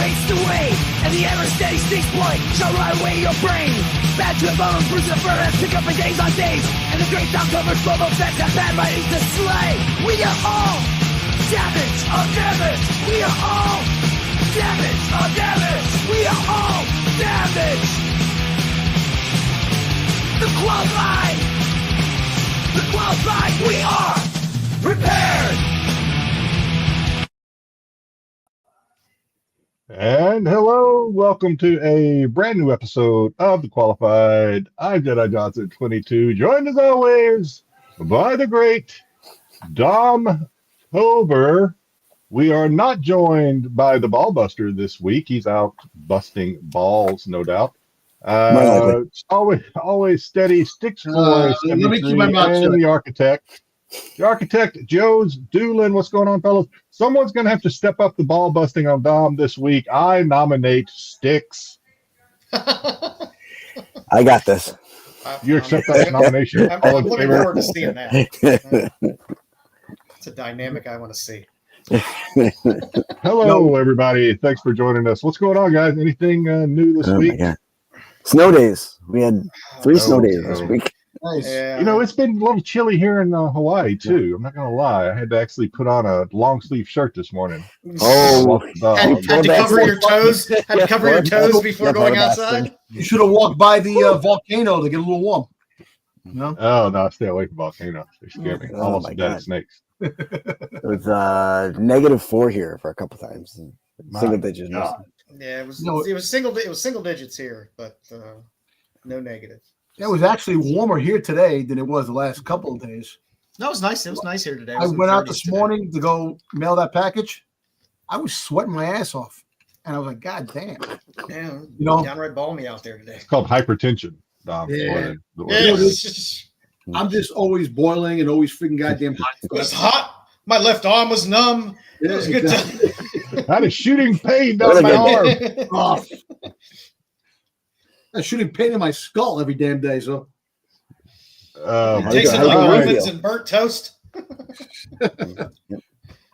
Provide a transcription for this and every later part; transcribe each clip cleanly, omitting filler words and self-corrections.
erase the weight, and the ever steady Styx point shall ride away your brain. Bad to the bones, bruise the furnace, pick up for days on days, and the great October slow effects have bad writings to slay. We are all damage of damage. We are all damage of damage. We are all damage. The qualified, we are prepared. And hello, welcome to a brand new episode of The Qualified. I'm Jedi Johnson 22, joined as always by the great Dom Hober. We are not joined by the ball buster this week. He's out busting balls, no doubt. Always steady, Styx for let me keep my mouth shut. The architect. The architect, joesduelin. What's going on, fellas? Someone's going to have to step up the ball busting on Dom this week. I nominate Styx. I got this. You accept that nomination? I'm looking forward to seeing that. It's a dynamic I want to see. Hello, everybody. Thanks for joining us. What's going on, guys? Anything new this week? Snow days. We had 3 snow days this week. Nice. Yeah. You know, it's been a little chilly here in Hawaii, too. I'm not going to lie. I had to actually put on a long-sleeve shirt this morning. Oh, had to cover your toes. Had to cover your toes before going outside. You should have walked by the volcano to get a little warm. No? Oh, no, stay away from volcanoes. They scare me. Oh, Almost my dead God. of snakes. It was -4 here for a couple times. Single digits. God. Yeah, it was. No. It was single digits here, but no negative. It was actually warmer here today than it was the last couple of days. No, it was nice. It was nice here today. I went out this morning to go mail that package. I was sweating my ass off. And I was like, God damn. Yeah, You know? downright balmy out there today. It's called hypertension, Dom. Yeah. It's just, I'm just always boiling and always freaking goddamn hot. it was hot. My left arm was numb. It was a good time. I had a shooting pain down my arm. Oh. I shooting pain in my skull every damn day. So Tasted like ovens and burnt toast. How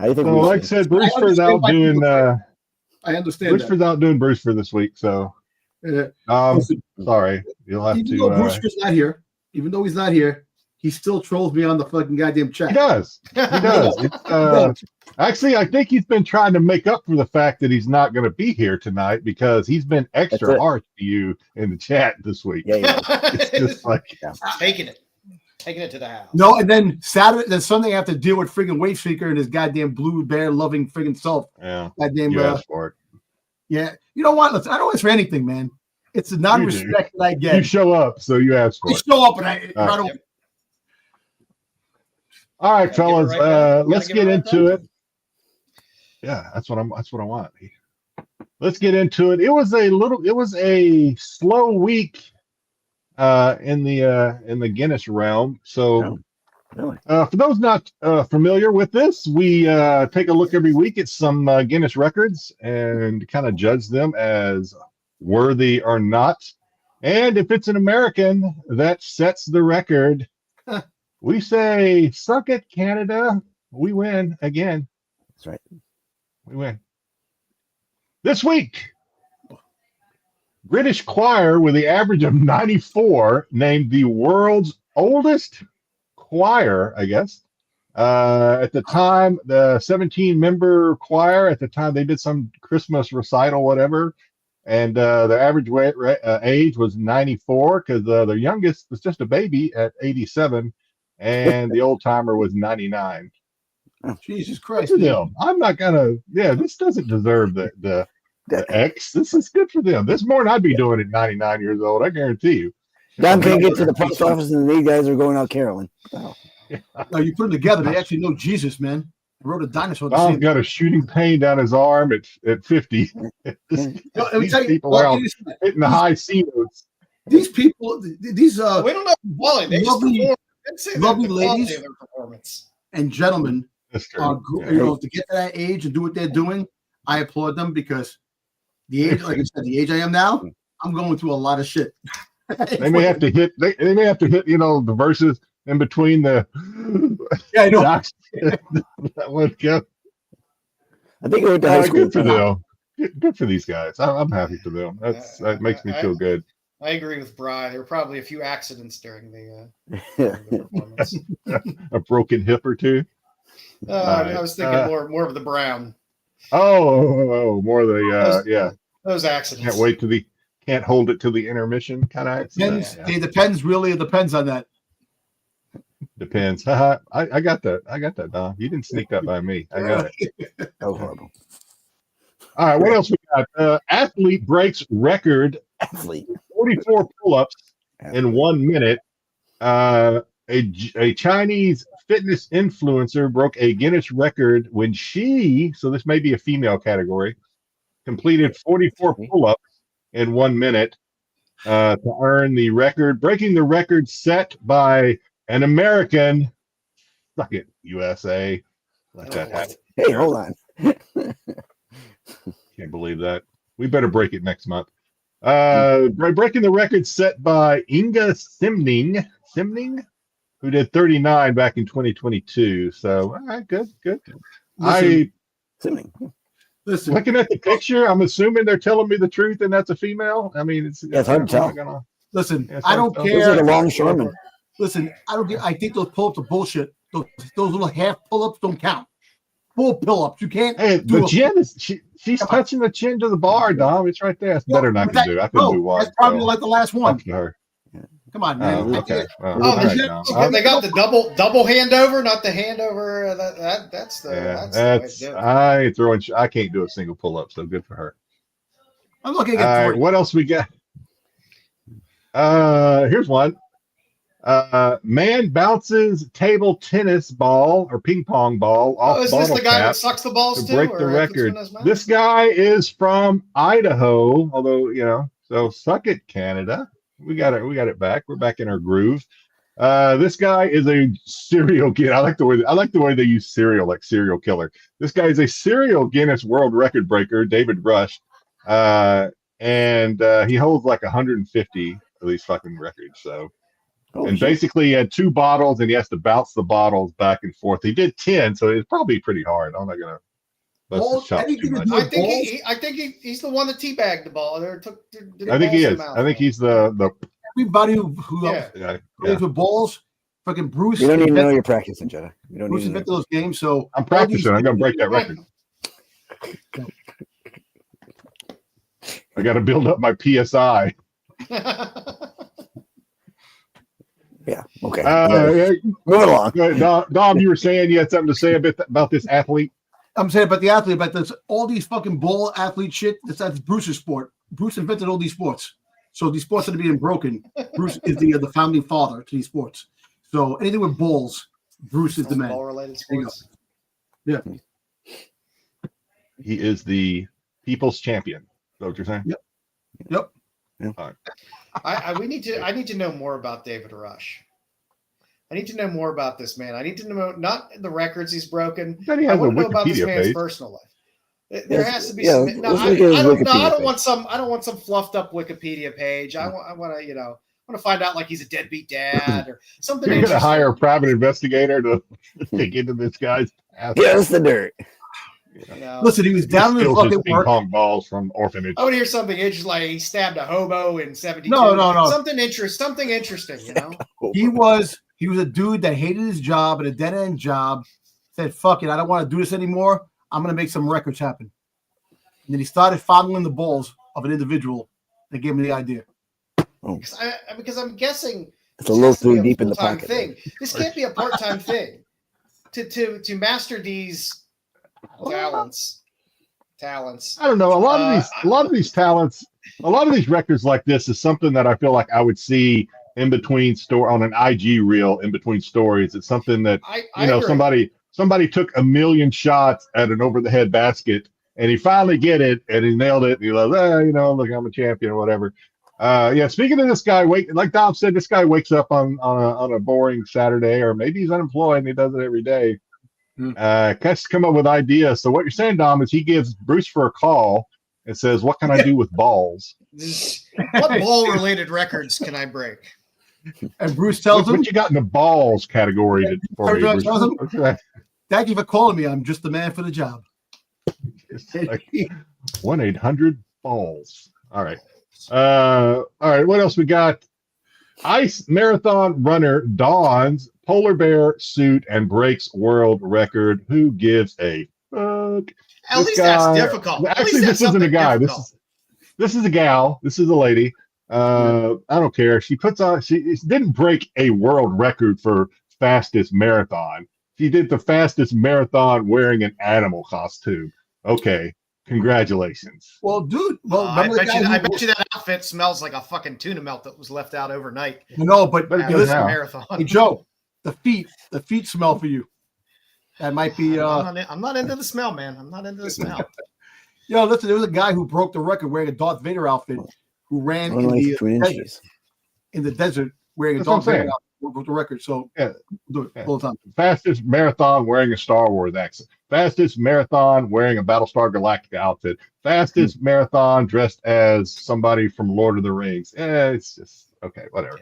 do you think? So, like I said, Brewster's out doing. I understand. Brewster's out doing Bruce for this week, so sorry, you'll have even to. though Brewster's not here, even though he's not here, he still trolls me on the fucking goddamn chat. He does. He does. It's, actually, I think he's been trying to make up for the fact that he's not going to be here tonight because he's been extra harsh to you in the chat this week. Yeah. It's just like Taking it to the house. No, and then Saturday, then Sunday, I have to deal with friggin' Wave Seeker and his goddamn blue bear loving friggin' self. Yeah, Goddamn. you asked for it. Yeah, you know what? Listen, I don't ask for anything, man. It's the non-respect that I get. You show up, so you ask for You it. show up and I don't. All right, fellas, let's get into it. it. Yeah, that's what I want. Let's get into it. It was a slow week in the Guinness realm. So Really? for those not familiar with this, we take a look every week at some Guinness records and kind of judge them as worthy or not. And if it's an American that sets the record, we say, suck it, Canada. We win again. That's right. We win. This week, British choir with the average of 94 named the world's oldest choir, I guess. At the time, the 17-member choir, at the time they did some Christmas recital, whatever, and the average age was 94 because the youngest was just a baby at 87, and the old timer was 99. Jesus Christ. Good for them. I'm not gonna. Yeah, this doesn't deserve the X. This is good for them. This more than I'd be doing at 99 years old. I guarantee you. Don can't get to the post office, and these guys are going out caroling. Oh. No, you put them together. They actually know Jesus, man. I wrote a dinosaur. Dom's got a shooting pain down his arm at 50. These people are out hitting the high C notes. These people, these We don't know quality. They just lovely ladies performance. and gentlemen That's true. are, you know, to get to that age and do what they're doing. I applaud them because the age, like I said, the age I am now, I'm going through a lot of shit. They may have to hit. They may have to hit. You know, the verses in between the. Yeah, I know. That would go. I think we went to high school. Good for them. good for these guys. I'm happy for them. That makes me feel good. I agree with Bri. There were probably a few accidents during the performance. A broken hip or two. I was thinking more of the Brown. Oh, more of the those accidents. Can't hold it to the intermission kind of accident. It depends. Really, it depends on that. Depends. I got that. I got that, Dom. You didn't sneak that by me. I got it. That was horrible. All right, what else we got? Athlete breaks record. Athlete. 44 pull-ups in 1 minute. A Chinese fitness influencer broke a Guinness record when so this may be a female category, completed 44 pull-ups in 1 minute to earn the record, breaking the record set by an American. Suck it, USA. Let that happen. Hey, hold on. Can't believe that. We better break it next month. Breaking the record set by Inga Simning, who did 39 back in 2022. So, all right, good. Listen, Looking at the picture, I'm assuming they're telling me the truth, and that's a female. I mean, it's hard to tell. Listen, Yeah, I don't so- care. Those are the longshoremen. Listen, I don't get. I think those pull-ups are bullshit. Those little half pull-ups don't count. Full pull-ups, you can't. Hey, the chin is she's touching the chin to the bar, Dom. It's right there. That's better than I can do. I couldn't do one. That's probably like the last one. Up to her. Come on, man. Okay. Well, Oh, all right, Dom. they got the double handover, not the handover. That's the way to do it. I can't do a single pull-up, so good for her. I'm looking All at right, what else we got? Here's one. Man bounces table tennis ball or ping pong ball off Is this bottle the guy cap that sucks the balls to too? break the record. This guy is from Idaho, although so suck it, Canada. We got it back. We're back in our groove. This guy is a serial killer. I like the way they use serial, like serial killer. This guy is a serial Guinness World Record breaker, David Rush, and he holds like 150 of these fucking records. So, basically, he had 2 bottles, and he has to bounce the bottles back and forth. He did 10, so it's probably pretty hard. I'm not gonna bust his chops too much. I think he's the one that teabagged the ball. I think he is. I think he's the everybody who plays with balls. Fucking Bruce. You don't even know you're practicing, Jedi. You don't Bruce even invented those games, so I'm practicing. I'm gonna break that record. I got to build up my PSI. Yeah. Okay. Move along. Dom, you were saying you had something to say a bit about this athlete. I'm saying about the athlete, about this, all these fucking ball athlete shit. That's Bruce's sport. Bruce invented all these sports, so these sports are being broken. Bruce is the founding father to these sports. So anything with balls, Bruce is the man. Ball-related sports. Yeah. He is the people's champion. Is that what you're saying? Yep. All right. I need to know more about David Rush. I need to know more about this man. I need to know not the records he's broken. Then he I has want a to know about this Wikipedia man's page. personal life. There has to be yeah, some. No, let's I look at his don't Wikipedia want some. I don't want some fluffed up Wikipedia page. I want to find out like he's a deadbeat dad or something. You're going to hire a private investigator to dig into this guy's past. Yeah, it's the dirt. Listen, he was down in the Steals his fucking ping work. pong balls from orphanage. I want to hear something interesting, like he stabbed a hobo in 72. No. Something interesting, you know? He was a dude that hated his job and a dead-end job, said, fuck it, I don't want to do this anymore. I'm going to make some records happen. And then he started fondling the balls of an individual that gave him the idea. Because I'm guessing It's a little too deep in the pocket. Thing. This can't be a part-time thing. To master these talents. I don't know. A lot of these talents, a lot of these records like this is something that I feel like I would see in between on an IG reel in between stories. It's something that somebody took 1 million shots at an over the head basket and he finally get it and he nailed it. And he goes, look, I'm a champion or whatever. Speaking of this guy, like Dom said, this guy wakes up on a boring Saturday, or maybe he's unemployed and he does it every day. Has to come up with ideas. So what you're saying, Dom, is he gives Bruce for a call and says, "What can I do with balls? What ball-related records can I break?" And Bruce tells him, "What you got in the balls category for me?" Bruce? Thank you for calling me. I'm just the man for the job. 1-800-BALLS. All right. All right. What else we got? Ice marathon runner dons polar bear suit and breaks world record. Who gives a fuck? At least that's difficult. Actually, this isn't a guy. This is a gal. This is a lady. I don't care. She didn't break a world record for fastest marathon. She did the fastest marathon wearing an animal costume. Okay. Congratulations. Well, dude. I bet you that outfit smells like a fucking tuna melt that was left out overnight. No, but listen, marathon. Hey, Joe, the feet smell for you. That might be. I'm not into the smell, man. I'm not into the smell. Listen, there was a guy who broke the record wearing a Darth Vader outfit, who ran in the desert wearing a Darth Vader outfit. Broke the record. So do it all the time. Fastest marathon wearing a Star Wars accent. Fastest marathon wearing a Battlestar Galactica outfit. Fastest marathon dressed as somebody from Lord of the Rings. It's just okay, whatever.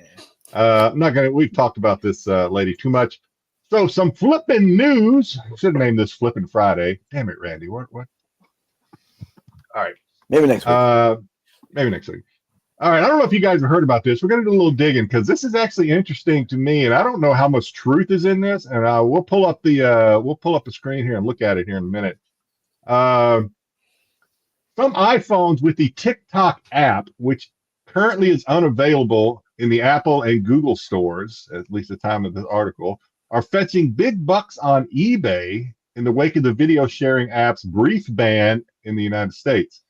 I'm not gonna. We've talked about this lady too much. So some flipping news. Should name this Flipping Friday. Damn it, Randy. What? All right. Maybe next week. All right. I don't know if you guys have heard about this. We're going to do a little digging because this is actually interesting to me, and I don't know how much truth is in this. And we'll pull up the screen here and look at it here in a minute. Some iPhones with the TikTok app, which currently is unavailable in the Apple and Google stores, at least at the time of this article, are fetching big bucks on eBay in the wake of the video sharing app's brief ban in the United States.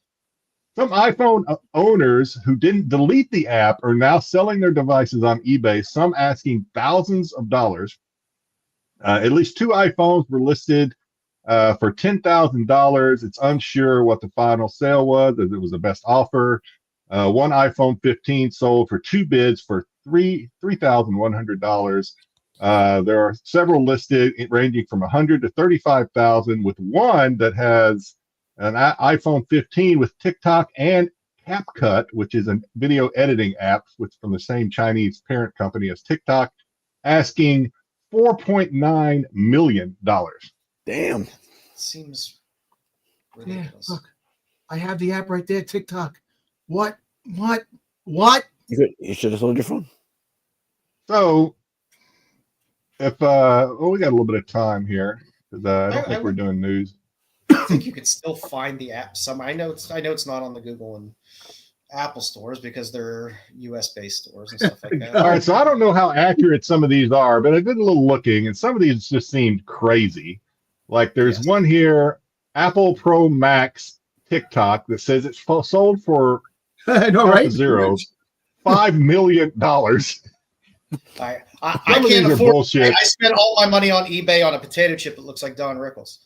Some iPhone owners who didn't delete the app are now selling their devices on eBay, some asking thousands of dollars. At least 2 iPhones were listed for $10,000. It's unsure what the final sale was, as it was the best offer. One iPhone 15 sold for 2 bids for $3,100. There are several listed ranging from $100,000 to $35,000, with one that has an iPhone 15 with TikTok and CapCut, which is a video editing app from the same Chinese parent company as TikTok, asking $4.9 million. Damn. Seems ridiculous. Yeah, look, I have the app right there, TikTok. What? You should have sold your phone. So, if we got a little bit of time here because I don't think we're doing news. I think you could still find the app. I know it's not on the Google and Apple stores because they're US based stores and stuff like that. All right, so I don't know how accurate some of these are, but I did a little looking, and some of these just seemed crazy. Like there's one here, Apple Pro Max TikTok, that says it's sold for $5 million. I can't afford bullshit. I spent all my money on eBay on a potato chip that looks like Don Rickles.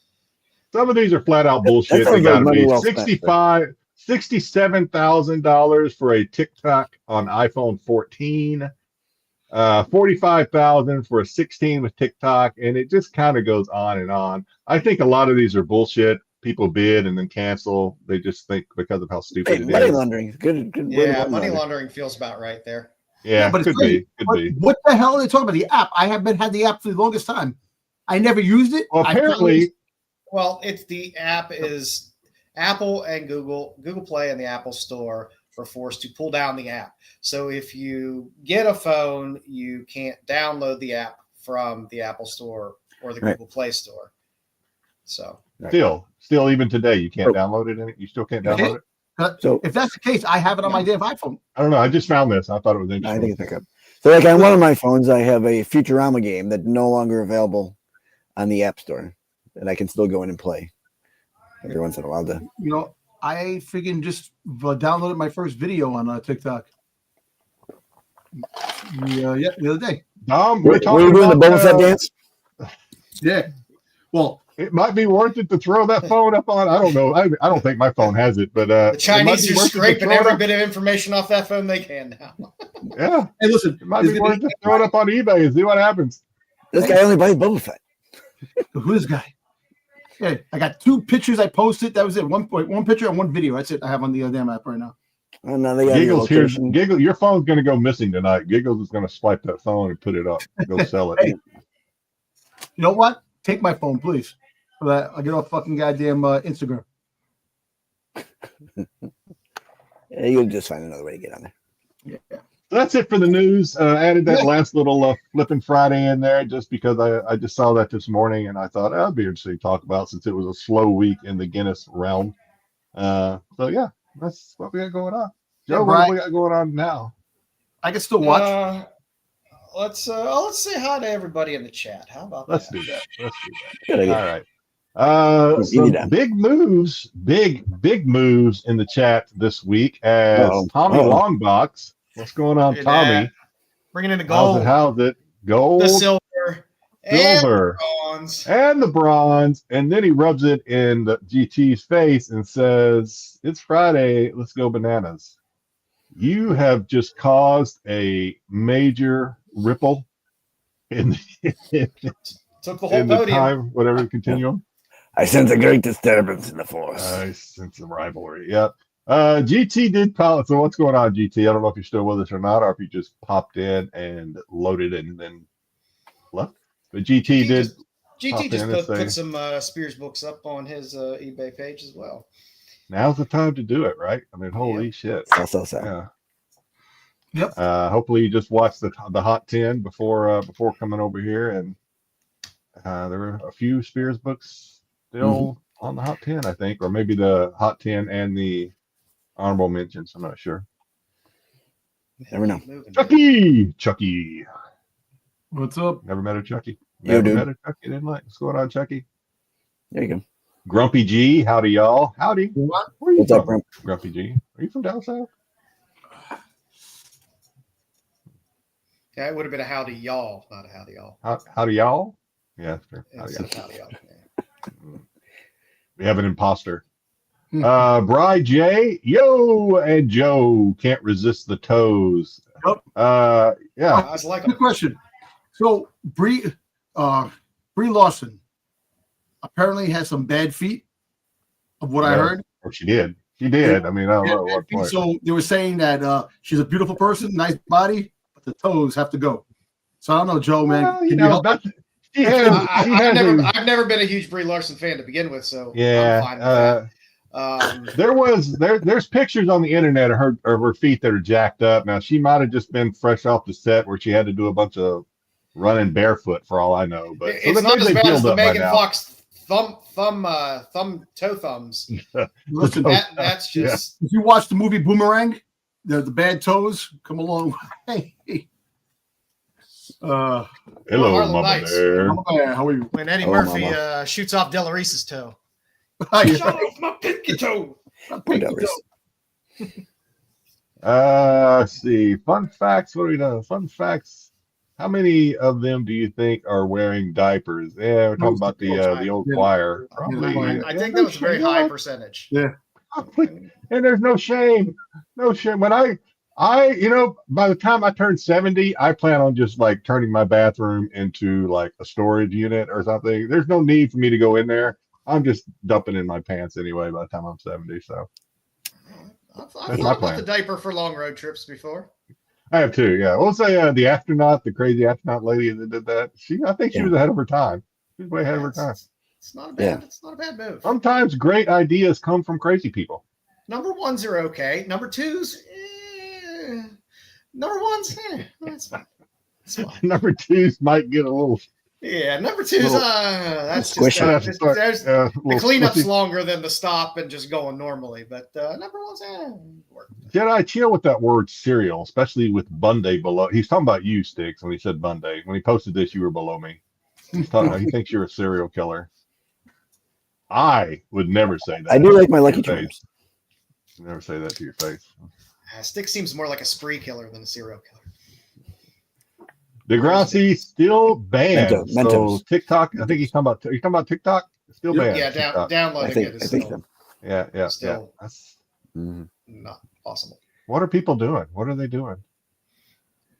Some of these are flat out bullshit. They got to be $67,000 for a TikTok on iPhone 14, $45,000 for a 16 with TikTok, and it just kind of goes on and on. I think a lot of these are bullshit. People bid and then cancel. They just think because of how stupid it is. Money laundering, good. Yeah, money laundering feels about right there. Yeah, but could be. What the hell are they talking about? The app? I have had the app for the longest time. I never used it. Well, apparently. Well, the app is Apple and Google Play and the Apple Store are forced to pull down the app. So if you get a phone, you can't download the app from the Apple Store or the Google Play Store. So still even today, you can't download it. You still can't download it. So if that's the case, I have it on my damn iPhone. I don't know. I just found this. I thought it was interesting. I think it's pickup. So like on one of my phones, I have a Futurama game that's no longer available on the App Store. And I can still go in and play every once in a while. I freaking just downloaded my first video on TikTok. The other day. Were you doing the Boba Fett dance? Yeah. Well, it might be worth it to throw that phone up on. I don't know. I don't think my phone has it, but the Chinese are scraping every bit of information off that phone they can now. Yeah. Hey, listen, it might be worth it to throw it up on eBay and see what happens. This guy only buys Boba Fett. Who's this guy? Yeah, I got 2 pictures I posted. That was it. One picture and 1 video. That's it. I have on the damn app right now. Oh, no, they got Giggles here. Giggle, your phone's going to go missing tonight. Giggles is going to swipe that phone and put it up. Go sell it. Hey, you know what? Take my phone, please. For that, I'll get off fucking goddamn Instagram. Yeah, you'll just find another way to get on there. Yeah. That's it for the news. Added that last little Flippin' Friday in there just because I just saw that this morning and I thought that'd be interesting to talk about since it was a slow week in the Guinness realm. So yeah, that's what we got going on. Joe, what do we got going on now? I can still watch. Let's say hi to everybody in the chat. How about Let's that? do that. Let's do Good idea. that. All right. Some big moves in the chat this week as Tommy Longbox. What's going on, Tommy? Bringing in the gold. How's it? Gold, the silver, and the bronze. And then he rubs it in the GT's face and says, "It's Friday. Let's go bananas." You have just caused a major ripple in took the whole podium. Time, whatever the continuum. I sense a great disturbance in the force. I sense a rivalry. Yep. GT did call it. So what's going on, GT? I don't know if you're still with us or not, or if you just popped in and loaded and then left. But GT did. GT just put some Spears books up on his eBay page as well. Now's the time to do it, right? I mean, holy shit. So. Yeah. Yep. Hopefully you just watched the Hot 10 before coming over here, and there were a few Spears books still on the Hot 10, I think, or maybe the Hot 10 and the honorable mentions. I'm not sure. Never know. Chucky. What's up? Never met a Chucky. Met a Chucky, didn't like. What's going on, Chucky? There you go. Grumpy G, howdy y'all. Howdy. Where are you What's from? up, Grumpy G? Are you from down south? Yeah, it would have been a howdy y'all, not a howdy y'all. Howdy y'all? Yeah, sure. Howdy y'all. Yeah. We have an imposter. Bri J, yo, and Joe can't resist the toes. Yep. Yeah. I was like, good question. So Brie Larson apparently has some bad feet, of what I heard. Or she did. She did. I mean, I don't know at what point. So they were saying that she's a beautiful person, nice body, but the toes have to go. So I don't know, Joe, man. Well, Can you help? I've never been a huge Brie Larson fan to begin with, so yeah. I'm fine with that. There's pictures on the internet of her feet that are jacked up. Now she might have just been fresh off the set where she had to do a bunch of running barefoot for all I know. But it's not as bad as the Megan Fox toe thumbs. Listen, that's just. If you watch the movie Boomerang, the bad toes come a long way. Hello, Mama Nice. Bear. Mama Bear, how are you? When Eddie Murphy shoots off Delarice's toe. Shut off my pinky toe. Let's see. Fun facts. What are we doing? Fun facts. How many of them do you think are wearing diapers? Yeah, we're talking about the old choir. Probably. I think that was a very high percentage. Yeah. And there's no shame. No shame. When I by the time I turn 70, I plan on just like turning my bathroom into like a storage unit or something. There's no need for me to go in there. I'm just dumping in my pants anyway by the time I'm 70. So I've thought about the diaper for long road trips before. I have too. Yeah. We'll say the astronaut, the crazy astronaut lady that did that. I think she was ahead of her time. She was way ahead of her time. It's not a bad. It's not a bad move. Sometimes great ideas come from crazy people. Number ones are okay. Number twos. Number ones, that's fine. Number twos might get a little. Yeah, number twos, that's just the cleanup's longer than the stop and just going normally. But number ones, work. Jedi, chill with that word cereal, especially with Bunday below. He's talking about you, Styx, when he said Bunday. When he posted this, you were below me. He's talking about, he thinks you're a serial killer. I would never say that. I do like my Lucky Charms. Never say that to your face. Styx seems more like a spree killer than a serial killer. Degrassi still banned. Mentos. So TikTok, I think he's talking about TikTok. Still banned. Yeah, downloading it is still. Yeah. Still That's not possible. What are people doing? What are they doing?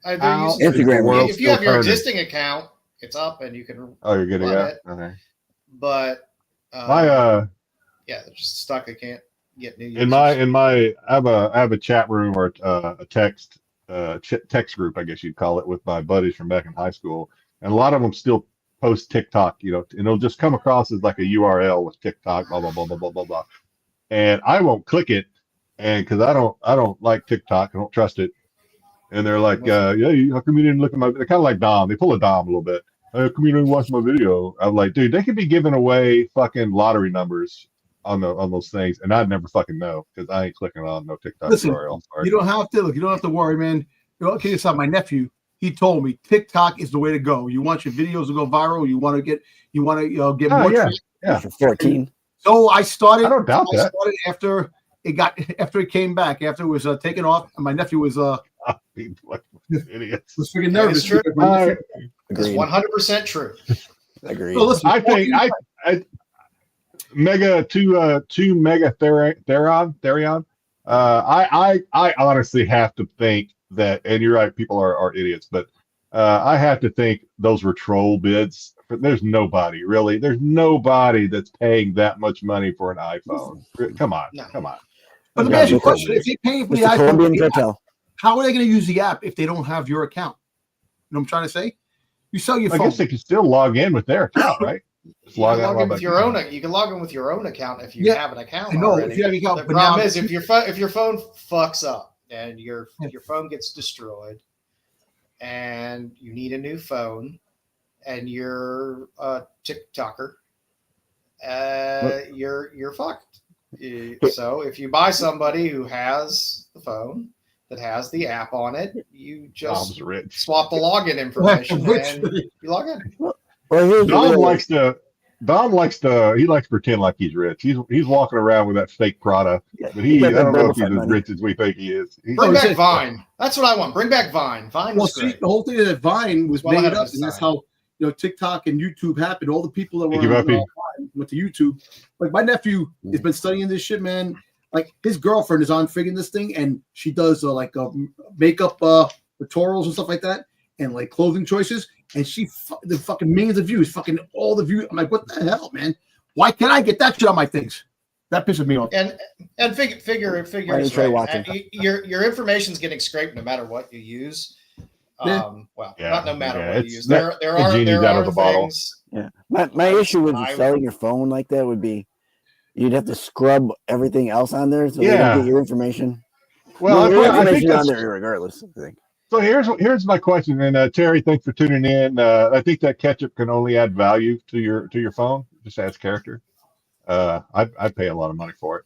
Instagram. If you have your existing account, it's up and you can. Oh, you're getting it. Okay. But they're just stuck. I can't get new users. I have a chat room or a text group, I guess you'd call it, with my buddies from back in high school, and a lot of them still post TikTok, and it'll just come across as like a URL with TikTok, blah blah blah blah blah blah blah. and I won't click it, and because I don't like TikTok, I don't trust it. And they're like, how come you didn't look at my? They're kind of like Dom. They pull a Dom a little bit. How come you didn't watch my video? I'm like, dude, they could be giving away fucking lottery numbers on those things, and I'd never fucking know because I ain't clicking on no TikTok tutorial. You don't have to look. You don't have to worry, man. Okay, it's not my nephew. He told me TikTok is the way to go. You want your videos to go viral. You want to get more. Yeah. For 14. So I started. I don't doubt that. After it came back, after it was taken off, and my nephew was idiots. was freaking nervous. True. It's Agreed. 100% true. Agreed. So listen, I think Mega two Mega Therion. I honestly have to think that, and you're right, people are idiots, but I have to think those were troll bids. There's nobody that's paying that much money for an iPhone. Come on. But let me ask you a question: if they're paying for the Mr. Colombian iPhone, cartel. how are they going to use the app if they don't have your account? You know what I'm trying to say? You sell your I phone. guess they can still log in with their account, right? Just You can log in with your own. You can log in with your own account if you have an account. I know, already. if you have an account, The but problem now- is if your phone fucks up and your phone gets destroyed, and you need a new phone, and you're a TikToker, you're fucked. So if you buy somebody who has the phone that has the app on it, you just Dom's rich. swap the login information and you log in. Well, here's the Dom real- likes to pretend like he's rich. He's walking around with that fake Prada, but I don't know if he's as rich as we think he is. Bring back Vine. That's what I want. Bring back Vine. Vine was great. The whole thing that Vine was Well, made ahead of up, its and that's time. how TikTok and YouTube happened. All the people that were Thank you, Buffy. on Vine went to YouTube. Like my nephew has been studying this shit, man. Like his girlfriend is on friggin' this thing, and she does makeup tutorials and stuff like that, and like clothing choices. And the fucking millions of views, fucking all the views. I'm like, what the hell, man? Why can't I get that shit on my things? That pisses me off. And figure Why is didn't Trey right. watch it? Your information's getting scraped no matter what you use. Yeah. Not no matter what you use. That- There the are genie's out of the bottle. things. Yeah. My issue with selling your phone like that would be you'd have to scrub everything else on there so they don't get your information. Well, your I think information on that's, there regardless, I think. so. Here's my question, and Terry, thanks for tuning in. I think that ketchup can only add value to your phone. Just adds character. I'd pay a lot of money for it.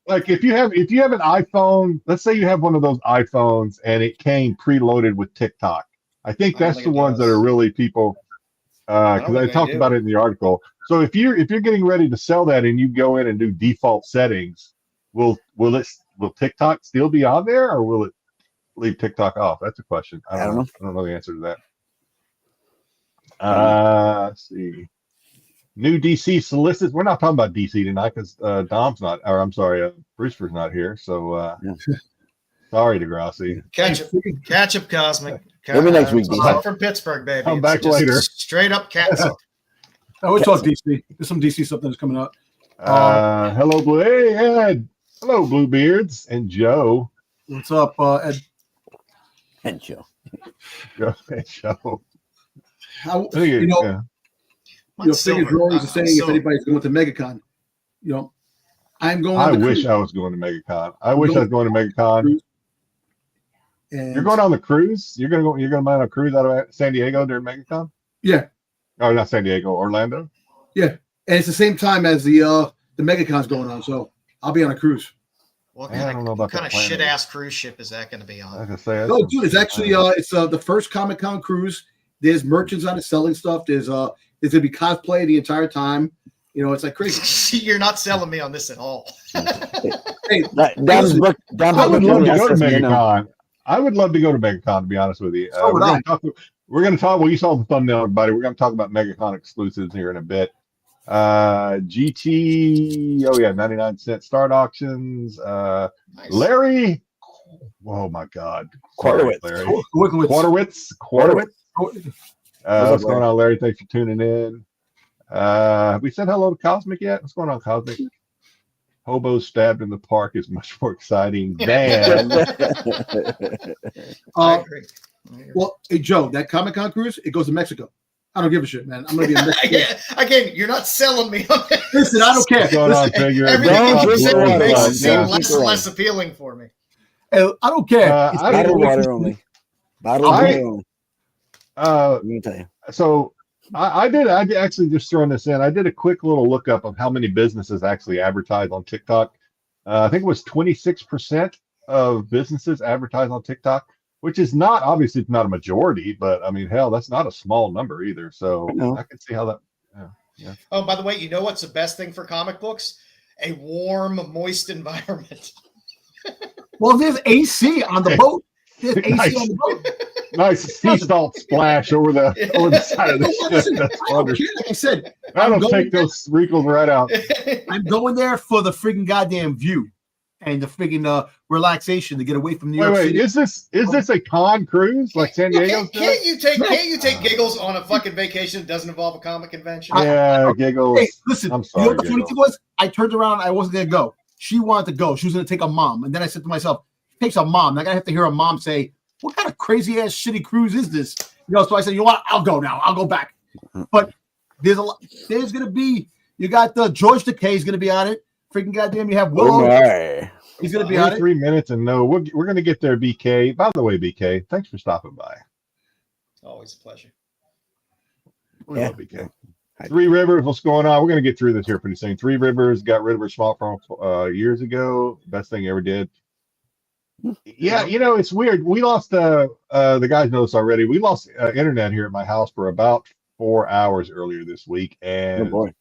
Like if you have an iPhone, let's say you have one of those iPhones and it came preloaded with TikTok. I think that's the ones that are really people, because I talked about it in the article. So if you're getting ready to sell that and you go in and do default settings, will TikTok still be on there, or will it leave TikTok off? That's a question. I don't know. I don't know the answer to that. Let's see. New DC solicits. We're not talking about DC tonight because Dom's not, or I'm sorry, Brewster's not here. So sorry, Degrassi. Catch up, Cosmic. Maybe next week. I'm from Pittsburgh, baby. Come It's back just later. Straight up catch up. I always talk DC. There's some DC stuff that's coming out. Hello, Blue. Hey, Ed. Hello, Bluebeards and Joe. What's up, Ed? And Joe. Joe and Joe. How Figure Rory's saying if anybody's going to MegaCon, I'm going. I wish I was going to MegaCon. I wish I was going to MegaCon. And You're going on the cruise? You're going to buy on a cruise out of San Diego during MegaCon? Yeah. Oh, not San Diego, Orlando. Yeah, and it's the same time as the MegaCon's going on, so I'll be on a cruise. What I don't know about kind of that plan. shit ass cruise ship is that going to be I on? was gonna say, No, dude, it's actually it's the first Comic-Con cruise. There's merchants on it selling stuff. There's gonna be cosplay the entire time. It's like crazy. You're not selling me on this at all. Hey, Dom's book. I would love to go to MegaCon. I would love to go to MegaCon, to be honest with you. So would I. We're going to talk. Well, you saw the thumbnail, everybody. We're going to talk about MegaCon exclusives here in a bit. GT. Oh yeah, 99-cent start auctions. Nice. Larry. Oh my God. Quarterwitz. Larry. Quarterwitz. What's going on, Larry? Thanks for tuning in. We said hello to Cosmic yet? What's going on, Cosmic? Hobos stabbed in the park is much more exciting than. I agree. Well, hey Joe, that Comic-Con cruise, it goes to Mexico. I don't give a shit, man. I'm gonna be again, you're not selling me on this. Listen, I don't care. What's going on, figure? Everything Don't you said drink makes water. it seem Yeah. less and less appealing for me. I don't care. It's I Bottled don't- water only. Bottled I- water only. Let me tell you. So I did actually just throwing this in. I did a quick little lookup of how many businesses actually advertise on TikTok. I think it was 26% of businesses advertise on TikTok, which is not obviously it's not a majority, but I mean, hell, that's not a small number either. So No. I can see how that. Yeah. Oh, by the way, you know what's the best thing for comic books? A warm, moist environment. Well, there's AC on the boat. There's AC Nice. on the boat. Nice sea salt splash over the side of the ship. That's I don't wonderful. care. Like I said, That'll going take those wrinkles right out. I'm going there for the freaking goddamn view and the freaking relaxation to get away from New York Wait, City. is this a con cruise like San Diego's doing? Can't you take Giggles on a fucking vacation that doesn't involve a comic convention? Yeah, giggles. Hey, listen, I'm you sorry, know what the funny Giggles. thing was? I turned around, I wasn't gonna go. She wanted to go. She was gonna take a mom. And then I said to myself, takes a mom. I gotta have to hear a mom say, what kind of crazy ass shitty cruise is this? You know, so I said, you know what? I'll go now. I'll go back. But there's a lot, there's gonna be, you got the George Takei is gonna be on it. Freaking goddamn, you have Willow. He's gonna be on it. 3 minutes and no, we're gonna get there, BK. By the way, BK, thanks for stopping by. Always a pleasure. We Yeah. love BK. Three Rivers, what's going on? We're gonna get through this here pretty soon. Three Rivers got rid of her swamp farm years ago. Best thing he ever did. Yeah, you know, it's weird. We lost the guys know this already. We lost internet here at my house for about 4 hours earlier this week, Oh and boy.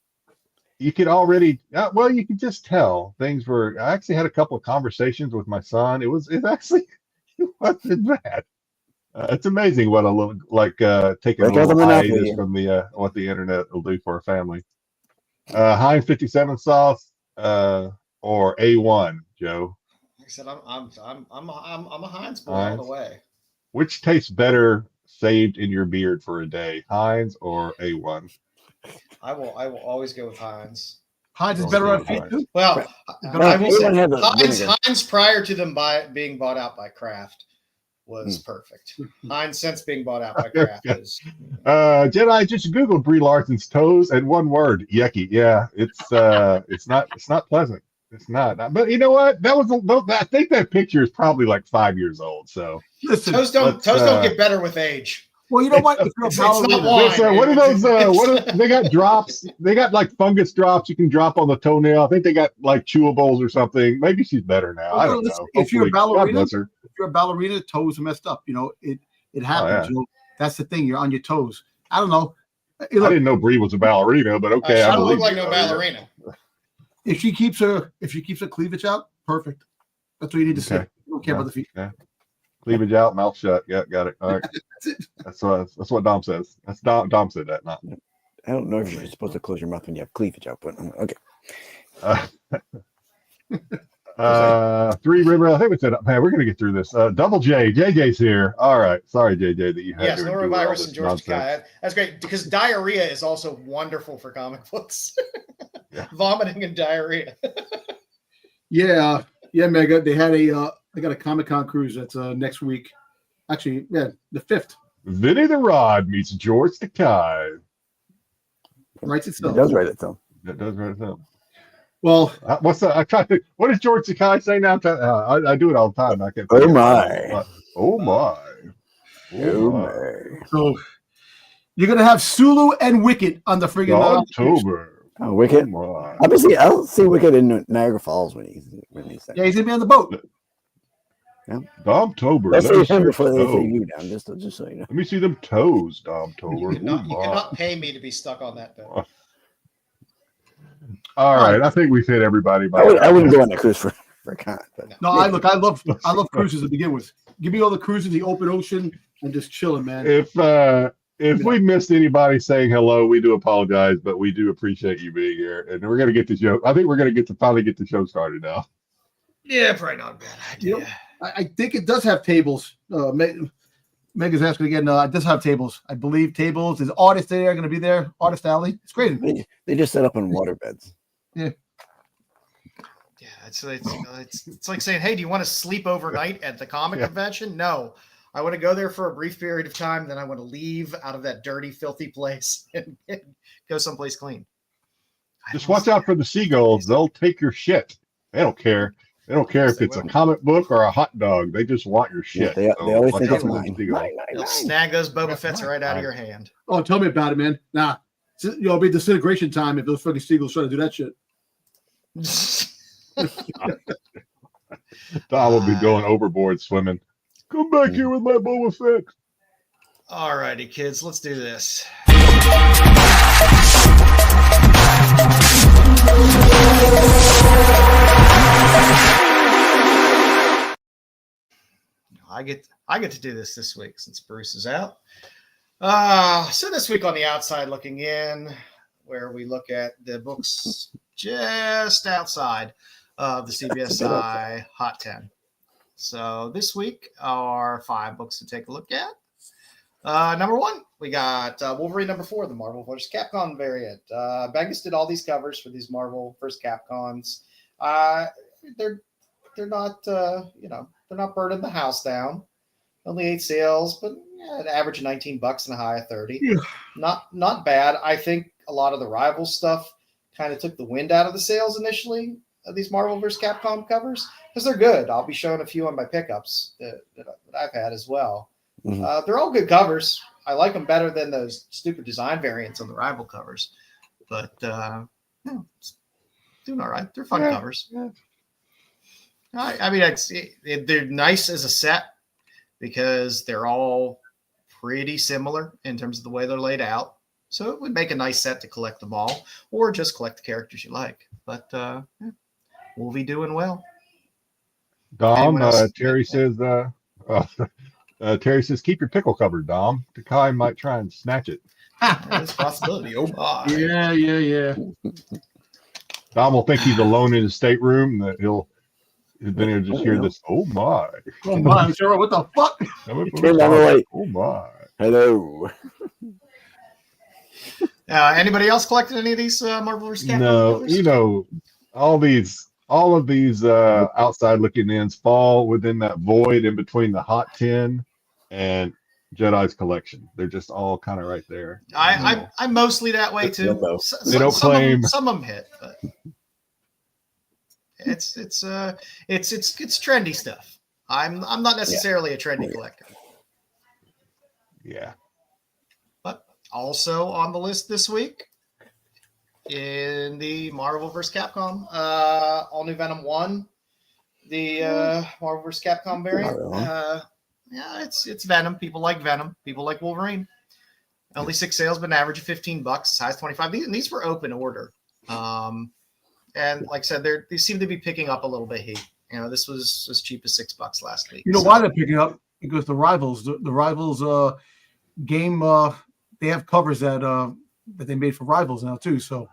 you could already well, you could just tell things were. I actually had a couple of conversations with my son. It wasn't bad. It's amazing what a little like taking a Break out the little hiatus monopoly. from the what the internet will do for a family. Heinz 57 sauce or A1, Joe. Like I said, I'm a Heinz boy all the way. Which tastes better saved in your beard for a day, Heinz or A1? I will always go with Heinz. Heinz is better on feet too. Well, But I will say, A1 had the Heinz prior to them being bought out by Kraft was perfect. Heinz since being bought out by Kraft is. Jedi just Googled Brie Larson's toes and one word, yucky. Yeah, it's not pleasant. It's not. But you know what? I think that picture is probably like 5 years old. So Listen, Toes don't get better with age. well, you know what? If you're a It's not ballerina, wine. what are those? They got drops. They got like fungus drops you can drop on the toenail. I think they got like chewables or something. Maybe she's better now. I don't know. if you're a Hopefully, God ballerina, bless her. if you're a ballerina, toes are messed up. You know, it happens. yeah. You know, that's the thing. You're on your toes. I don't know. I didn't know Brie was a ballerina, but okay. She I don't believe look like you. no ballerina. If she keeps her cleavage out, perfect. That's what you need to say. Okay. You don't care about the feet. Cleavage out, mouth shut. Yeah, got it. All right. That's it. That's what Dom says. That's Dom said that. Not. I don't know if you're supposed to close your mouth when you have cleavage out, but okay. Three River. I think we said, man, we're gonna get through this. Double J. JJ's here. All right. Sorry, JJ, that you had Yes, to endure all norovirus this and George nonsense. Takei. That's great because diarrhea is also wonderful for comic books. Yeah. Vomiting and diarrhea. Yeah, Mega. They had they got a Comic-Con cruise that's next week. Actually, yeah, the 5th. Vinny the Rod meets George Takei. Writes It itself. does write it though. That does right up. Well, What's that? I try to. What does George Takei say now? I do it all the time. I can't. Oh my. Oh my. Oh my. so you're gonna have Sulu and Wicket on the friggin' October. Oh, Wicked. Oh my. Obviously, I'll see Wicked in Niagara Falls when he's there. Yeah, he's gonna be on the boat. Domtober. Let's Let me see him see before they those. see you down, just so you know. Let me see them toes, Domtober. You Oh cannot my. pay me to be stuck on that boat. All right, I think we've hit everybody. By I wouldn't go on that cruise for a con. But No, I love cruises to begin with. Give me all the cruises, the open ocean, and just chilling, man. If we missed anybody saying hello, we do apologize, but we do appreciate you being here, and we're gonna get the show. I think we're gonna finally get the show started now. Yeah, probably not a bad idea. You know, I think it does have tables. Mega's asking again. It does have tables. I believe tables. There's artists there going to be there. Artist Alley. It's great. they just set up on water beds. Yeah, it's like saying, hey, do you want to sleep overnight at the comic convention? No, I want to go there for a brief period of time. Then I want to leave out of that dirty, filthy place and go someplace clean. Just watch out for the seagulls. They'll take your shit. They don't care. They don't care if it's a comic book or a hot dog. They just want your shit. Yeah, they always think it's mine. They'll snag those Boba Fett's right out of your hand. Oh, tell me about it, man. Nah, it'll be disintegration time if those fucking seagulls try to do that shit. Tom will be going overboard swimming. Come back here with my Boba Fett. All righty, kids, let's do this. I get to do this week since Bruce is out. So this week on the outside looking in, where we look at the books just outside of the CBSI Hot 10. So this week are 5 books to take a look at. Number 1, we got Wolverine number 4, the Marvel vs. Capcom variant. Bengus did all these covers for these Marvel vs. Capcons. They're not they're not burning the house down. Only 8 sales, but an average of $19 and a high of 30. Yeah. Not bad. I think a lot of the rival stuff kind of took the wind out of the sales initially of these Marvel vs. Capcom covers because they're good. I'll be showing a few on my pickups that I've had as well. Mm-hmm. They're all good covers. I like them better than those stupid design variants on the rival covers. But it's doing all right. They're fun covers. Yeah. I mean, they're nice as a set because they're all pretty similar in terms of the way they're laid out. So it would make a nice set to collect them all or just collect the characters you like. But we'll be doing well. Dom, Terry says, Terry says, keep your pickle covered, Dom. Takai might try and snatch it. There's a possibility. Oh, my. Yeah. Dom will think he's alone in his stateroom. That he'll just hear this. Oh my! Oh my! Sure. What the fuck? Oh my! Hello. Anybody else collected any of these Marvel vs. Capcom? No, covers? All of these outside looking ins fall within that void in between the Hot 10 and Jedi's collection. They're just all kind of right there. I'm mostly that way too. They don't claim some of them hit, but it's trendy stuff. I'm not necessarily a trendy collector. Yeah. But also on the list this week in the Marvel vs. Capcom, all new Venom 1, the Marvel vs. Capcom variant. It's Venom. People like Venom. People like Wolverine. Only 6 sales, but an average of $15, as high as 25. These were open order. And like I said, they seem to be picking up a little bit heat. This was as cheap as $6 last week. Why they're picking up? Because the Rivals game, they have covers that they made for Rivals now too. So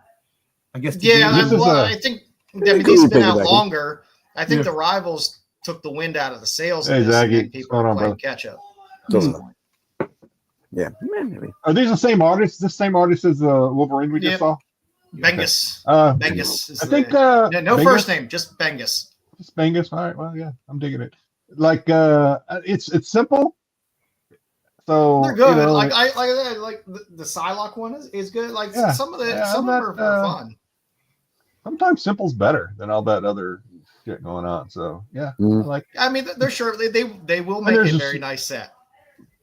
I guess I think these have been out longer. I think the Rivals took the wind out of the sales. Hey, Zaggy, and people are playing catch up. Yeah, maybe. Are these the same artists? The same artist as the Wolverine we just saw? Bengus. Okay. Bengus. I think no Bengus? first name, just Bengus. Just Bengus. All right. Well, yeah, I'm digging it. Like it's simple. So they're good. Like the Psylocke one is good. Like some of them are fun. Sometimes simple's better than all that other shit going on. So yeah, I mean, they're sure they will make a very nice set.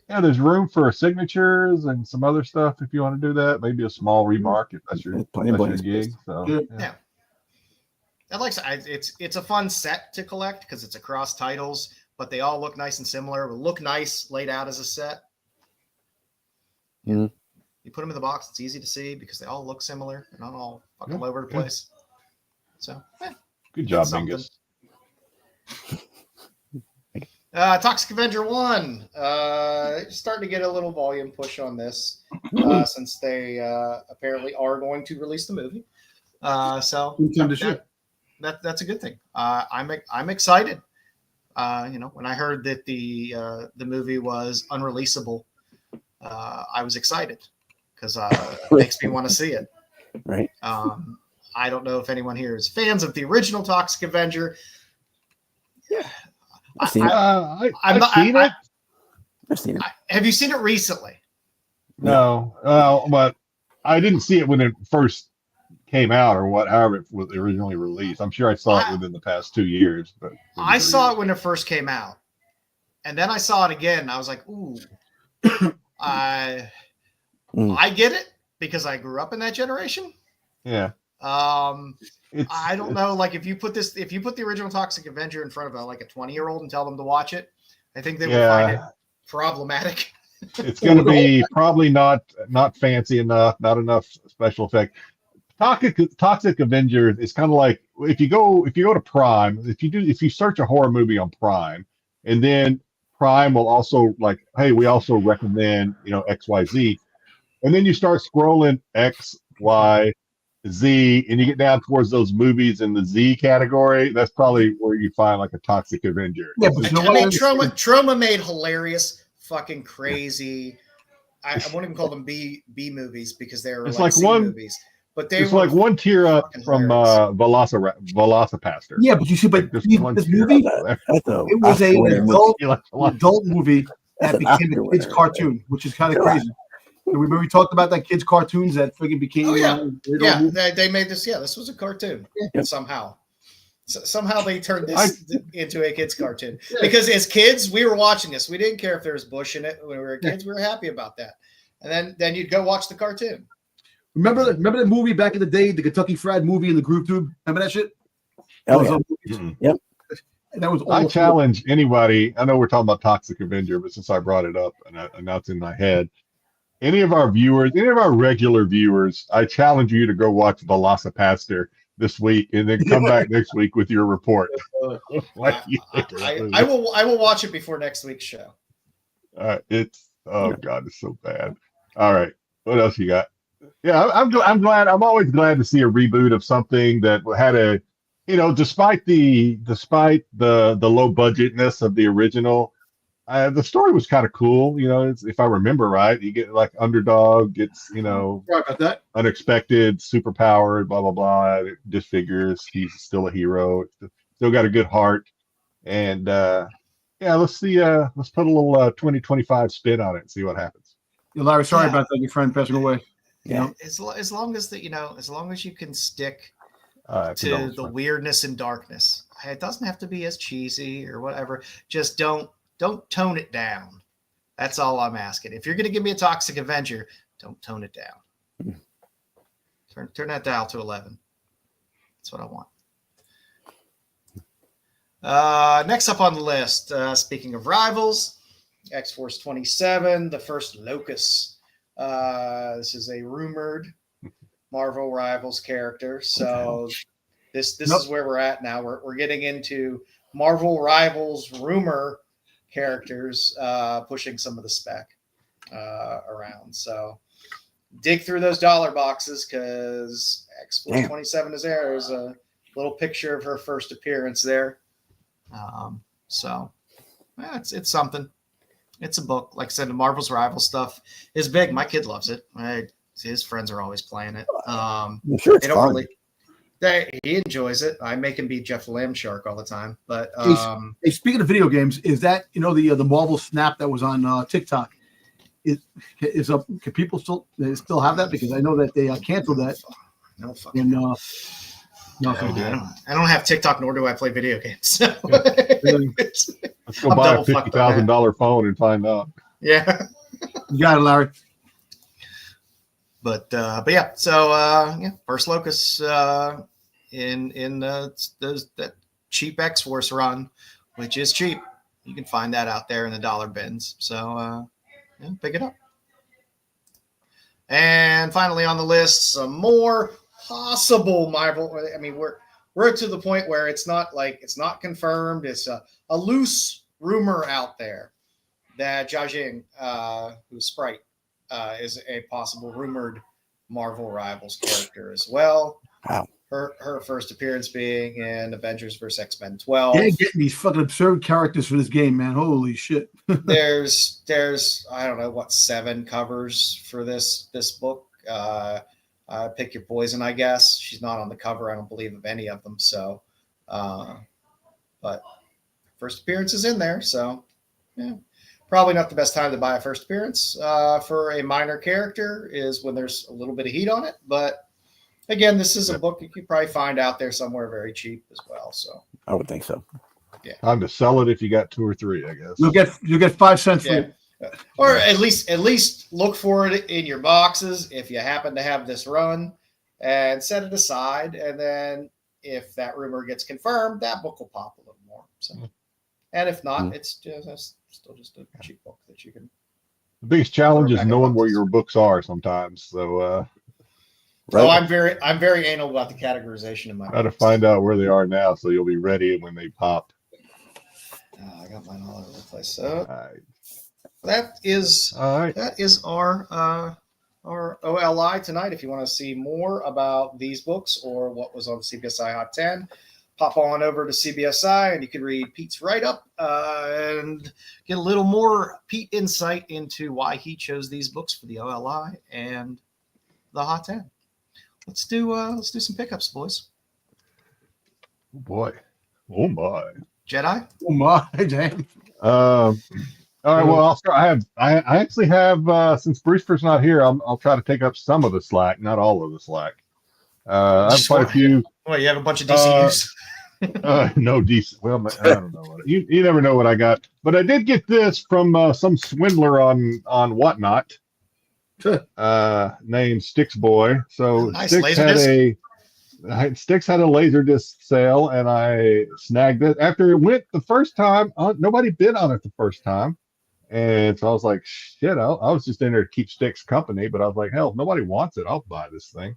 Yeah, there's room for signatures and some other stuff if you want to do that. Maybe a small remark if that's your gig. So yeah. And like I said, it's a fun set to collect because it's across titles, but they all look nice and similar. Will look nice laid out as a set. Mm-hmm. You put them in the box; it's easy to see because they all look similar and not all fucking all over the place. So, good job, Bengus. Toxic Avenger 1. Starting to get a little volume push on this since they apparently are going to release the movie. So that's a good thing. I'm excited. When I heard that the movie was unreleasable, I was excited because it makes me want to see it. Right. I don't know if anyone here is fans of the original Toxic Avenger. Yeah. I've seen it. I've seen it. Have you seen it recently? No, but I didn't see it when it first came out or however it was originally released. I'm sure I saw it within the past 2 years. But I saw it when it first came out. And then I saw it again. And I was like, ooh, I get it because I grew up in that generation. Yeah. I don't know. Like if you put the original Toxic Avenger in front of a 20-year-old and tell them to watch it, I think they would find it problematic. It's going to be probably not fancy enough, not enough special effect. Toxic Avenger is kind of like if you go to Prime, if you search a horror movie on Prime, and then Prime will also like, hey, we also recommend XYZ, and then you start scrolling X, Y, Z, and you get down towards those movies in the Z category. That's probably where you find like a Toxic Avenger. Yeah, but Trauma made hilarious, fucking crazy. I won't even call them B movies because they're it's like C one movies. But it's like one tier up from Velocipaster. Yeah, but you see, but this movie, it was an adult movie that became a kid's cartoon, which is kind of crazy. Remember we talked about that kids' cartoons that friggin' became. They made this. Yeah, this was a cartoon somehow. Somehow they turned this into a kids' cartoon because as kids we were watching this. We didn't care if there was bush in it when we were kids. We were happy about that. And then you'd go watch the cartoon. Remember the movie back in the day, the Kentucky Fried Movie in the Groove Tube? Remember that shit? Yep. And that was I challenge anybody. I know we're talking about Toxic Avenger, but since I brought it up and now it's in my head, any of our regular viewers, I challenge you to go watch Velocipaster this week and then come back next week with your report. I will watch it before next week's show. God, it's so bad. All right, what else you got? Yeah, I'm glad. I'm always glad to see a reboot of something that had a, despite the low budgetness of the original, the story was kind of cool. If I remember right, you get like underdog gets right about that unexpected superpower, blah blah blah. It disfigures. He's still a hero. Still got a good heart, and let's see. Let's put a little 2025 spin on it and see what happens. Larry, sorry about that. Your friend passing away. Yeah, as long as as long as you can stick to the weirdness and darkness, it doesn't have to be as cheesy or whatever. Just don't tone it down. That's all I'm asking. If you're going to give me a Toxic Avenger, don't tone it down. Turn that dial to 11. That's what I want. Next up on the list, speaking of rivals, X-Force 27, the first Locust. This is a rumored Marvel Rivals character. So this is where we're at now. We're getting into Marvel Rivals rumor characters pushing some of the spec around. So dig through those dollar boxes because X-Force 27 is there. There's a little picture of her first appearance there. It's something. It's a book. Like I said, the Marvel's Rival stuff is big. My kid loves it. His friends are always playing it. I'm sure it's fun. He enjoys it. I make him beat Jeff Lambshark all the time. But hey, speaking of video games, is that the Marvel Snap that was on TikTok? Is up? Can people still have that? Because I know that they canceled that. No fucking. No, I don't have TikTok, nor do I play video games. So. Let's go buy a $50,000 phone and find out. Yeah, you got it, Larry. But yeah. So first Locust in that cheap X-Force run, which is cheap. You can find that out there in the dollar bins. So pick it up. And finally on the list, some more possible Marvel. I mean, we're to the point where it's not confirmed. It's a loose rumor out there that Jia Jing, who's Sprite, is a possible rumored Marvel Rivals character as well. Wow. Her first appearance being in Avengers vs. X-Men 12. Yeah, getting these fucking absurd characters for this game, man. Holy shit. there's I don't know 7 covers for this book. Pick your poison, I guess. She's not on the cover, I don't believe, of any of them. So, but first appearance is in there. So, yeah. Probably not the best time to buy a first appearance for a minor character is when there's a little bit of heat on it. But again, this is a book you could probably find out there somewhere very cheap as well. So I would think so. Yeah. Time to sell it if you got 2 or 3, I guess. You'll get 5 cents for it. Or at least look for it in your boxes if you happen to have this run and set it aside. And then if that rumor gets confirmed, that book will pop a little more. So, and if not, it's still just a cheap book that you can. The biggest challenge is knowing where your books are sometimes. So, Oh, I'm very anal about the categorization in my. Try to find out where they are now, so you'll be ready when they pop. I got mine all over the place. So that is our OLI tonight. If you want to see more about these books or what was on the CBSI Hot 10, pop on over to CBSI and you can read Pete's write-up and get a little more Pete insight into why he chose these books for the OLI and the Hot 10. Let's do some pickups, boys. Oh boy. Oh my. Jedi? Oh my, dang. All right. Well, I'll start. I actually have since Brewster's not here, I'll try to take up some of the slack, not all of the slack. I have quite a few. Well, you have a bunch of DCUs. No DC. Well, I don't know. You never know what I got, but I did get this from some swindler on Whatnot. Named Styx Boy. So nice. Styx had a Laserdisc sale, and I snagged it. After it went the first time, nobody bid on it the first time, and so I was like, shit. I was just in there to keep Styx company, but I was like, hell, if nobody wants it, I'll buy this thing.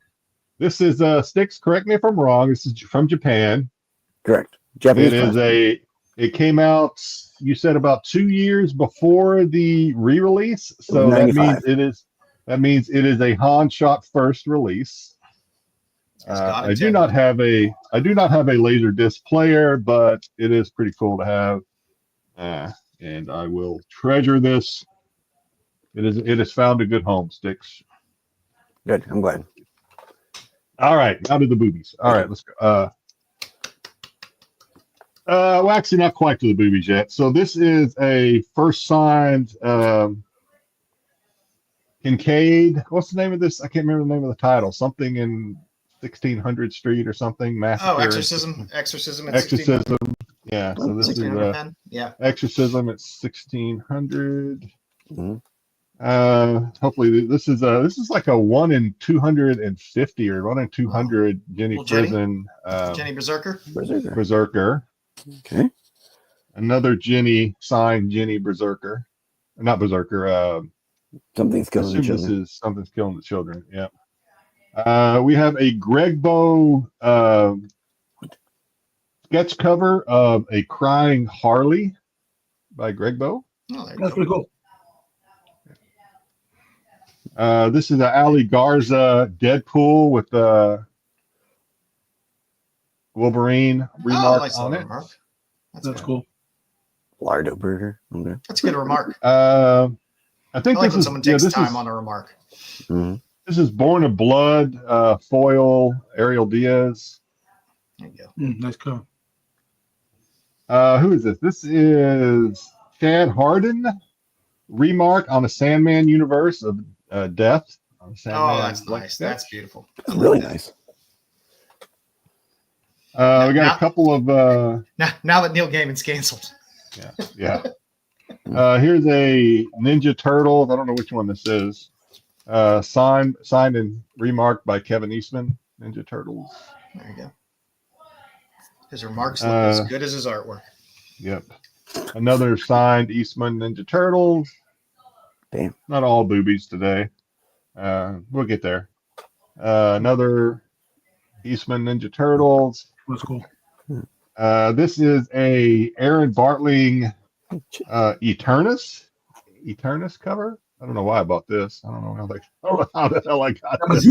This is Styx. Correct me if I'm wrong. This is from Japan. Correct. Japanese. It came out. You said about 2 years before the re-release, so that means it is a Han shot first release. I do not have a laser disc player, but it is pretty cool to have, and I will treasure this. It has found a good home, Styx. Good. I'm glad. All right, now to the boobies. All right, let's go. Well, actually, not quite to the boobies yet. So this is a first signed. Kincaid, what's the name of this? I can't remember the name of the title. Something in 1600 Street or something. Massacre. Oh, Exorcism. Exorcism. Yeah. So this is Exorcism at 1600. Hopefully this is like a 1 in 250 or 1 in 200 Jenny Prison. Jenny Berserker. Berserker. Okay. Another Jenny signed Jenny Berserker. Not Berserker. Something's killing the children. Something's killing the children. Yeah. We have a Greg Bow sketch cover of a crying Harley by Greg Bow. Oh, that's pretty cool. This is an Ali Garza Deadpool with Wolverine remark on it. Remark. That's cool. Lardo burger. Okay. That's a good remark. I think like when someone takes time on a remark. Mm-hmm. This is Born of Blood, foil, Ariel Diaz. There you go. Nice cover. Who is this? This is Chad Harden, remark on the Sandman universe of Death. On Oh, that's nice. That's beautiful. That's really nice. We got a couple of. Now that Neil Gaiman's canceled. Yeah. Here's a Ninja Turtles. I don't know which one this is. Signed and remarked by Kevin Eastman. Ninja Turtles. There you go. His remarks look as good as his artwork. Yep. Another signed Eastman Ninja Turtles. Damn. Not all boobies today. We'll get there. Another Eastman Ninja Turtles. That's cool. This is a Aaron Bartling Eternus cover. I don't know why I bought this. I don't know how the hell I got this.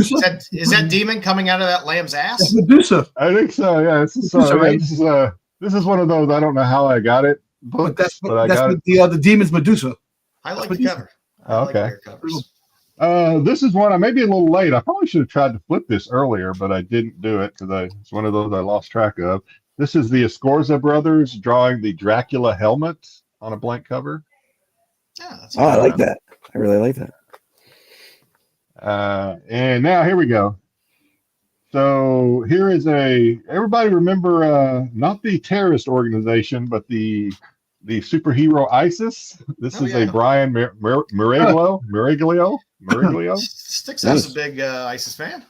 Is that demon coming out of that lamb's ass? That's Medusa. I think so. Yeah, this is one of those. I don't know how I got it. But the demon's Medusa. I like the cover. Okay. Like covers. This is one I may be a little late. I probably should have tried to flip this earlier, but I didn't do it because it's one of those I lost track of. This is the Escorza brothers drawing the Dracula helmet on a blank cover. Yeah, that's I like that. I really like that. And now here we go. So here is everybody remember not the terrorist organization, but the superhero ISIS. This is a Brian Miraglio. Styx is a big ISIS fan.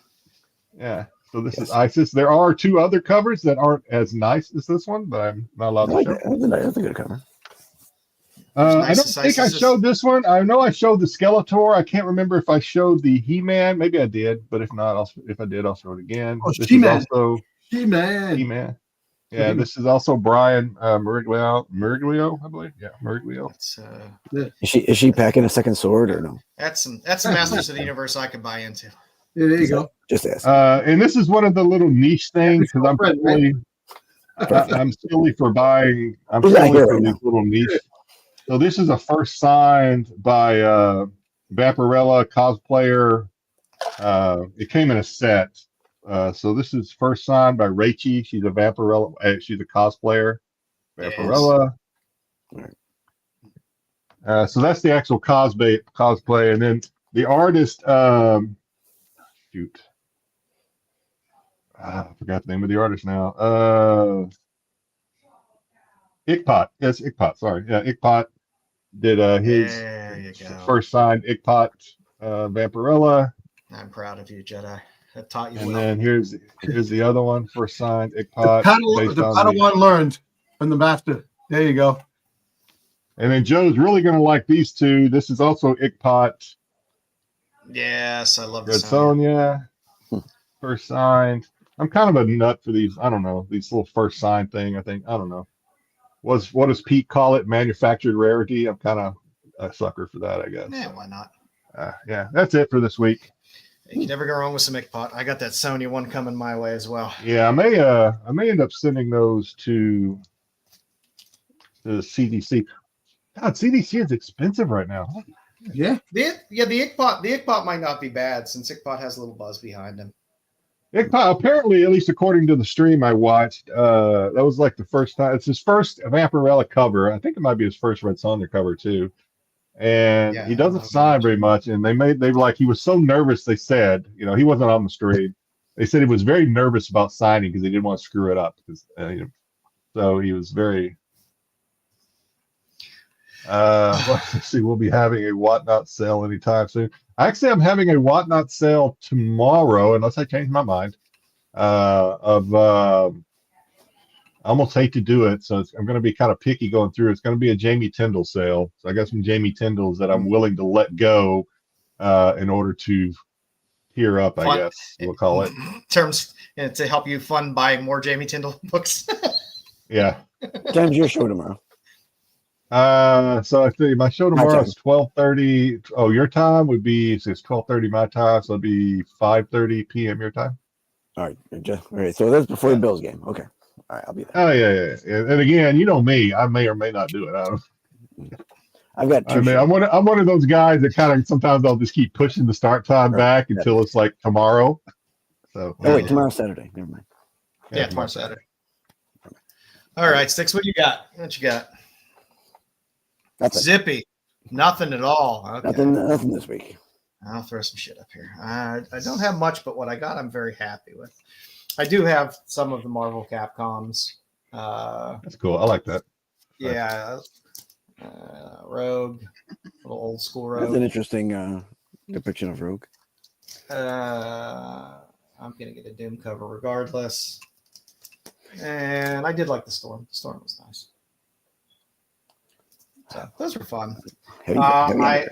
Yeah. So this is ISIS. There are 2 other covers that aren't as nice as this one, but I'm not allowed to show. That's a good cover. I don't think I showed this one. I know I showed the Skeletor. I can't remember if I showed the He-Man. Maybe I did, but if not, if I did, I'll show it again. Oh, this He-Man. is also He-Man. He-Man. Yeah, this is also Brian Miraglio, I believe. Yeah, Miraglio. Is she packing a second sword or no? That's some Masters of the Universe I could buy into. Yeah, there you go. Just ask. And this is one of the little niche things because I'm silly for buying. I'm silly for these little niche. So this is a first signed by Vaporella cosplayer. It came in a set. So this is first signed by Raichi. She's a Vaporella. She's a cosplayer. Vaporella. Yes. So that's the actual cosplay, and then the artist. Shoot. I forgot the name of the artist now. Ickpot. Yes, Ickpot. Sorry. Yeah, Ickpot did his first signed Ickpot Vaporella. I'm proud of you, Jedi. I've taught you and well. then here's the other one, first signed Ickpot. The Padawan learned from the master. There you go. And then Joe's really going to like these 2. This is also Ickpot. Yes, I love Red this. Sonja. First signed. I'm kind of a nut for these. I don't know, these little first signed thing. I don't know. What does Pete call it? Manufactured rarity. I'm kind of a sucker for that, I guess. Yeah, why not? Yeah, that's it for this week. You can never go wrong with some Ickpot. I got that Sony one coming my way as well. Yeah, I may end up sending those to the CDC. God, CDC is expensive right now. Yeah. The Ickpot might not be bad since Ickpot has a little buzz behind him. Ickpot, apparently, at least according to the stream I watched, that was like the first time. It's his first Vaporella cover. I think it might be his first Red Sonja cover too. And he doesn't sign very much. And they were like, he was so nervous. They said, he wasn't on the stream. They said he was very nervous about signing because he didn't want to screw it up. So he was very. Let's see, we'll be having a Whatnot sale anytime soon. Actually, I'm having a Whatnot sale tomorrow, unless I change my mind. I almost hate to do it, so I'm going to be kind of picky going through. It's going to be a Jamie Tyndall sale. So I got some Jamie Tyndalls that I'm willing to let go in order to tear up, I guess we'll call it. Terms to help you fund buying more Jamie Tyndall books. Yeah. What time's your show tomorrow? So I think my show tomorrow is 12:30. Oh, your time would be it's 12:30 my time, so it'll be 5:30 p.m. your time. All right. So that's before the Bills game. Okay. All right, I'll be there. Oh yeah. And again, you know me, I may or may not do it. I've got two. I'm one of those guys that kind of sometimes I'll just keep pushing the start time back until it's like tomorrow. So tomorrow's Saturday. Never mind. Yeah, tomorrow's Saturday. All right, Styx, what you got? Nothing. Zippy. Nothing at all. Okay. Nothing this week. I'll throw some shit up here. I don't have much, but what I got, I'm very happy with. I do have some of the Marvel Capcoms. That's cool. I like that. Yeah. Rogue. Little old school Rogue. That's an interesting depiction of Rogue. I'm going to get a Doom cover regardless. And I did like the Storm. The Storm was nice. So those were fun. I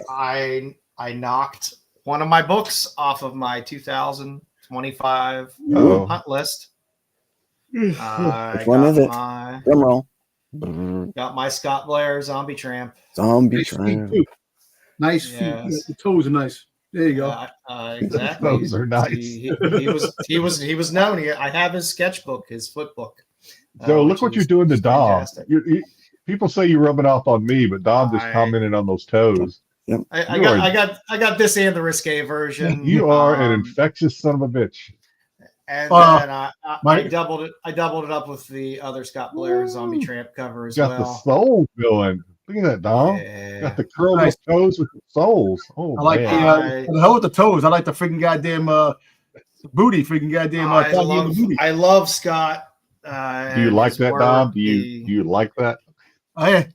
knocked one of my books off of my 2025 hunt list. Which one is it? Drum roll. Got my Scott Blair Zombie Tramp. Nice feet. Nice feet. Yes. The toes are nice. There you go. Exactly. Those are nice. He was known. I have his sketchbook, his foot book. So look what you're doing to Dom. People say you're rubbing off on me, but Dom just commented on those toes. Yep. I got this and the risque version. You are an infectious son of a bitch. And then I doubled it. I doubled it up with the other Scott Blair Zombie Tramp cover as well. Got the soul villain. Look at that, Dom. Got the curled Nice. toes with the soles. Oh, I like man. the hell with the toes. I like the freaking goddamn booty, freaking goddamn booty. I love Scott. Do you like that, Dom? Do you like that? Oh yeah.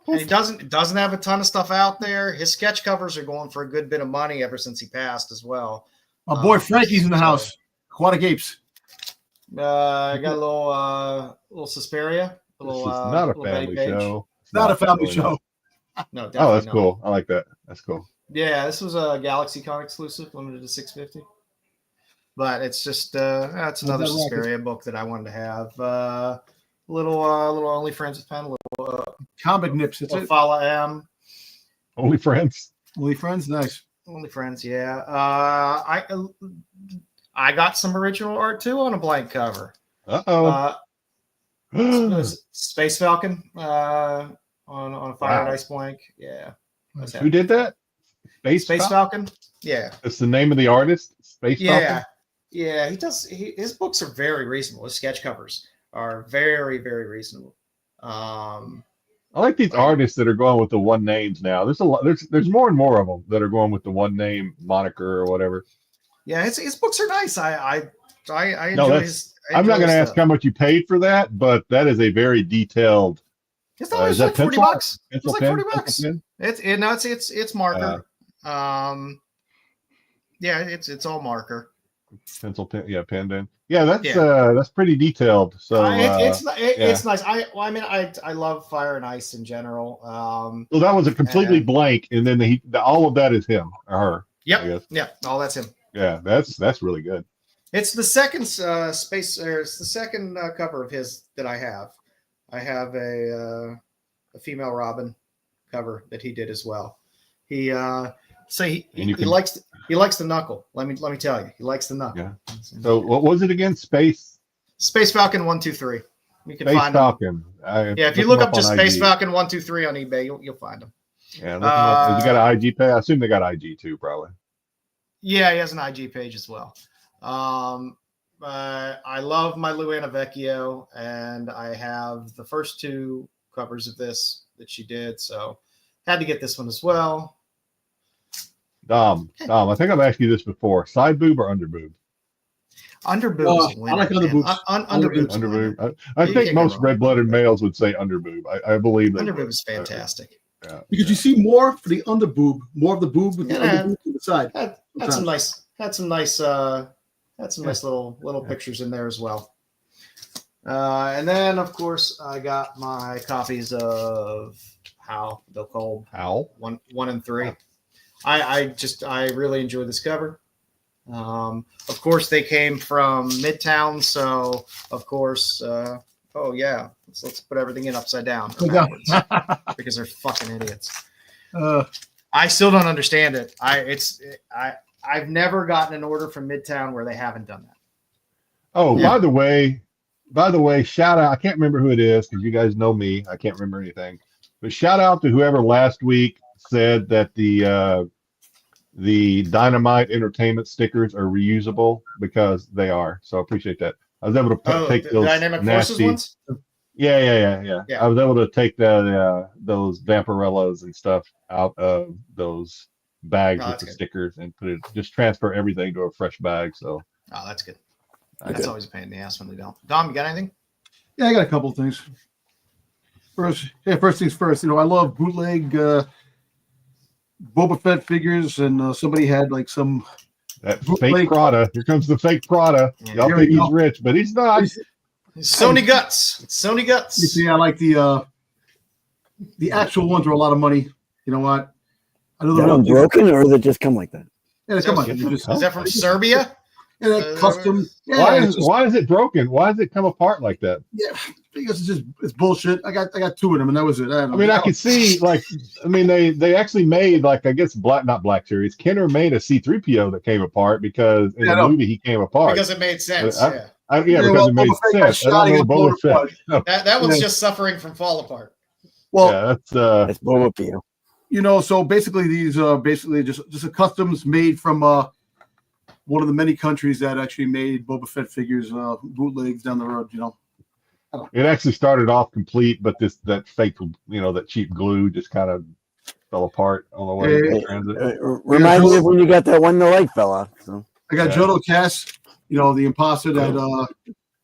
And he doesn't have a ton of stuff out there. His sketch covers are going for a good bit of money ever since he passed as well. My boy Frankie's in the house. Aquatic Apes. I got a little Suspiria. This is not a family show. It's not a family show. No, oh, that's cool. I like that. That's cool. Yeah, this was a Galaxy Con exclusive, limited to 650. But it's just it's another Suspiria book that I wanted to have. Little Only Friends with Pen, little comic nips. It's it. Follow M. Only Friends. Only Friends, nice. Only Friends, yeah. I got some original art too on a blank cover. Space Falcon on a Fire and Ice blank. Yeah. Who did that? Space Falcon? Yeah. That's the name of the artist? Space Falcon? Yeah, his books are very reasonable. His sketch covers are very, very reasonable. I like these artists that are going with the one names now. There's a lot. There's more and more of them that are going with the one name moniker or whatever. Yeah, his books are nice. I enjoy his. I'm not going to ask how much you paid for that, but that is a very detailed. It's not like $40. It's like $40. It's marker. Yeah, it's all marker. Pencil pen, pen then. Yeah, that's pretty detailed. So it's nice. I love Fire and Ice in general. Well, that was a completely blank, and then all of that is him or her. Yep. Yeah, all that's him. Yeah, that's really good. It's the second it's the second cover of his that I have. I have a female Robin cover that he did as well. He likes the knuckle. Let me tell you, he likes the knuckle. Yeah. So what was it again? Space Falcon 123. You can Space find Falcon. If you look up just Space Falcon 123 on eBay, you'll find him. Yeah. Has he got an IG page? I assume they got IG too, probably. Yeah, he has an IG page as well. I love my Luana Vecchio, and I have the first two covers of this that she did, so had to get this one as well. Dom, I think I've asked you this before. Side boob or under boob? Under boobs. I like under boobs. Under boobs. Under boob. I think most red-blooded males would say under boob. I believe that. Under boob is fantastic. Yeah. Because you see more for the under boob, more of the boob with the under boob to the side. Had some nice little pictures in there as well. And then of course I got my copies of Hal the Cold. Hal 1 and 3. I really enjoy this cover. Of course they came from Midtown, so of course let's put everything in upside down because they're fucking idiots. I still don't understand it. I've never gotten an order from Midtown where they haven't done that. Oh, yeah. By the way, shout out. I can't remember who it is because you guys know me. I can't remember anything. But shout out to whoever last week said that the Dynamite Entertainment stickers are reusable, because they are. So I appreciate that. I was able to take those Dynamic nasty Forces ones? Yeah. I was able to take those Vampirellas and stuff out of those bags with the stickers and just transfer everything to a fresh bag. So that's good. That's always a pain in the ass when they don't. Dom, you got anything? Yeah, I got a couple of things. First things first. I love bootleg Boba Fett figures, and somebody had like some fake Prada. Here comes the fake Prada. Yeah, y'all think he's rich, but he's not. Sony guts. Sony guts. You see, I like the actual ones are a lot of money. You know what? I know they're broken, or they just come like that. Yeah, they come like that. Is that from Serbia? Yeah, custom. Yeah, why is it broken? Why does it come apart like that? Yeah, because it's bullshit. I got 2 of them, and that was it. I can see they actually made, like, I guess not Black Series. Kenner made a C-3PO that came apart because in the movie he came apart because it made sense. Because it made sense. I don't know Boba Fett. That one's just suffering from fall apart. Well, that's Boba Fett. So basically these are basically just a customs made from one of the many countries that actually made Boba Fett figures, bootlegs down the road. It actually started off complete, but that fake, that cheap glue just kind of fell apart on the way to transit. Remind me of when you got that one the leg fell off. So. I got Jodo Cass, the imposter that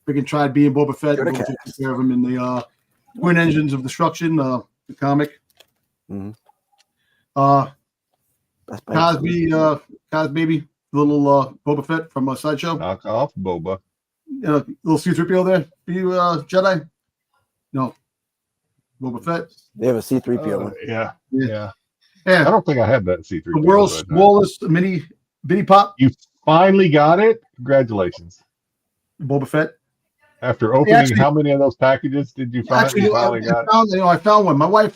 freaking tried being Boba Fett. Boba took care of him in the Twin Engines of Destruction, the comic. Mm-hmm. Cosby, Cosbaby, little Boba Fett from Sideshow. Knock off, Boba. Little C-3PO there. You Jedi? No. Boba Fett. They have a C-3PO one. Yeah. I don't think I had that C-3PO. The world's smallest mini pop. You finally got it. Congratulations. Boba Fett. After opening, how many of those packages did you find? I found one. My wife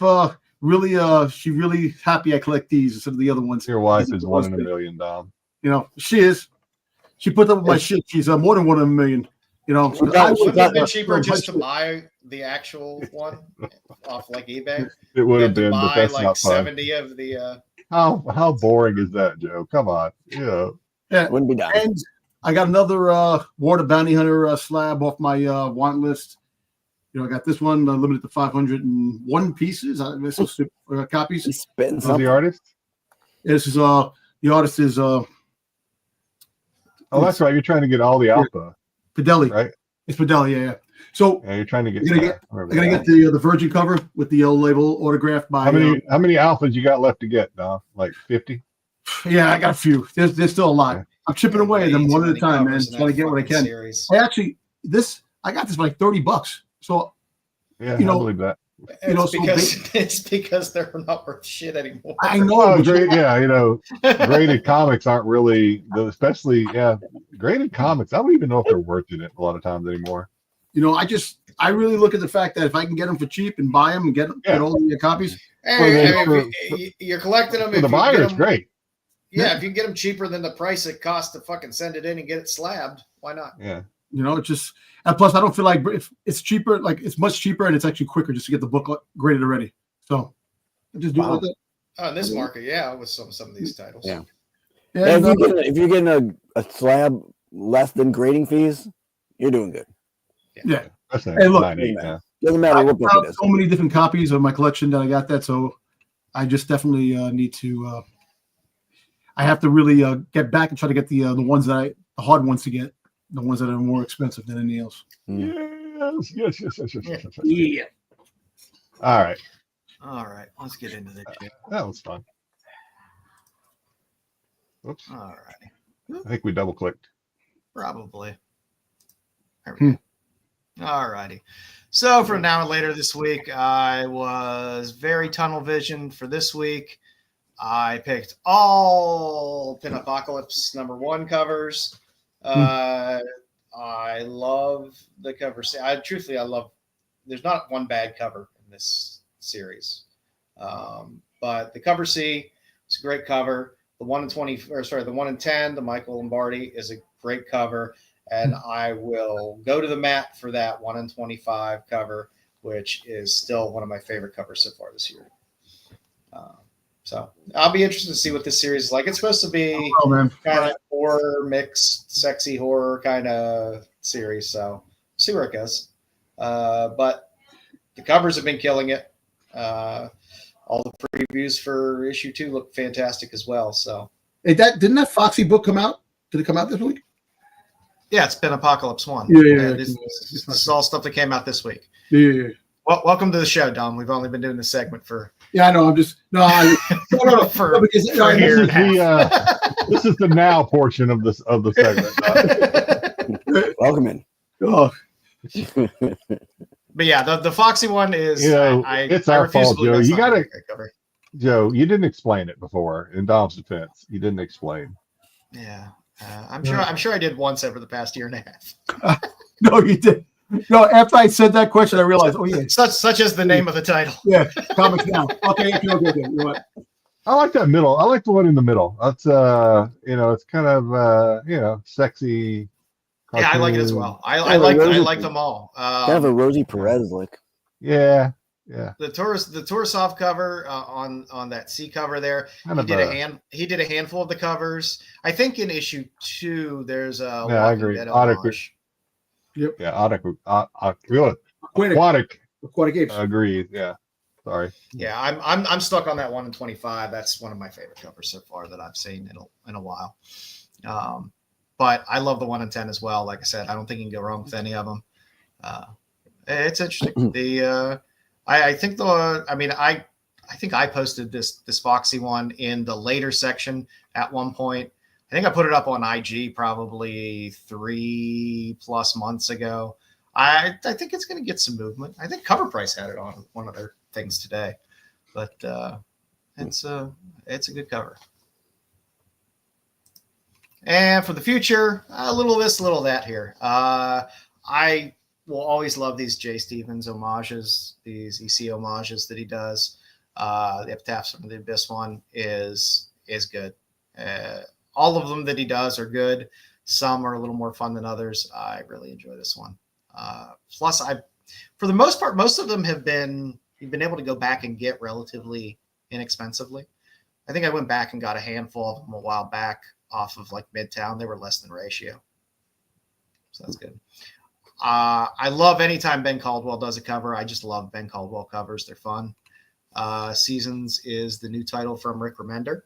she really happy I collect these instead of the other ones. Your wife is 1 in a million, Dom. She is. She put up with my shit. She's more than 1 in a million. Wouldn't it have been cheaper just to buy the actual one off like eBay? It would have been, but that's like not fun. 70 of the. How boring is that, Joe? Come on, Yeah, wouldn't be done. And I got another War the Bounty Hunter slab off my want list. I got this one limited to 501 pieces. Copies. He's spitting something. The artist? This is the artist is oh, that's right. You're trying to get all the alpha. Fideli, right? It's Fideli, yeah. So you're trying to get. I'm gonna get the Virgin cover with the yellow label autographed by. How many alphas you got left to get, Dom? Like 50? Yeah, I got a few. There's still a lot. I'm chipping away them one at a time, man. Trying to get what I can. I got this for like $30. So yeah, I believe that. It's because they're not worth shit anymore. I know. Graded comics aren't really, especially graded comics. I don't even know if they're worth it a lot of times anymore. I really look at the fact that if I can get them for cheap and buy them and get all the copies. You're collecting them. For the buyer, it's great. Yeah, if you can get them cheaper than the price it costs to fucking send it in and get it slabbed, why not? Yeah. It's just, and plus I don't feel like if it's cheaper, like it's much cheaper and it's actually quicker just to get the book graded already. So I just do it like that. Oh, in this market, with some of these titles. Yeah. If you're getting a slab less than grading fees, you're doing good. Yeah. Hey, look, doesn't matter what book it is. So many different copies of my collection that I got that, so I just definitely need to. I have to really get back and try to get the ones that the hard ones to get, the ones that are more expensive than anything else. Yes. Yeah. All right. Let's get into this shit. That was fun. Oops. All right. I think we double clicked. Probably. There we go. All righty. So from now and later this week, I was very tunnel vision for this week. I picked all Pinapocalypse #1 covers. I love the cover. Truthfully, I love. There's not one bad cover in this series, but the cover C is a great cover. The 1 in 10, the Michael Lombardi is a great cover, and I will go to the mat for that 1 in 25 cover, which is still one of my favorite covers so far this year. So I'll be interested to see what this series is like. It's supposed to be kind of horror mixed, sexy horror kind of series. So see where it goes. But the covers have been killing it. All the previews for issue 2 look fantastic as well. So didn't that Foxy book come out? Did it come out this week? Yeah, it's been Apocalypse 1. Yeah. This is all stuff that came out this week. Yeah. Well, welcome to the show, Dom. We've only been doing this segment for. Yeah, I know. I'm just no. This is the now portion of the segment. Welcome in. Oh. But yeah, the Foxy one is. It's our fault, Joe. You gotta, Joe. You didn't explain it before. In Dom's defense, you didn't explain. Yeah, I'm sure I did once over the past year and a half. No, you did. No, after I said that question, I realized, such as the name of the title. Yeah, Comics Now. Okay, you know what? I like that middle. I like the one in the middle. That's it's kind of sexy. Cartoon. Yeah, I like it as well. I like them all. Kind of a Rosie Perez look. Yeah. The Torosov cover on that C cover there. He did a handful of the covers. I think in issue 2 there's a I agree. Yep. Yeah, aquatic apes. Agreed. Yeah. Sorry. Yeah, I'm stuck on that 1 in 25. That's one of my favorite covers so far that I've seen in a while. But I love the 1 in 10 as well. Like I said, I don't think you can go wrong with any of them. It's interesting. I think I posted this Foxy one in the later section at one point. I think I put it up on IG probably 3+ months ago. I think it's going to get some movement. I think Cover Price had it on one of their things today, but it's a good cover. And for the future, a little this, a little that here. I will always love these J. Stevens homages, these EC homages that he does. The Epitaphs from the Abyss one is good. All of them that he does are good. Some are a little more fun than others. I really enjoy this one. Plus, for the most part, most of them you've been able to go back and get relatively inexpensively. I think I went back and got a handful of them a while back off of like Midtown. They were less than ratio. So that's good. I love anytime Ben Caldwell does a cover. I just love Ben Caldwell covers. They're fun. Seasons is the new title from Rick Remender.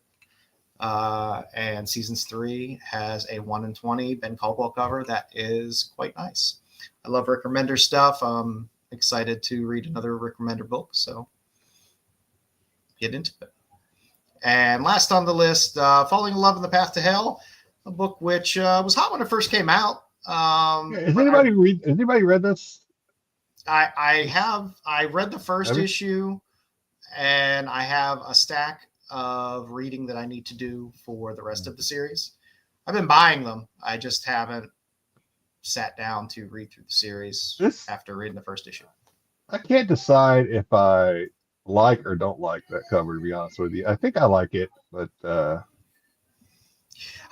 And Seasons 3 has a 1 in 20 Ben Caldwell cover that is quite nice. I love Rick Remender stuff. I'm excited to read another Rick Remender book, so get into it. And last on the list, Falling in Love in the Path to Hell, a book which was hot when it first came out. Has anybody read this? I read the first issue, and I have a stack of reading that I need to do for the rest of the series. I've been buying them. I just haven't sat down to read through the series after reading the first issue. I can't decide if I like or don't like that cover, to be honest with you. I think I like it, but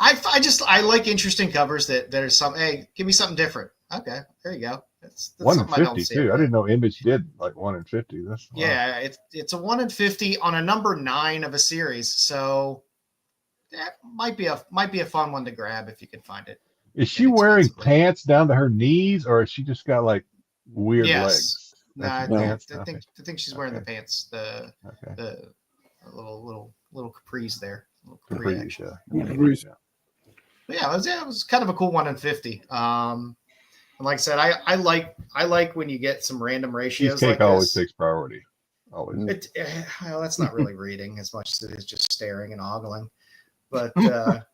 I like interesting covers that there's some, hey, give me something different. Okay, there you go. That's 1 in 50 too. I didn't know Image did like 1 in 50. That's yeah, it's a 1 in 50 on a number 9 of a series, so that might be a fun one to grab if you can find it. Is she wearing pants down to her knees, or has she just got like weird legs? No, I think she's wearing the pants. The little capris there. Capri action. But yeah, it was kind of a cool 1 in 50. And like I said, I like when you get some random ratios. Cheesecake like always takes priority. Always. Well, that's not really reading as much as it is just staring and ogling. But like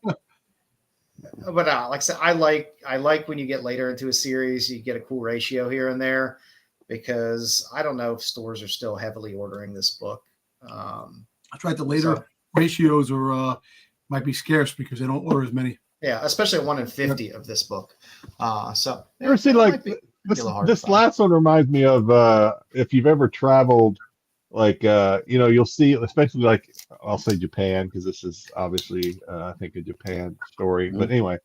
I said, I like when you get later into a series, you get a cool ratio here and there, because I don't know if stores are still heavily ordering this book. I tried the later ratios or might be scarce because they don't order as many. Yeah, especially a 1 in 50 of this book. So you ever see like this last one reminds me of if you've ever traveled, like you'll see, especially like I'll say Japan, because this is obviously I think a Japan story. But anyway,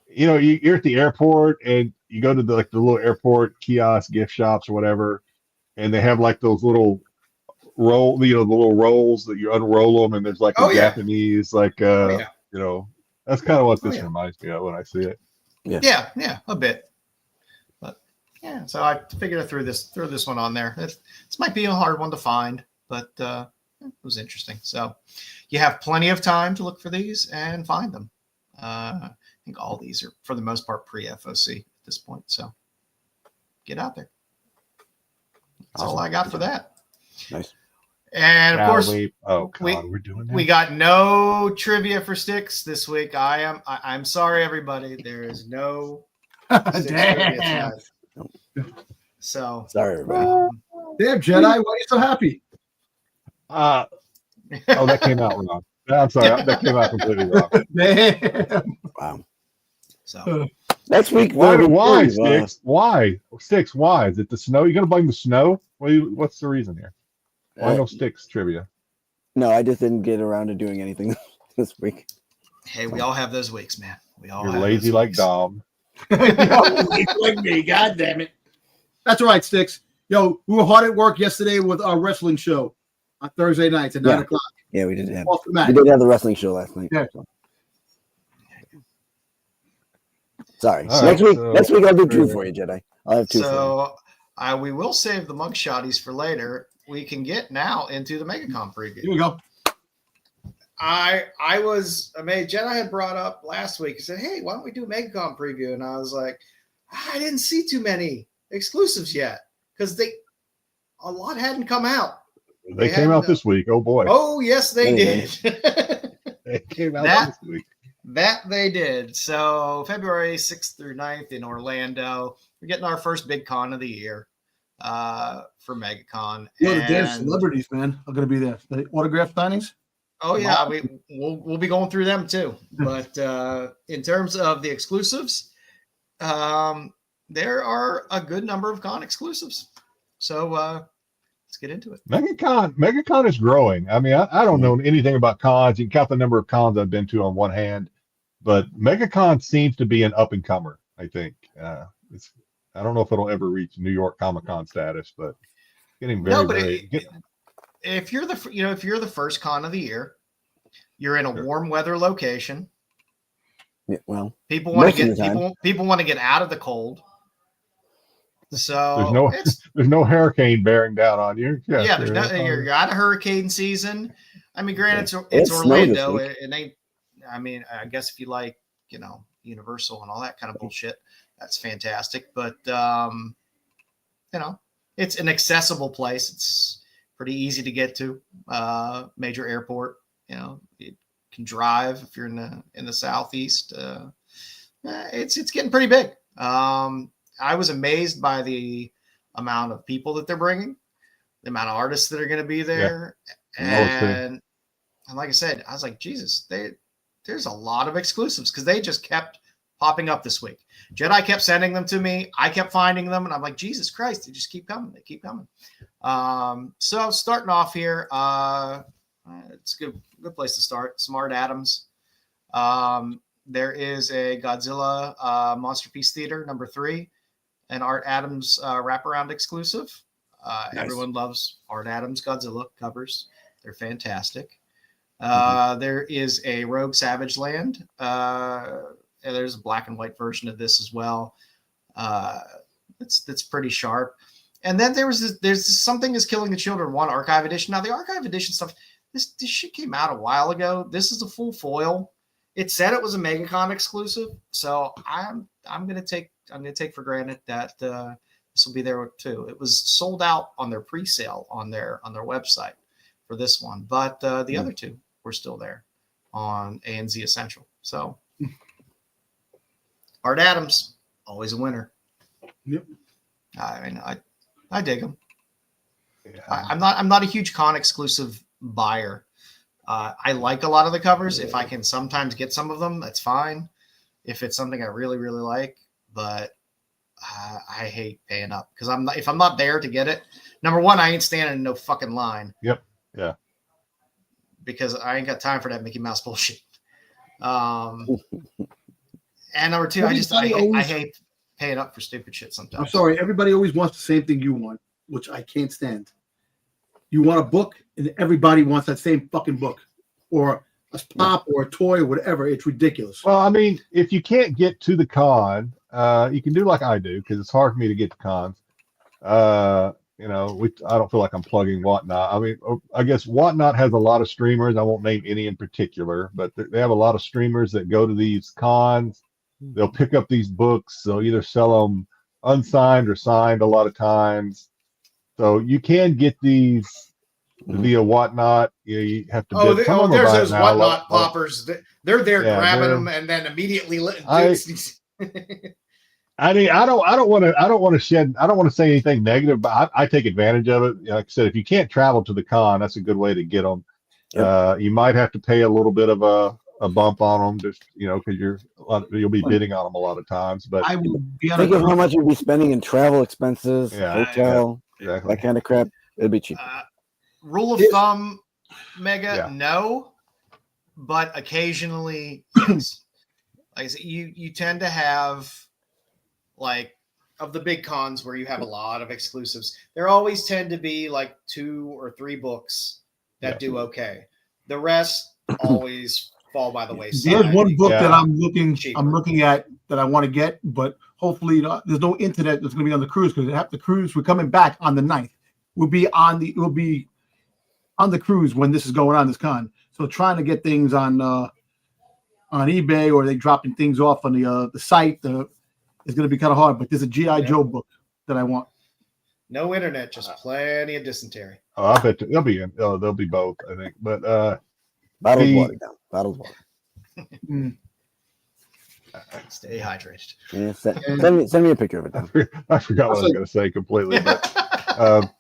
you're at the airport and you go to the little airport kiosk gift shops or whatever, and they have like those little the little rolls that you unroll them, and there's like a Japanese that's kind of what this reminds me of when I see it. Yeah, a bit. But yeah, so I figured I threw this one on there. This might be a hard one to find, but it was interesting. So you have plenty of time to look for these and find them. I think all these are, for the most part, pre-FOC at this point. So get out there. That's all I got for that. Nice. And of course, we're doing that. We got no trivia for Styx this week. I'm sorry, everybody. There is no Styx trivia tonight. So sorry, everybody. Damn, Jedi, why are you so happy? That came out wrong. I'm sorry, that came out completely wrong. Damn. Wow. So next week, why Styx? Why Styx? Why is it the snow? You gonna blame the snow? What's the reason here? Why no Styx trivia? No, I just didn't get around to doing anything this week. Hey, we all have those weeks, man. You're lazy like Dom. Like me, God damn it. That's all right, Styx. Yo, we were hard at work yesterday with our wrestling show on Thursday nights at 9 o'clock. Yeah, we did have. We did have the wrestling show last night. Yeah. So. Sorry. Next week I'll do 2 for you, Jedi. I'll have 2 for you. So we will save the mug shotties for later. we can get now into the MegaCon preview. Here we go. I was amazed. Jedi had brought up last week. He said, "Hey, why don't we do a MegaCon preview?" And I was like, I didn't see too many exclusives yet because a lot hadn't come out. They came out this week. Oh boy. Oh yes, they did. They came out this week. That they did. So February 6th through 9th in Orlando. We're getting our first big con of the year for MegaCon. The damn celebrities, man, are going to be there. The autograph signings. Oh yeah, we'll be going through them too. But in terms of the exclusives, there are a good number of con exclusives. So let's get into it. MegaCon is growing. I mean, I don't know anything about cons. You can count the number of cons I've been to on one hand, but MegaCon seems to be an up and comer. I think I don't know if it'll ever reach New York Comic Con status, but getting very. If you're the first con of the year, you're in a warm weather location. Yeah, well, people want to get out of the cold. So there's no hurricane bearing down on you. Yeah, you're out of hurricane season. I mean, granted, it's Orlando. It ain't. I mean, I guess if you like, Universal and all that kind of bullshit, that's fantastic. But it's an accessible place. It's pretty easy to get to. Major airport. You can drive if you're in the southeast. It's getting pretty big. I was amazed by the amount of people that they're bringing, the amount of artists that are going to be there, and like I said, I was like, Jesus, there's a lot of exclusives because they just kept popping up this week. Jedi kept sending them to me. I kept finding them, and I'm like, Jesus Christ, they just keep coming. They keep coming. So starting off here, it's a good place to start. Smart Adams. There is a Godzilla Monster Piece Theater #3, an Art Adams wraparound exclusive. Nice. Everyone loves Art Adams Godzilla covers. They're fantastic. There is a Rogue Savage Land. There's a black and white version of this as well. That's pretty sharp. And then there's Something is Killing the Children 1 Archive Edition. Now the Archive Edition stuff, this shit came out a while ago. This is a full foil. It said it was a MegaCon exclusive, so I'm gonna take for granted that this will be there too. It was sold out on their pre-sale on their website for this one, but the other two were still there on A&Z Essential. So Art Adams, always a winner. Yep. I mean, I dig them. Yeah. I'm not a huge con exclusive buyer. I like a lot of the covers. If I can sometimes get some of them, that's fine. If it's something I really, really like, but I hate paying up because if I'm not there to get it, number one, I ain't standing in no fucking line. Yep. Yeah. Because I ain't got time for that Mickey Mouse bullshit. And number two, I hate paying up for stupid shit sometimes. I'm sorry. Everybody always wants the same thing you want, which I can't stand. You want a book, and everybody wants that same fucking book, or a pop, or a toy, or whatever. It's ridiculous. Well, I mean, if you can't get to the con, you can do like I do because it's hard for me to get to cons. I don't feel like I'm plugging Whatnot. I mean, I guess Whatnot has a lot of streamers. I won't name any in particular, but they have a lot of streamers that go to these cons. They'll pick up these books. They'll either sell them unsigned or signed a lot of times. So you can get these via Whatnot. You have to. There's those Whatnot poppers. They're there grabbing them and then immediately. I mean, I don't want to say anything negative, but I take advantage of it. Like I said, if you can't travel to the con, that's a good way to get them. Yep. You might have to pay a little bit of a bump on them, just because you'll be bidding on them a lot of times. But I will be think of how much you'd be spending in travel expenses, hotel, exactly. that kind of crap. It'd be cheap. Rule of thumb, Mega, no, but occasionally, yes. Like I said, you tend to have, like, of the big cons where you have a lot of exclusives, there always tend to be like 2 or 3 books that do okay. The rest always fall by the wayside. There's one book that I'm looking at that I want to get, but hopefully there's no internet that's going to be on the cruise because the cruise we're coming back on the 9th. will be on the cruise when this is going on, this con. So trying to get things on eBay, or they dropping things off on the site is going to be kind of hard. But there's a GI Joe book that I want. No internet, just plenty of dysentery. Oh, I bet they'll be both, I think. But bottled water down. Bottled water. Stay hydrated. Yeah, send me a picture of it. Then. I forgot what I was going to say completely. But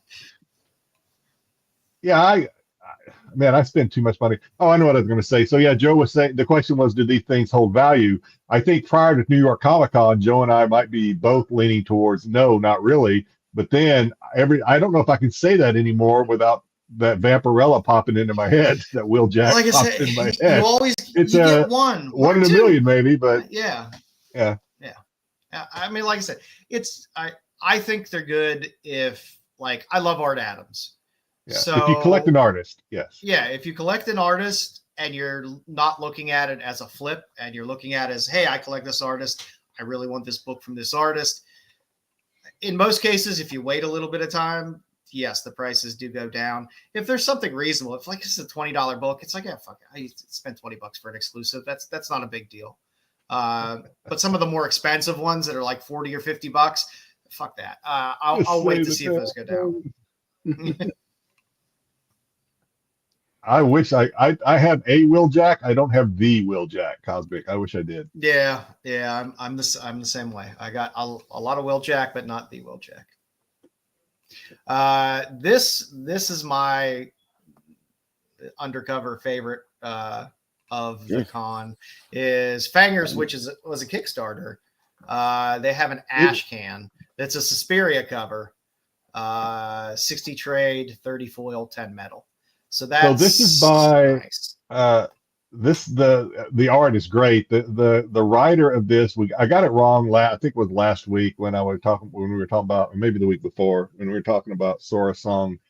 yeah, I spend too much money. Oh, I know what I was going to say. So yeah, Joe was saying the question was, do these things hold value? I think prior to New York Comic Con, Joe and I might be both leaning towards no, not really. But then I don't know if I can say that anymore without that Vampirella popping into my head. That Will Jack popped in my head. You get one in a million, maybe. But yeah. I mean, like I said, I think they're good if, like, I love Art Adams. Yeah. So if you collect an artist, yes. Yeah, if you collect an artist and you're not looking at it as a flip, and you're looking at it as, hey, I collect this artist, I really want this book from this artist. In most cases, if you wait a little bit of time, yes, the prices do go down. If there's something reasonable, if like it's a $20 book, it's like, yeah, fuck it, I spent $20 for an exclusive. That's not a big deal. But some of the more expensive ones that are like $40 or $50, fuck that. I'll wait to see if those go down. I wish I have a Will Jack. I don't have the Will Jack Cosmic. I wish I did. Yeah. I'm the same way. I got a lot of Will Jack, but not the Will Jack. This is my undercover favorite of the con is Fangers, which was a Kickstarter. They have an ash can that's a Suspiria cover, 60 trade, 30 foil, 10 metal. So this is by nice. The art is great. The writer of this, I got it wrong. I think it was last week when we were talking about, or maybe the week before when we were talking about Sora Song,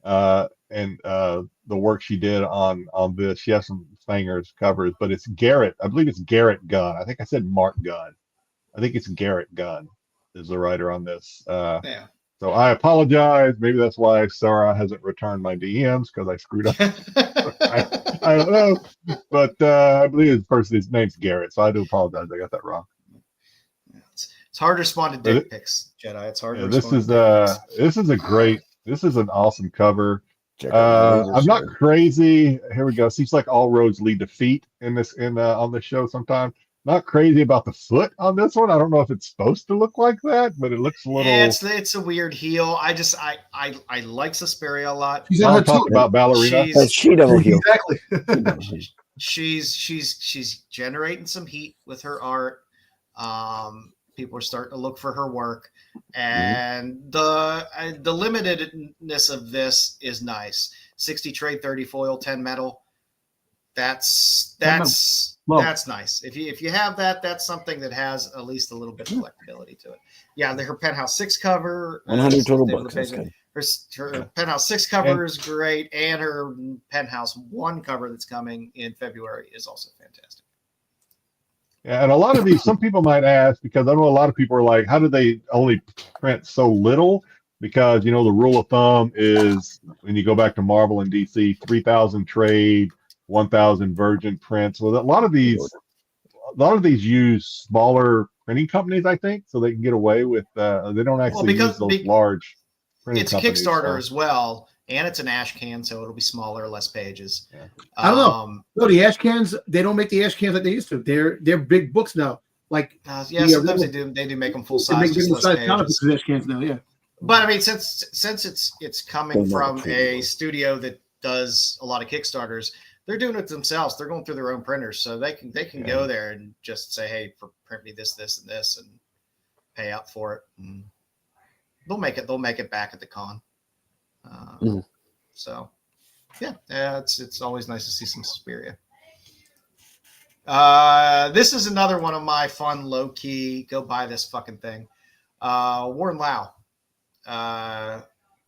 and the work she did on this. She has some Fangers covers, but it's Garrett. I believe it's Garrett Gunn. I think I said Mark Gunn. I think it's Garrett Gunn is the writer on this. Yeah. So I apologize. Maybe that's why Sarah hasn't returned my DMs, because I screwed up. I don't know, but I believe his name's Garrett, so I do apologize. I got that wrong. It's hard to respond to dick pics, Jedi. It's hard. This is an awesome cover. I'm not crazy. Here we go. Seems like all roads lead to feet on this show sometimes. Not crazy about the foot on this one. I don't know if it's supposed to look like that, but it looks a little. Yeah, it's a weird heel. I like Suspiria a lot. She's talking about ballerina. She double heel. Exactly. she's generating some heat with her art. People are starting to look for her work, and the limitedness of this is nice. 60 trade, 30 foil, 10 metal. That's nice. If you have that, that's something that has at least a little bit of collectability to it. Yeah, her Penthouse 6 cover. 100 total books. Her Penthouse 6 cover is great, and her Penthouse 1 cover that's coming in February is also fantastic. Yeah, and a lot of these, some people might ask, because I know a lot of people are like, how do they only print so little? Because, the rule of thumb is, when you go back to Marvel and DC, 3,000 trade, 1,000 virgin prints. Well, a lot of these use smaller printing companies, I think, so they can get away with. They don't actually use those large printing companies. It's a Kickstarter as well, and it's an ash can, so it'll be smaller, less pages. Yeah. I don't know. No, the ash cans, they don't make the ash cans like they used to. They're big books now. Like sometimes they do make them full size. They make size comic books ash cans now. Yeah. But I mean, since it's coming from a studio that does a lot of Kickstarters, they're doing it themselves. They're going through their own printers, so they can go there and just say, "Hey, print me this, and this," and pay up for it. And they'll make it back at the con. So, yeah, it's always nice to see some Suspiria. This is another one of my fun, low key. Go buy this fucking thing. Warren Lau,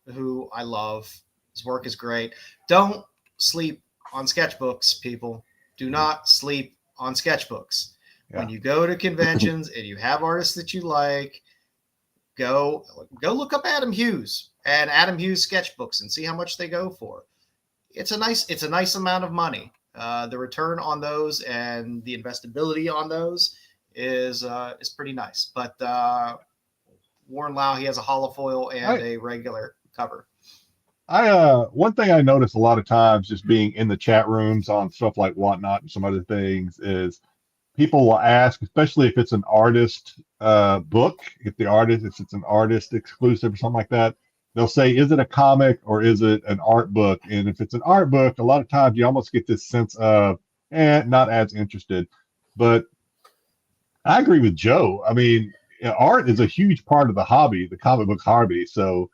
who I love. His work is great. Don't sleep on sketchbooks, people. Do not sleep on sketchbooks. Yeah. When you go to conventions and you have artists that you like, go look up Adam Hughes and Adam Hughes sketchbooks and see how much they go for. It's a nice amount of money. The return on those and the investability on those is pretty nice. But Warren Lau, he has a holofoil and a regular cover. One thing I notice a lot of times just being in the chat rooms on stuff like Whatnot and some other things is people will ask, especially if it's an artist book, if it's an artist exclusive or something like that, they'll say, is it a comic or is it an art book? And if it's an art book, a lot of times you almost get this sense of, not as interested. But I agree with Joe. I mean, art is a huge part of the hobby, the comic book hobby. So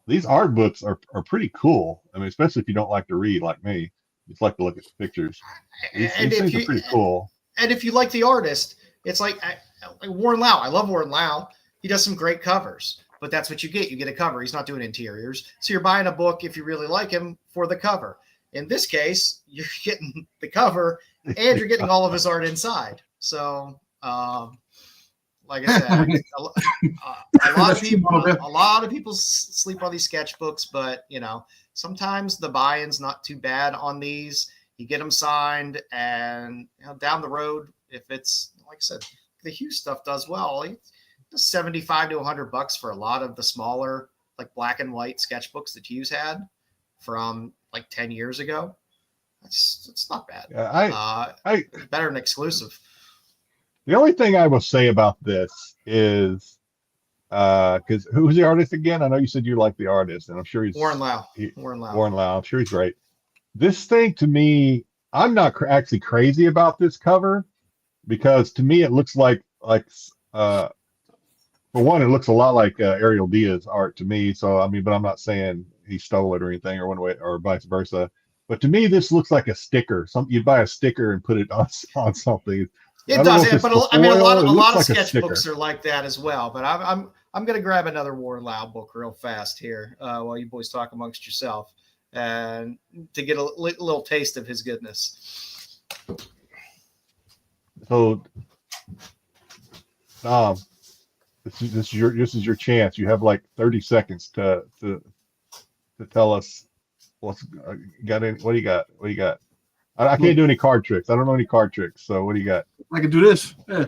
these art books are pretty cool. I mean, especially if you don't like to read like me, just like to look at the pictures. These things are pretty cool. And if you like the artist, it's like Warren Lau. I love Warren Lau. He does some great covers. But that's what you get. You get a cover. He's not doing interiors. So you're buying a book, if you really like him, for the cover. In this case, you're getting the cover and you're getting all of his art inside. So, like I said, a lot of people sleep on these sketchbooks, but sometimes the buy-in's not too bad on these. You get them signed, and down the road, if it's like I said, the Hughes stuff does well. $75 to $100 for a lot of the smaller, like black and white sketchbooks that Hughes had from like 10 years ago. It's not bad. It's better than exclusive. The only thing I will say about this is, because who's the artist again? I know you said you like the artist, and I'm sure he's Warren Lau. Warren Lau. I'm sure he's great. This thing to me, I'm not actually crazy about this cover, because to me it looks like for one, it looks a lot like Ariel Diaz art to me. So, I mean, but I'm not saying he stole it or anything or one way or vice versa. But to me, this looks like a sticker. You'd buy a sticker and put it on something. It does. Yeah, but I mean, a lot of sketchbooks are like that as well. But I'm going to grab another Warren Lau book real fast here while you boys talk amongst yourself and to get a little taste of his goodness. So, this is your chance. You have like 30 seconds to tell us what do you got? I can't do any card tricks. I don't know any card tricks. So what do you got? I can do this. Yeah.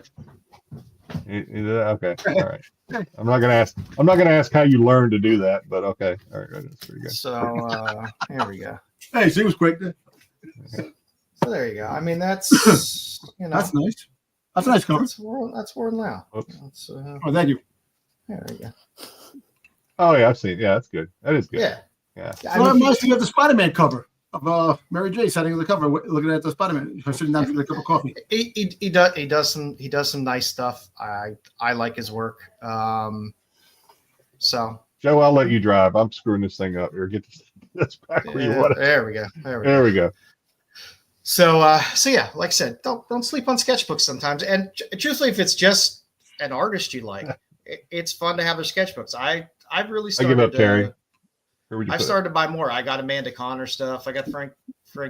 Okay. All right. I'm not gonna ask how you learned to do that, but okay. All right. That's pretty good. So here we go. Hey, so it was quick. So there you go. I mean, that's that's nice. That's a nice cover. That's Warren Lau. Oh, thank you. There we go. Oh yeah, I've seen. Yeah, that's good. That is good. Yeah. So I'm asking at the Spider-Man cover of Mary J. sitting on the cover, looking at the Spider-Man. Her sitting down to get a cup of coffee. He does some nice stuff. I like his work. So Joe, I'll let you drive. I'm screwing this thing up here. Get this back where you want it. There we go. There we go. So yeah, like I said, don't sleep on sketchbooks sometimes. And truthfully, if it's just an artist you like, it's fun to have their sketchbooks. I've really started. I give up, Terry. I've started to buy more. I got Amanda Connor stuff. I got Frank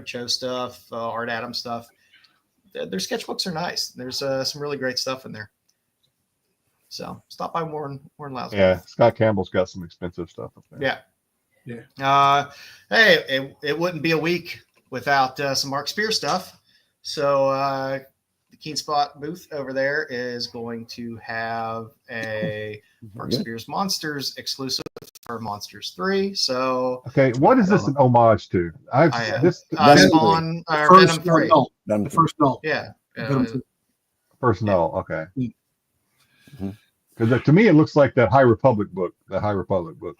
Cho stuff, Art Adams stuff. Their sketchbooks are nice. There's some really great stuff in there. So stop by Warren Lau's. Yeah, Scott Campbell's got some expensive stuff up there. Yeah. Hey, it wouldn't be a week without some Mark Spear stuff. So the Keen Spot booth over there is going to have a Mark Spears Monsters exclusive for Monsters 3. So okay, what is this an homage to? Spawn Venom 3. The first null. Yeah. First null. Okay. Because to me it looks like that High Republic book,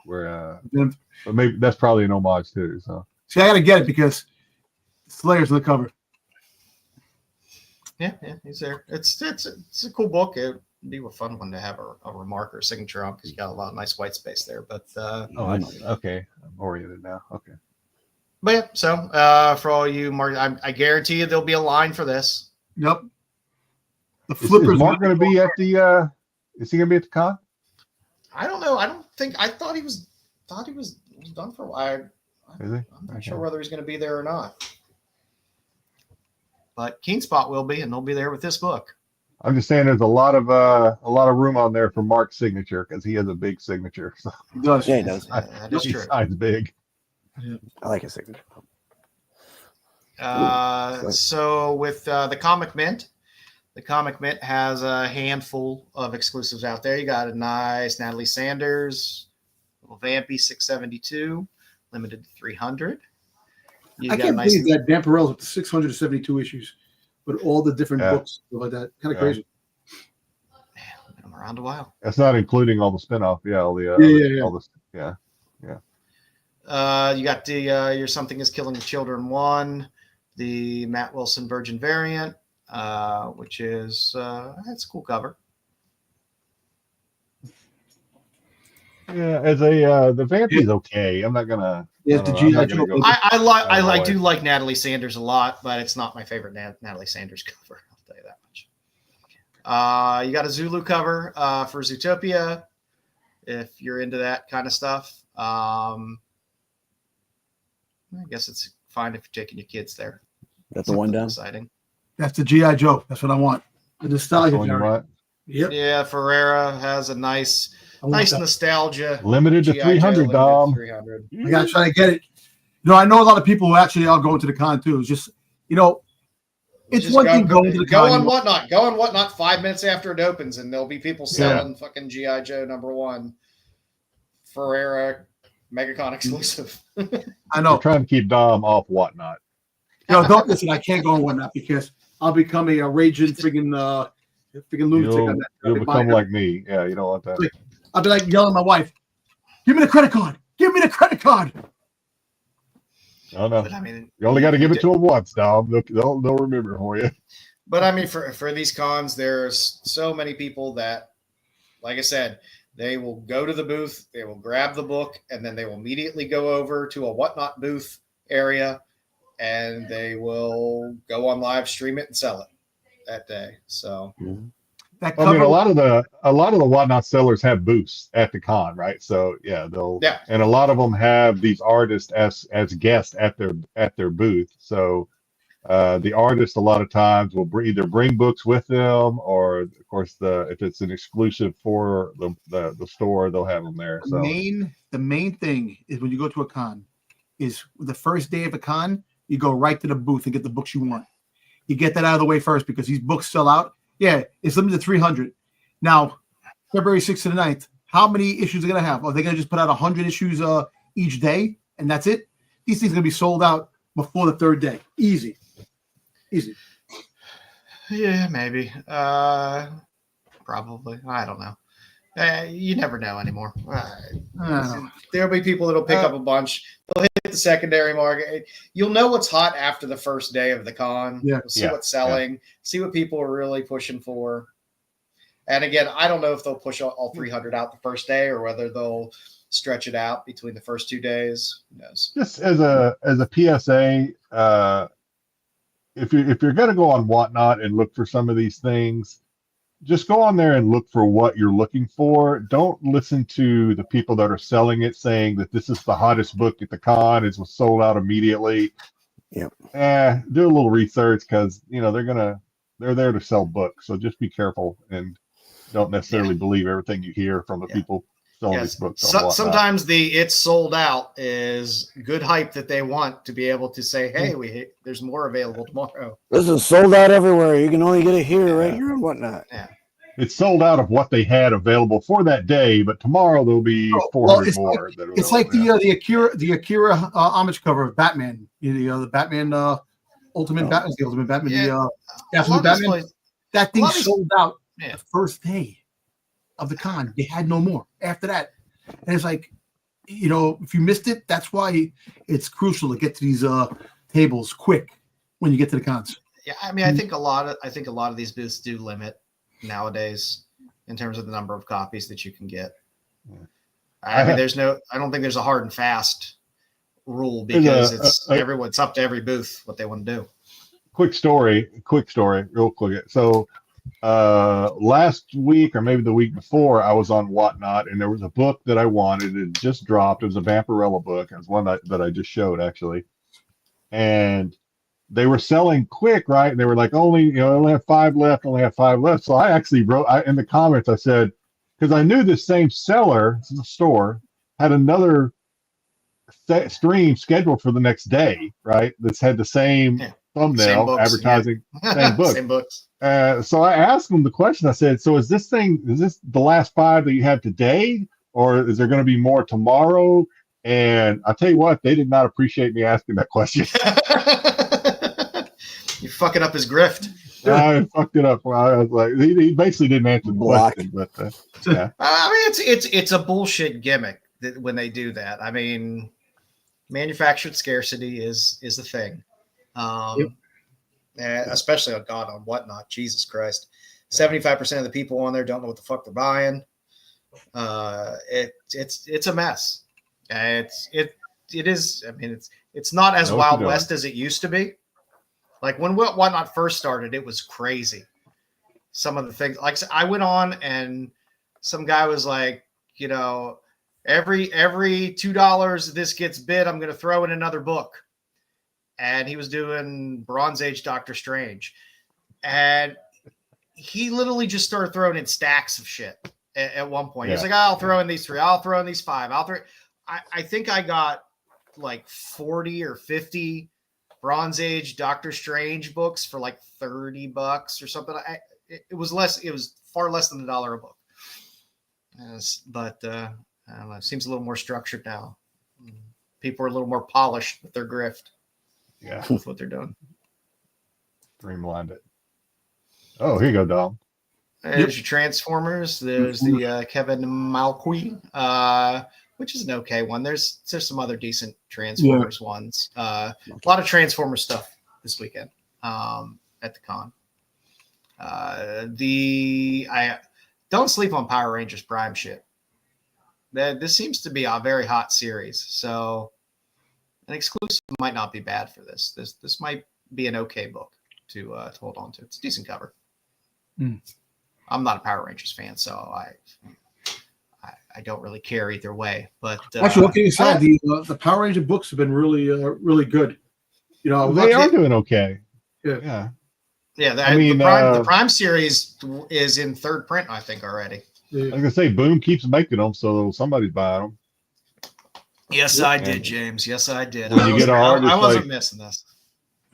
where but maybe that's probably an homage too. So see, I gotta get it because Slayer's on the cover. Yeah, he's there. It's a cool book. It'd be a fun one to have a remark or a signature on because you got a lot of nice white space there. But I see. Okay, I'm oriented now. Okay. But yeah, so for all you Mark, I guarantee you there'll be a line for this. Yep. The flippers. Is Mark going to be at the? Is he going to be at the con? I don't know. I thought he was done for a while. Is he? I'm not sure whether he's going to be there or not. But Keen Spot will be, and they'll be there with this book. I'm just saying there's a lot of room on there for Mark's signature because he has a big signature. So He does. Yeah, he does. That is he true. signs big. I like his signature. So with the Comic Mint has a handful of exclusives out there. You got a nice Natalie Sanders, little Vampy 672, limited to 300. I can't believe that Dan Perel's up to 672 issues with all the different books like that. Kind of crazy. Man, I'm around a while. That's not including all the spinoff. Yeah, all the all the you got the Your Something Is Killing the Children 1, the Matt Wilson Virgin variant, which is that's a cool cover. Yeah, as a the Vampy's okay. I'm not gonna. Yeah, the G.I. Joe. I do like Natalie Sanders a lot, but it's not my favorite Natalie Sanders cover. I'll tell you that much. You got a Zulu cover for Zootopia, if you're into that kind of stuff. I guess it's fine if you're taking your kids there. That's the one down. Exciting. That's the G.I. Joe. That's what I want. The nostalgia. Yep. Yeah, Ferreira has a nice nostalgia. Limited to 300, Dom. 300. I gotta try to get it. I know a lot of people who actually are going to the con too. It's just, it's Just one thing going to the go con. on Whatnot. Go on Whatnot 5 minutes after it opens, and there'll be people selling fucking G.I. Joe #1 Ferreira MegaCon exclusive. I know. We're trying to keep Dom off Whatnot. Don't listen. I can't go on Whatnot because I'll become a raging friggin' lunatic on that. You'll become like me. Yeah, you don't want that. I'll be like yelling at my wife, "Give me the credit card! Give me the credit card!" No, no. But I mean, You only got to give it to them once, Dom. They'll remember for you. But I mean, for these cons, there's so many people that, like I said, they will go to the booth, they will grab the book, and then they will immediately go over to a Whatnot booth area, and they will go on live, stream it, and sell it that day. So, That I mean, a lot of the Whatnot sellers have booths at the con, right? So and a lot of them have these artists as guests at their booth. So the artists a lot of times will either bring books with them, or of course if it's an exclusive for the store, they'll have them there. So the main thing is when you go to a con is the first day of a con, you go right to the booth and get the books you want. You get that out of the way first because these books sell out. Yeah, it's limited to 300. Now, February 6th to the 9th, how many issues are they going to have? Are they going to just put out 100 issues each day, and that's it? These things are going to be sold out before the third day. Easy. yeah, maybe. Probably. I don't know. You never know anymore. There'll be people that'll pick up a bunch. They'll hit the secondary market. You'll know what's hot after the first day of the con. Yeah. You'll see what's selling. See what people are really pushing for. And again, I don't know if they'll push all 300 out the first day or whether they'll stretch it out between the first 2 days. Who knows? Just as a PSA, if you're going to go on Whatnot and look for some of these things, just go on there and look for what you're looking for. Don't listen to the people that are selling it saying that this is the hottest book at the con. It was sold out immediately. Yep. Do a little research because they're there to sell books. So just be careful and don't necessarily believe everything you hear from the people selling these books. Sometimes it's sold out is good hype that they want to be able to say, hey, there's more available tomorrow. This is sold out everywhere. You can only get it here, right here and whatnot. Yeah. It's sold out of what they had available for that day, but tomorrow there'll be 400 more. It's like the Akira homage cover of Batman. The Batman Ultimate Batman, the Ultimate Batman, the Absolute Batman. That thing sold out the first day of the con. They had no more after that, and it's like, if you missed it, that's why it's crucial to get to these tables quick when you get to the cons. Yeah, I mean, I think a lot of these booths do limit nowadays in terms of the number of copies that you can get. I mean, I don't think there's a hard and fast rule because it's up to every booth what they want to do. Quick story, real quick. So last week or maybe the week before, I was on Whatnot and there was a book that I wanted. It just dropped. It was a Vampirella book. It was one that I just showed actually. And they were selling quick, right? And they were like, only have 5 left, only have 5 left. So I actually wrote in the comments, I said, because I knew the same seller, the store, had another stream scheduled for the next day, right? That's had the same thumbnail, books, advertising, same book. Same books. So I asked them the question. I said, so is this the last 5 that you have today, or is there going to be more tomorrow? And I'll tell you what, they did not appreciate me asking that question. You're fucking up his grift. I fucked it up. I was like, he basically didn't answer the question, but yeah. I mean, it's a bullshit gimmick that when they do that. I mean, manufactured scarcity is the thing. Especially on Whatnot. Jesus Christ. 75% of the people on there don't know what the fuck they're buying. It's a mess. It is. I mean, it's not as Wild West as it used to be. Like when Whatnot first started, it was crazy. Some of the things, like I went on and some guy was like, every $2 this gets bid, I'm going to throw in another book. And he was doing Bronze Age Doctor Strange. And he literally just started throwing in stacks of shit at one point. He's like, I'll throw in these 3. I'll throw in these 5. I think I got like 40 or 50 Bronze Age Doctor Strange books for like $30 or something. It was less. It was far less than $1 a book. But I don't know. It seems a little more structured now. People are a little more polished with their grift. Yeah, that's what they're doing. Streamlined it. Oh, here you go, Dom. There's your Transformers. There's the Kevin Malqui, which is an okay one. There's some other decent Transformers ones. A lot of Transformers stuff this weekend at the con. I don't sleep on Power Rangers Prime shit. This seems to be a very hot series, so an exclusive might not be bad for this. This might be an okay book to hold on to. It's a decent cover. I'm not a Power Rangers fan, so I don't really care either way. But actually, what can you say? The Power Ranger books have been really good. They are doing okay. Yeah. The Prime series is in 3rd print, I think, already. I was gonna say, Boom keeps making them, so somebody's buying them. Yes, I did, James. Yes, I did. When you get an artist, I wasn't missing this.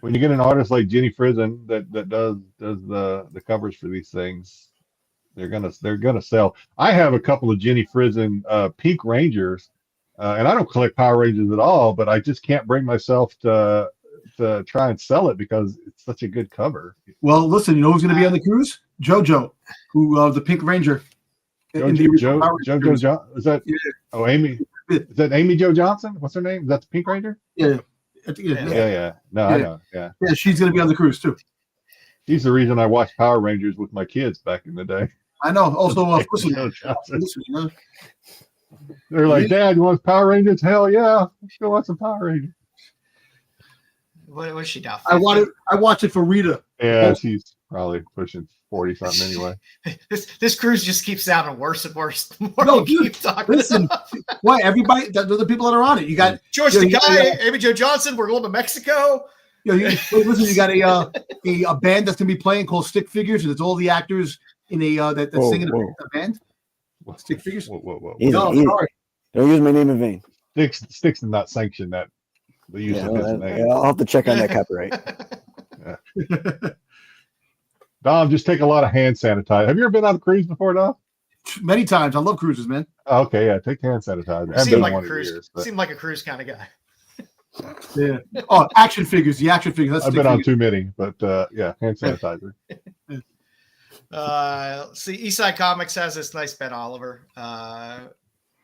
When you get an artist like Jenny Frison that does the covers for these things, they're gonna sell. I have a couple of Jenny Frison Pink Rangers, and I don't collect Power Rangers at all, but I just can't bring myself to try and sell it because it's such a good cover. Well, listen, you know who's going to be on the cruise? JoJo, who the Pink Ranger. JoJo, is that? Yeah. Oh, Amy. Is that Amy Jo Johnson? What's her name? Is that the Pink Ranger? Yeah. Yeah. No, I know. Yeah. Yeah, she's going to be on the cruise too. She's the reason I watched Power Rangers with my kids back in the day. I know. Also, they're like, Dad, you want Power Rangers? Hell yeah, let's go watch some Power Rangers. What was she now? I watched it for Rita. Yeah, she's probably pushing 40 something anyway. This cruise just keeps sounding worse and worse. Dude, listen, why everybody? The people that are on it. You got George Takei, Amy Jo Johnson. We're going to Mexico. Listen, you got a band that's gonna be playing called Stick Figures, and it's all the actors in that sing in a band. Stick Figures. Whoa. Sorry. Don't use my name in vain. Styx did not sanction that. The use of his name. I'll have to check on that copyright. Dom, just take a lot of hand sanitizer. Have you ever been on a cruise before, Dom? Many times. I love cruises, man. Oh, okay, yeah. Take hand sanitizer. Seemed like a cruise kind of guy. Yeah. Oh, action figures. The action figures. I've been on too many, but yeah, hand sanitizer. See, Eastside Comics has this nice Ben Oliver,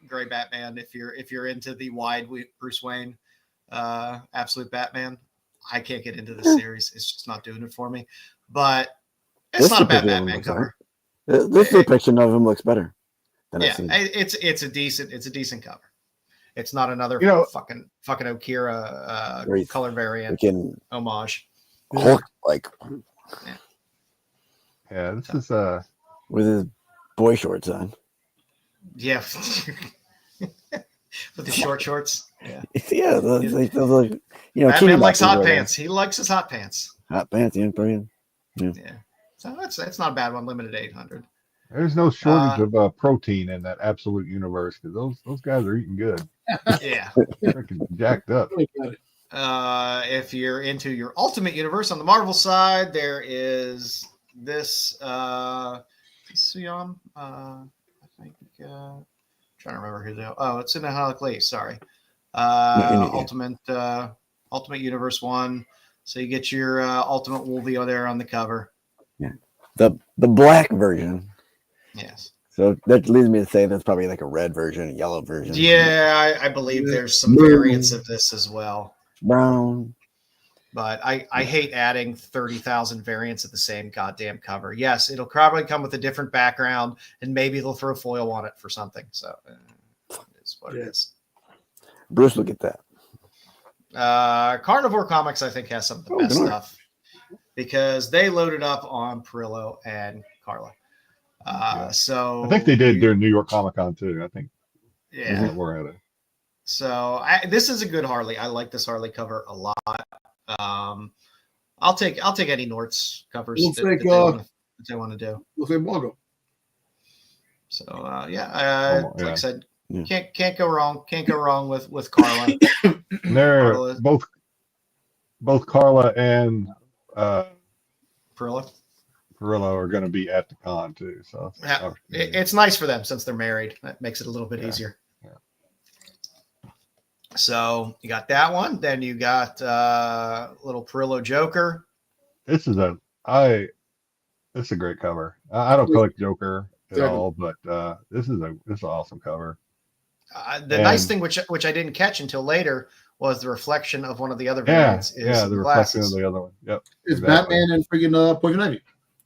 gray Batman. If you're into the wide Bruce Wayne, absolute Batman, I can't get into this series. It's just not doing it for me. But it's not a bad Batman cover. This depiction of him looks better. It's a decent cover. It's not another fucking Okira color variant homage. Hulk like. Yeah, this is with his boy shorts on. Yeah. with the short shorts. Yeah, yeah. Those, Batman likes hot pants. He likes his hot pants. Hot pants, yeah, brilliant. Yeah. So that's not a bad one. Limited 800. There's no shortage of protein in that absolute universe because those guys are eating good. Yeah. Freaking jacked up. If you're into your Ultimate Universe on the Marvel side, there is this Sion. I think trying to remember who they. Oh, it's in the Halleck. Sorry. Ultimate Universe 1. So you get your Ultimate Wolvio there on the cover. Yeah. The black version. Yes. So that leads me to say that's probably like a red version, a yellow version. Yeah, I believe there's some variants of this as well. Brown. But I hate adding 30,000 variants of the same goddamn cover. Yes, it'll probably come with a different background, and maybe they'll throw foil on it for something. So it's what it is. Bruce will get that. Carnivore Comics, I think, has some of the best stuff because they loaded up on Perillo and Carla. So I think they did during New York Comic Con too. I think. Yeah, we're at it. So this is a good Harley. I like this Harley cover a lot. I'll take any Nort's covers that they want to do. We'll say Margo. So like I said, can't go wrong. Can't go wrong with Carla. They're both Carla and Perillo are going to be at the con too. So it's nice for them since they're married. That makes it a little bit easier. Yeah. So you got that one. Then you got little Perillo Joker. This is a great cover. I don't collect Joker at all, but this is an awesome cover. Nice thing, which I didn't catch until later, was the reflection of one of the other variants. The reflection of the other one. Yep. It's exactly. Batman and freaking Poison Ivy.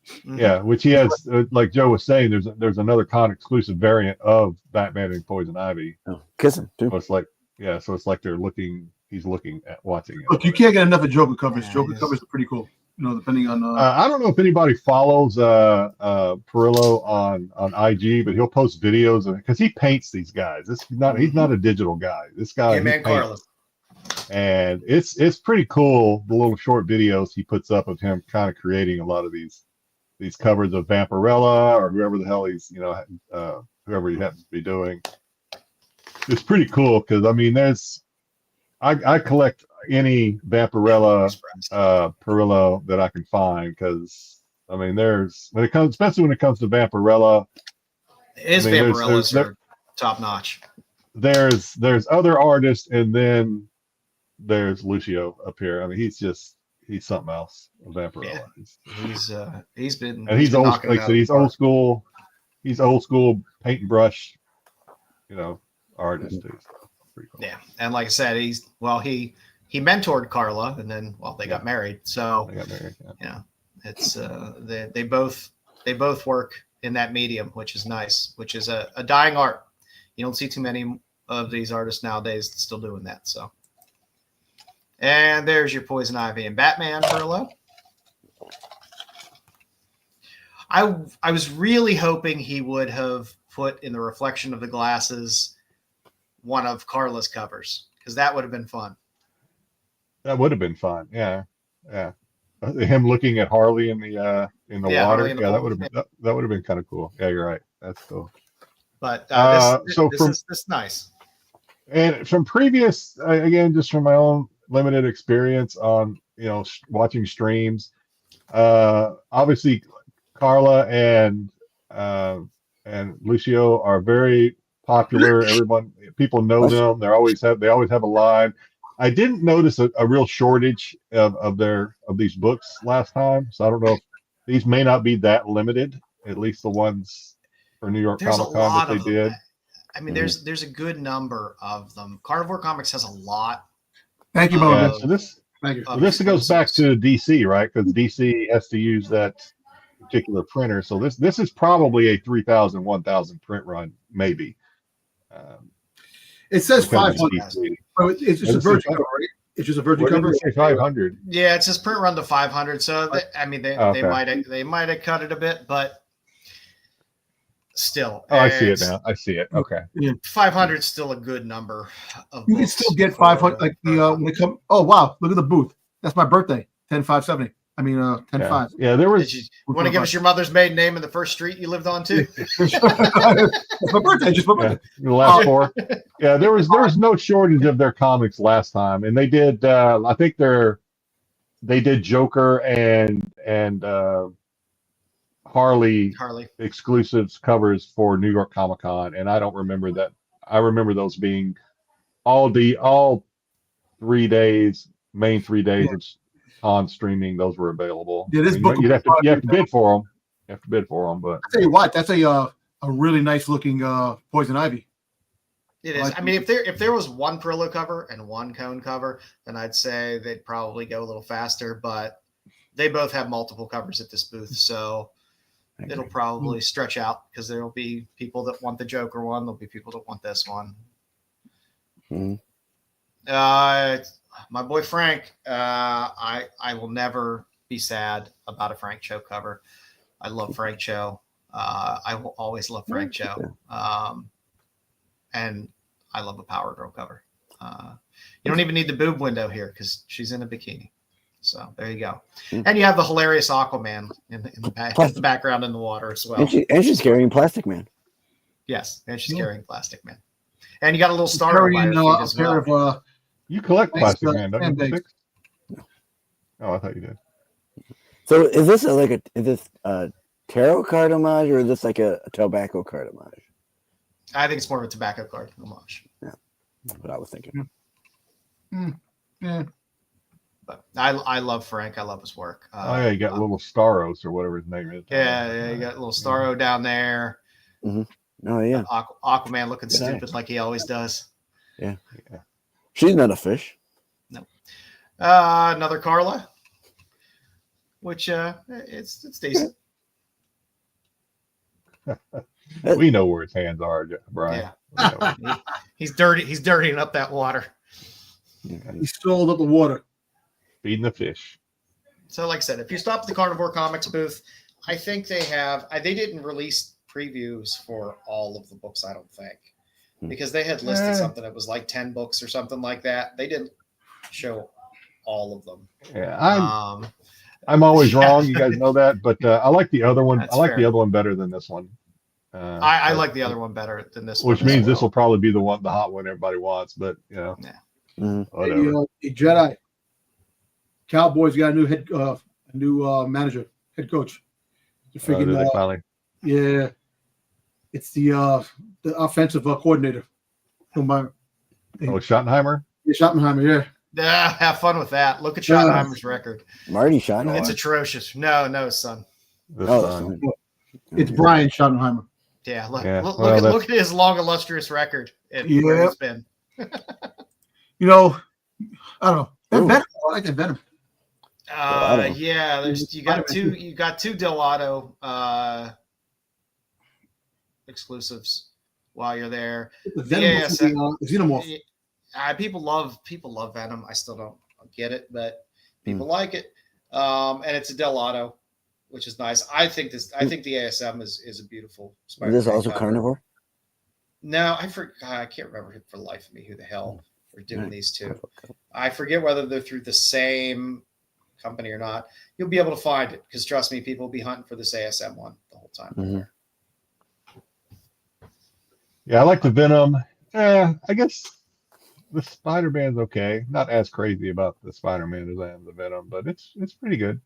Mm-hmm. Yeah, which he has, like Joe was saying, there's another con exclusive variant of Batman and Poison Ivy. Oh, kissing too. So it's like, he's looking at watching it. Look, you can't get enough of Joker covers. Joker covers are pretty cool. Depending on. I don't know if anybody follows Perillo on IG, but he'll post videos of it because he paints these guys. He's not a digital guy. This guy, Carlos. And it's pretty cool. The little short videos he puts up of him kind of creating a lot of these covers of Vampirella or whoever the hell he's whoever he happens to be doing. It's pretty cool because I collect any Vampirella Perillo that I can find because especially when it comes to Vampirella, Vampirellas are top notch. There's other artists and then there's Lucio up here. I mean, he's something else. Vampirella. Yeah. He's old school. He's old school paint and brush, artist too. So pretty cool. Yeah, and like I said, he mentored Carla, and then they got married. So they got married. Yeah. It's they both work in that medium, which is nice. Which is a dying art. You don't see too many of these artists nowadays still doing that. So. And there's your Poison Ivy and Batman Perillo. I was really hoping he would have put in the reflection of the glasses one of Carla's covers because that would have been fun. That would have been fun. Yeah. Him looking at Harley in the water. That would have been kind of cool. Yeah, you're right. That's cool. But this is nice. And from previous, again, just from my own limited experience on watching streams, obviously Carla and Lucio are very popular. People know them. They always have a line. I didn't notice a real shortage of these books last time, so I don't know if these may not be that limited. At least the ones for New York Comic Con that they did. I mean, there's a good number of them. Carnivore Comics has a lot. Thank you, Bob. So this goes back to DC, right? Because DC has to use that particular printer. So this is probably a 3,000, 1,000 print run, maybe. It says 500. It's just a virgin cover, right? It's just a virgin cover. 500. Yeah, it's just print run to 500. So they might have cut it a bit, but Still. Oh, I see it now. I see it. Okay. 500 is still a good number of You can books still get for- 500. Like for- the when it come. Oh wow! Look at the booth. That's my birthday. 10/5/70. I mean 10/5. Yeah, there was. Did you want to give us your mother's maiden name and the first street you lived on too? It's my birthday. Just my birthday. The last four. Yeah, there was no shortage of their comics last time, and they did. I think they did Joker and Harley exclusives covers for New York Comic Con, and I don't remember that. I remember those being all 3 days, main 3 days of on streaming. Those were available. Yeah, this book you have to bid for them. You have to bid for them, but I tell you what, that's a really nice looking Poison Ivy. It is. I mean, if there was one Perillo cover and one Cone cover, then I'd say they'd probably go a little faster. But they both have multiple covers at this booth, so it'll probably stretch out because there will be people that want the Joker one. There'll be people that want this one. Mm-hmm. My boy Frank. I will never be sad about a Frank Cho cover. I love Frank Cho. I will always love Frank Cho. And I love a Power Girl cover. You don't even need the boob window here because she's in a bikini. So there you go. And you have the hilarious Aquaman in the background in the water as well. And she's carrying Plastic Man. Yes, and she's carrying Plastic Man. And you got a little star as well. You collect Plastic Man, don't you? Oh, I thought you did. So is this a tarot card homage, or is this like a tobacco card homage? I think it's more of a tobacco card homage. Yeah, that's what I was thinking. Yeah. But I love Frank. I love his work. Yeah, you got little Staros or whatever his name is. Yeah, you got little Starro down there. Mm-hmm. Oh yeah, Aquaman looking stupid like he always does. Yeah. She's not a fish. No. Another Carla, which it's decent. We know where his hands are, Brian. Yeah. He's dirty. He's dirtying up that water. He stole up the water. Feeding the fish. So, like I said, if you stop at the Carnivore Comics booth, I think they have. They didn't release previews for all of the books, I don't think, because they had listed something that was like 10 books or something like that. They didn't show all of them. Yeah, I'm always wrong. You guys know that, but I like the other one. I like the other one better than this one. I like the other one better than this one. Which means this will probably be the hot one everybody wants, but whatever. The Jedi Cowboys got a new manager, head coach. Finally. Yeah, it's the offensive coordinator. Schottenheimer. Yeah, Schottenheimer. Yeah. Have fun with that. Look at Schottenheimer's record. Marty Schottenheimer. It's atrocious. No, son. Son. It's Brian Schottenheimer. Yeah, look at his long, illustrious record and where he's been. I don't know. That Venom, I like that Venom. Yeah, you got two Delato exclusives while you're there. The Xenomorph. People love Venom. I still don't get it, but people like it. And it's a Delato, which is nice. I think the ASM is a beautiful Spider-Man. Is this also cover. Carnivore? No, I can't remember for the life of me who the hell are doing these two. I forget whether they're through the same company or not. You'll be able to find it because trust me, people will be hunting for this ASM one the whole time. Mm-hmm. Yeah, I like the Venom. I guess the Spider-Man's okay. Not as crazy about the Spider-Man as I am the Venom, but it's pretty good.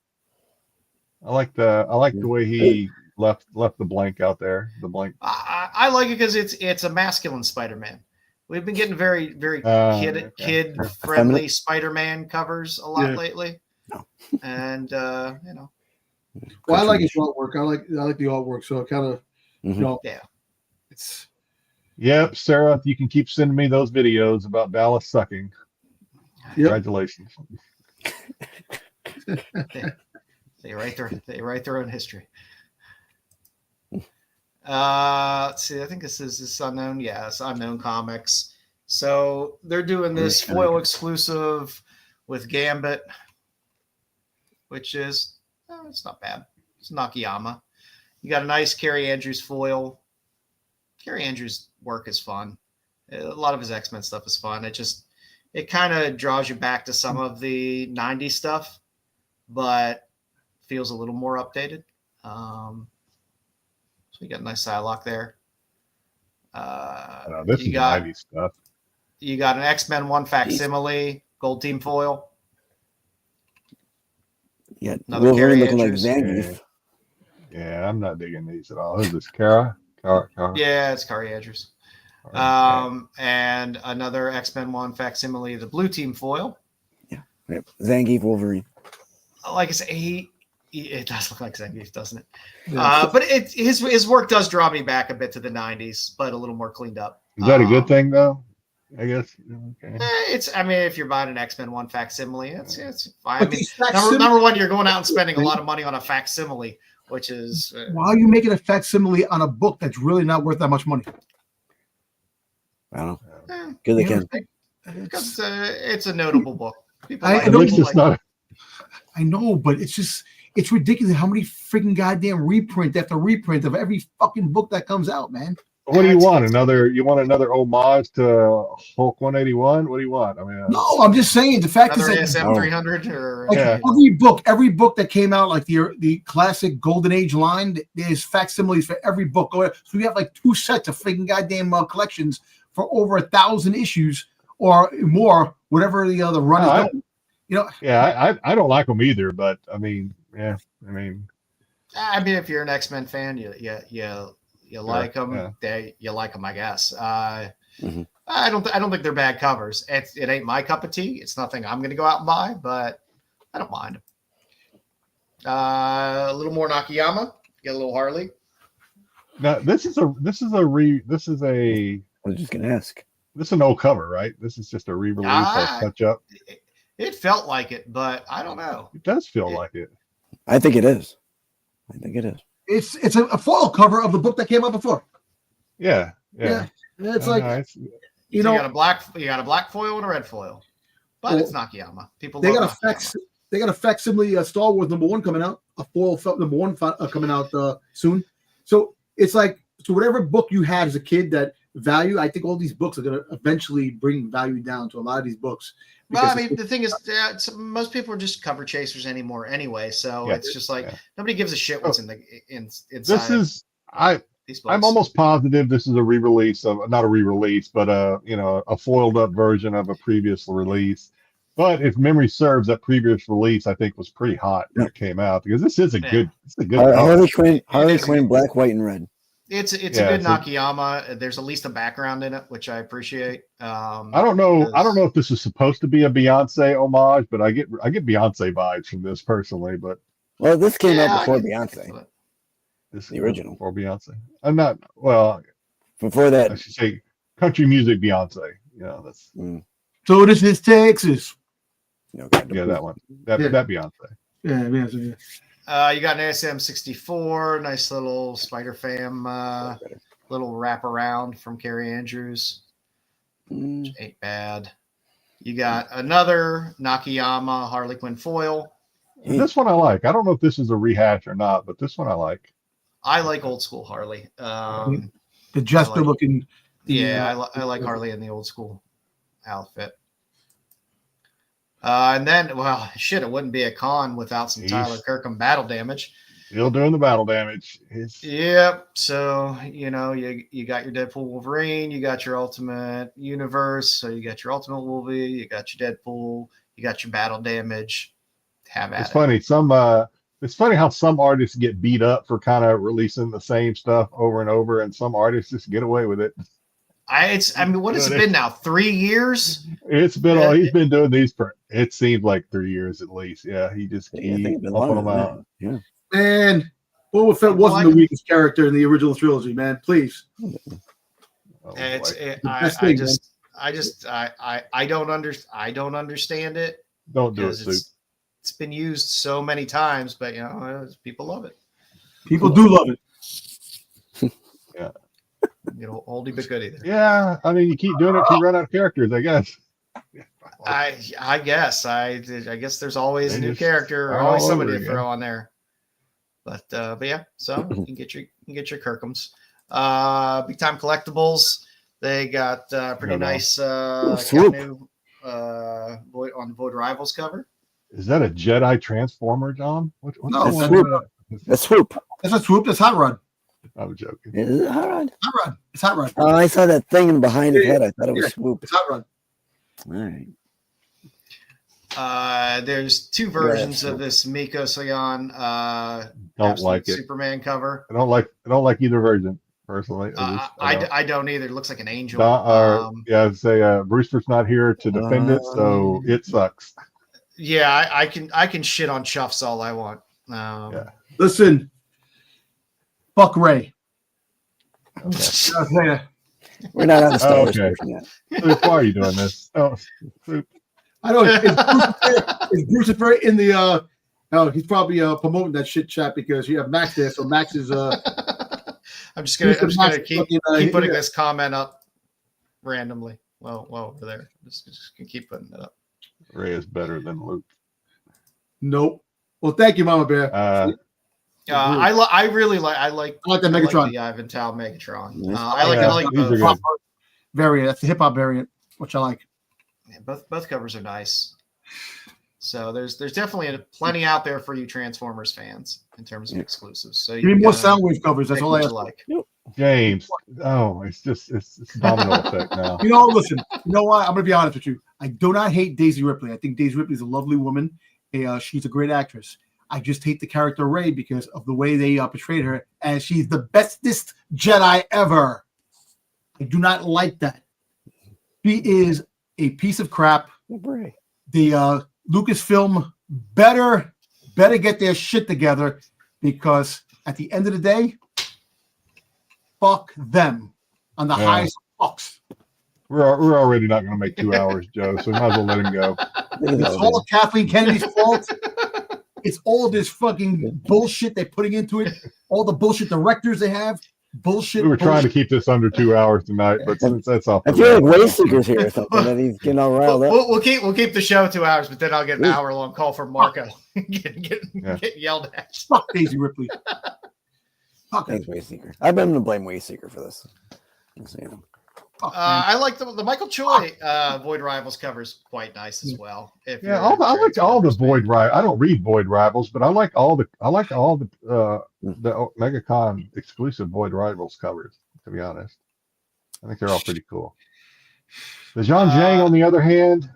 I like the way he left the blank out there. The blank. I like it because it's a masculine Spider-Man. We've been getting very, very kid friendly Spider-Man covers a lot lately. No. And Well, I like his artwork. I like the artwork. So it kind of it's. Yep, Sarah, you can keep sending me those videos about Dallas sucking. Yep. Congratulations. They write their own history. Let's see. I think this is Unknown. Yeah, it's Unknown Comics. So they're doing this foil exclusive with Gambit, which is it's not bad. It's Nakayama. You got a nice Carrie Andrews foil Gary Andrews' work is fun. A lot of his X-Men stuff is fun. It kind of draws you back to some of the 90s stuff, but feels a little more updated. So you got a nice Psylocke there. This is 90s stuff. You got an X-Men 1 facsimile, Gold Team foil. Yeah, another Wolverine Carrie looking Andrews. like Zangief. Yeah, I'm not digging these at all. Is this Kara? Yeah, it's Carrie Andrews. And another X-Men 1 facsimile, the Blue Team foil. Yeah, Zangief Wolverine. Like I say, it does look like Zangief, doesn't it? But his work does draw me back a bit to the 90s, but a little more cleaned up. Is that a good thing, though? I guess. Okay. If you're buying an X-Men 1 facsimile, it's fine. I mean, number one, you're going out and spending a lot of money on a facsimile, which is why are you making a facsimile on a book that's really not worth that much money? I don't know. Good they can. Because it's a notable book. I know, but it's ridiculous how many freaking goddamn reprint after reprint of every fucking book that comes out, man. What do you want? You want another homage to Hulk 181? What do you want? I mean, no, I'm just saying the fact is like SM 300 or every book that came out, like the classic Golden Age line, there's facsimiles for every book. So we have like 2 sets of freaking goddamn collections for over 1,000 issues or more, whatever the run is going. Yeah, I don't like them either, but I mean, if you're an X-Men fan, you like them. Yeah. You like them, I guess. I don't think they're bad covers. It ain't my cup of tea. It's nothing I'm going to go out and buy, but I don't mind them. A little more Nakayama. Get a little Harley. Now this is a. I was just gonna ask. This is an old cover, right? This is just a re-release or touch up. It felt like it, but I don't know. It does feel like it. I think it is. It's a foil cover of the book that came out before. Yeah. It's like you got a black foil and a red foil, but it's Nakayama. They got a facsimile Star Wars #1 coming out, a foil #1 coming out soon. So it's like whatever book you had as a kid that value, I think all these books are going to eventually bring value down to a lot of these books. Well, the thing is, most people are just cover chasers anymore anyway. So it's just like nobody gives a shit what's inside. I'm almost positive this is a re-release of, not a re-release, but a foiled up version of a previous release. But if memory serves, that previous release I think was pretty hot when it came out, because this is a good. Harley Quinn, black, white, and red. It's a good Nakayama. There's at least a background in it, which I appreciate. I don't know if this is supposed to be a Beyonce homage, but I get Beyonce vibes from this personally. But this came out before Beyonce. This the original before Beyonce. I'm not before that. I should say country music Beyonce. That's. So this is Texas. That one. That Beyonce. Yeah, Beyonce. You got an SM64, nice little Spider Fam, little wraparound from Carrie Andrews, which ain't bad. You got another Nakayama Harley Quinn foil. This one I like. I don't know if this is a rehash or not, but this one I like. I like old school Harley. The Jester looking. Yeah, I like Harley in the old school outfit. And then, it wouldn't be a con without some Tyler Kirkham battle damage. Still doing the battle damage. Yep. So, you got your Deadpool Wolverine, you got your Ultimate Universe, so you got your Ultimate Wolverine, you got your Deadpool, you got your battle damage. It's funny. It's funny how some artists get beat up for kind of releasing the same stuff over and over, and some artists just get away with it. What has it been now? 3 years? It's been. He's been doing these for. It seems like 3 years at least. Yeah, he just keeps pumping them out. Yeah, man. Boba Fett wasn't the weakest character in the original trilogy, man. Please. I don't understand it. Don't do it, Soup. It's been used so many times, but people love it. People do love it. Yeah. Oldie but goodie there. Yeah, I mean, you keep doing it till you run out of characters, I guess. I guess. I guess there's always a new character or always somebody to throw on there. But yeah, so you can get your Kirkhams. Big Time Collectibles. They got pretty nice Swoop. Keanu, on the Void Rivals cover. Is that a Jedi Transformer, John? What's No, the that's one? That's Swoop. That's a Swoop. That's Hot Rod. I'm joking. Is it Hot Rod? Hot Rod. It's Hot Rod. Oh, I saw that thing behind his head. I thought it was Swoop. It's Hot Rod. All right. There's two versions of this MEGACON Don't like it. Superman cover. I don't like either version personally. I don't either. It looks like an angel. Yeah, I'd say Brewster's not here to defend it, so it sucks. Yeah, I can shit on Chuffs all I want. Listen, fuck Ray. Okay. We're not on the Star Wars version yet. Luke, why are you doing this? Oh, I know. Is Brucifer in the? No, he's probably promoting that shit chat because you have Max there. So Max is. I'm just gonna keep putting this comment up randomly. Well, over there. Just gonna keep putting it up. Ray is better than Luke. Nope. Well, thank you, Mama Bear. I really like the Megatron. The Ivan Tal Megatron. I like the variant. That's the hip hop variant, which I like. Yeah, both covers are nice. So there's definitely plenty out there for you Transformers fans in terms of exclusives. So give me more Soundwave covers. That's all I like. James. Oh, it's domino effect now. Listen. You know what? I'm gonna be honest with you. I do not hate Daisy Ripley. I think Daisy Ripley is a lovely woman. She's a great actress. I just hate the character Ray because of the way they portrayed her, and she's the bestest Jedi ever. I do not like that. She is a piece of crap. The Lucasfilm better get their shit together because at the end of the day, fuck them on the highest fucks. We're already not going to make 2 hours, Joe, so we might as well let him go. It's all Kathleen Kennedy's fault. It's all this fucking bullshit they're putting into it. All the bullshit directors they have. Bullshit. We were trying to keep this under 2 hours tonight, but since that's off. I feel like Wayseeker's here or something, and he's getting all riled up. We'll keep the show 2 hours, but then I'll get an hour-long call from Marco getting yelled at. Fuck Daisy Ripley. Fuck Thanks, Wayseeker. I've been to blame Wayseeker for this. I like the Michael Choi Void Rivals covers quite nice as well. I like all the Void Rivals. I don't read Void Rivals, but I like all the MegaCon exclusive Void Rivals covers. To be honest, I think they're all pretty cool. The Jean Zhang, on the other hand,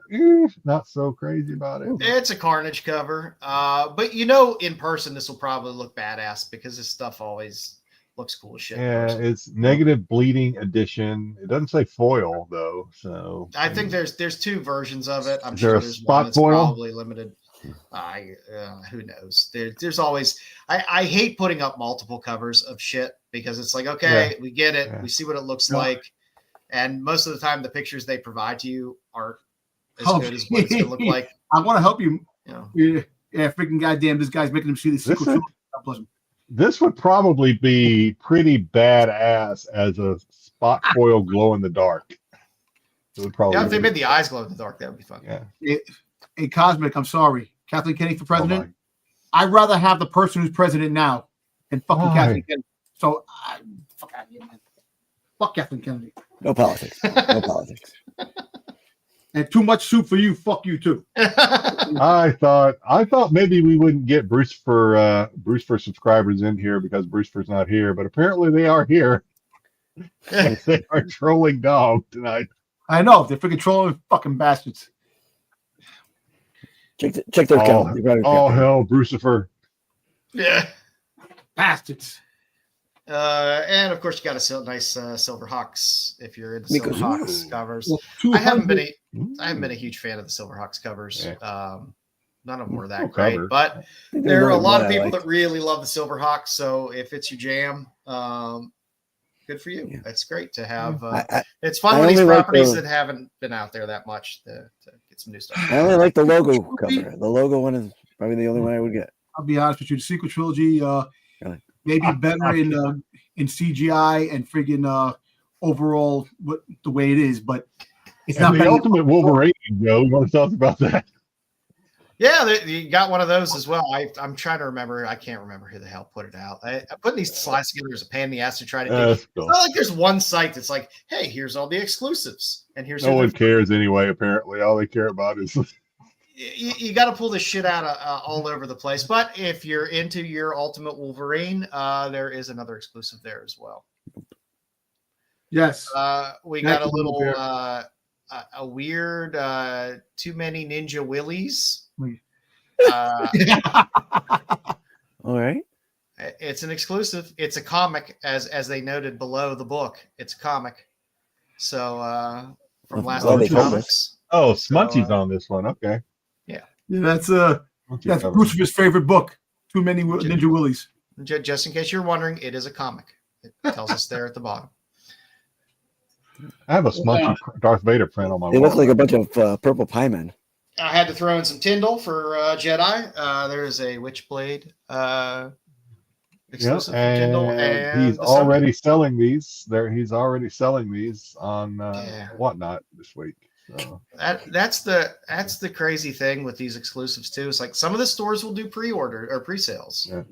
not so crazy about it. It's a Carnage cover, but in person this will probably look badass because this stuff always looks cool as shit. Yeah, it's negative bleeding edition. It doesn't say foil though, so I think there's two versions of it. I'm sure there's spot one that's foil? probably limited. Who knows? There's always. I hate putting up multiple covers of shit because it's like, okay, we get it, we see what it looks like, and most of the time the pictures they provide to you aren't as good as what it's gonna look like. I want to help you. Yeah, freaking goddamn! This guy's making him see the sequel. This would probably be pretty badass as a spot foil glow in the dark. It would probably. If they made the eyes glow in the dark, that would be fun. Yeah. Hey, Cosmic, I'm sorry. Kathleen Kennedy for president. I'd rather have the person who's president now than fucking Kathleen Kennedy. So, fuck out of here, man. Fuck Kathleen Kennedy. No politics. No politics. And too much soup for you. Fuck you too. I thought maybe we wouldn't get Bruce for subscribers in here because Bruce's not here, but apparently they are here. They are trolling dog tonight. I know they're freaking trolling fucking bastards. Check their account. Oh hell, Brucifer. Yeah, bastards. And of course, you got a nice Silver Hawks if you're into Silver Hawks covers. Well, I haven't been a huge fan of the Silver Hawks covers. Yeah. None of them were that great, but there are a lot of people that really love the Silver Hawks. So if it's your jam, good for you. That's great to have. It's fun when these properties that haven't been out there that much to get some new stuff. I only like the logo cover. The logo one is probably the only one I would get. I'll be honest with you. The sequel trilogy, maybe better in CGI and friggin' overall the way it is, but it's not the ultimate Wolverine. Joe, you want to talk about that? Yeah, you got one of those as well. I'm trying to remember. I can't remember who the hell put it out. Putting these slides together is a pain in the ass to try to do. That's It's cool. not like there's one site that's like, hey, here's all the exclusives, and here's No one cares anyway. Apparently, all they care about is you got to pull this shit out of, all over the place. But if you're into your Ultimate Wolverine, there is another exclusive there as well. Yes. We got a little a weird too many Ninja Willies. All right. It's an exclusive. It's a comic, as they noted below the book. It's a comic. So from Last Well, Week they told Comics. oh, Smunchy's on this one. Okay. Yeah, that's Smunchy cover. Bruce's favorite book. Too many Ninja Willies. Just in case you're wondering, it is a comic. It tells us there at the bottom. I have a Smunchy Darth Vader print on my They wall. look like a bunch of purple pie men. I had to throw in some Tyndall for Jedi. There's a Witchblade exclusive for Tyndall, and he's already selling these. He's already selling these on Whatnot this week. So. That's the crazy thing with these exclusives too. It's like some of the stores will do pre-order or pre-sales. Yeah.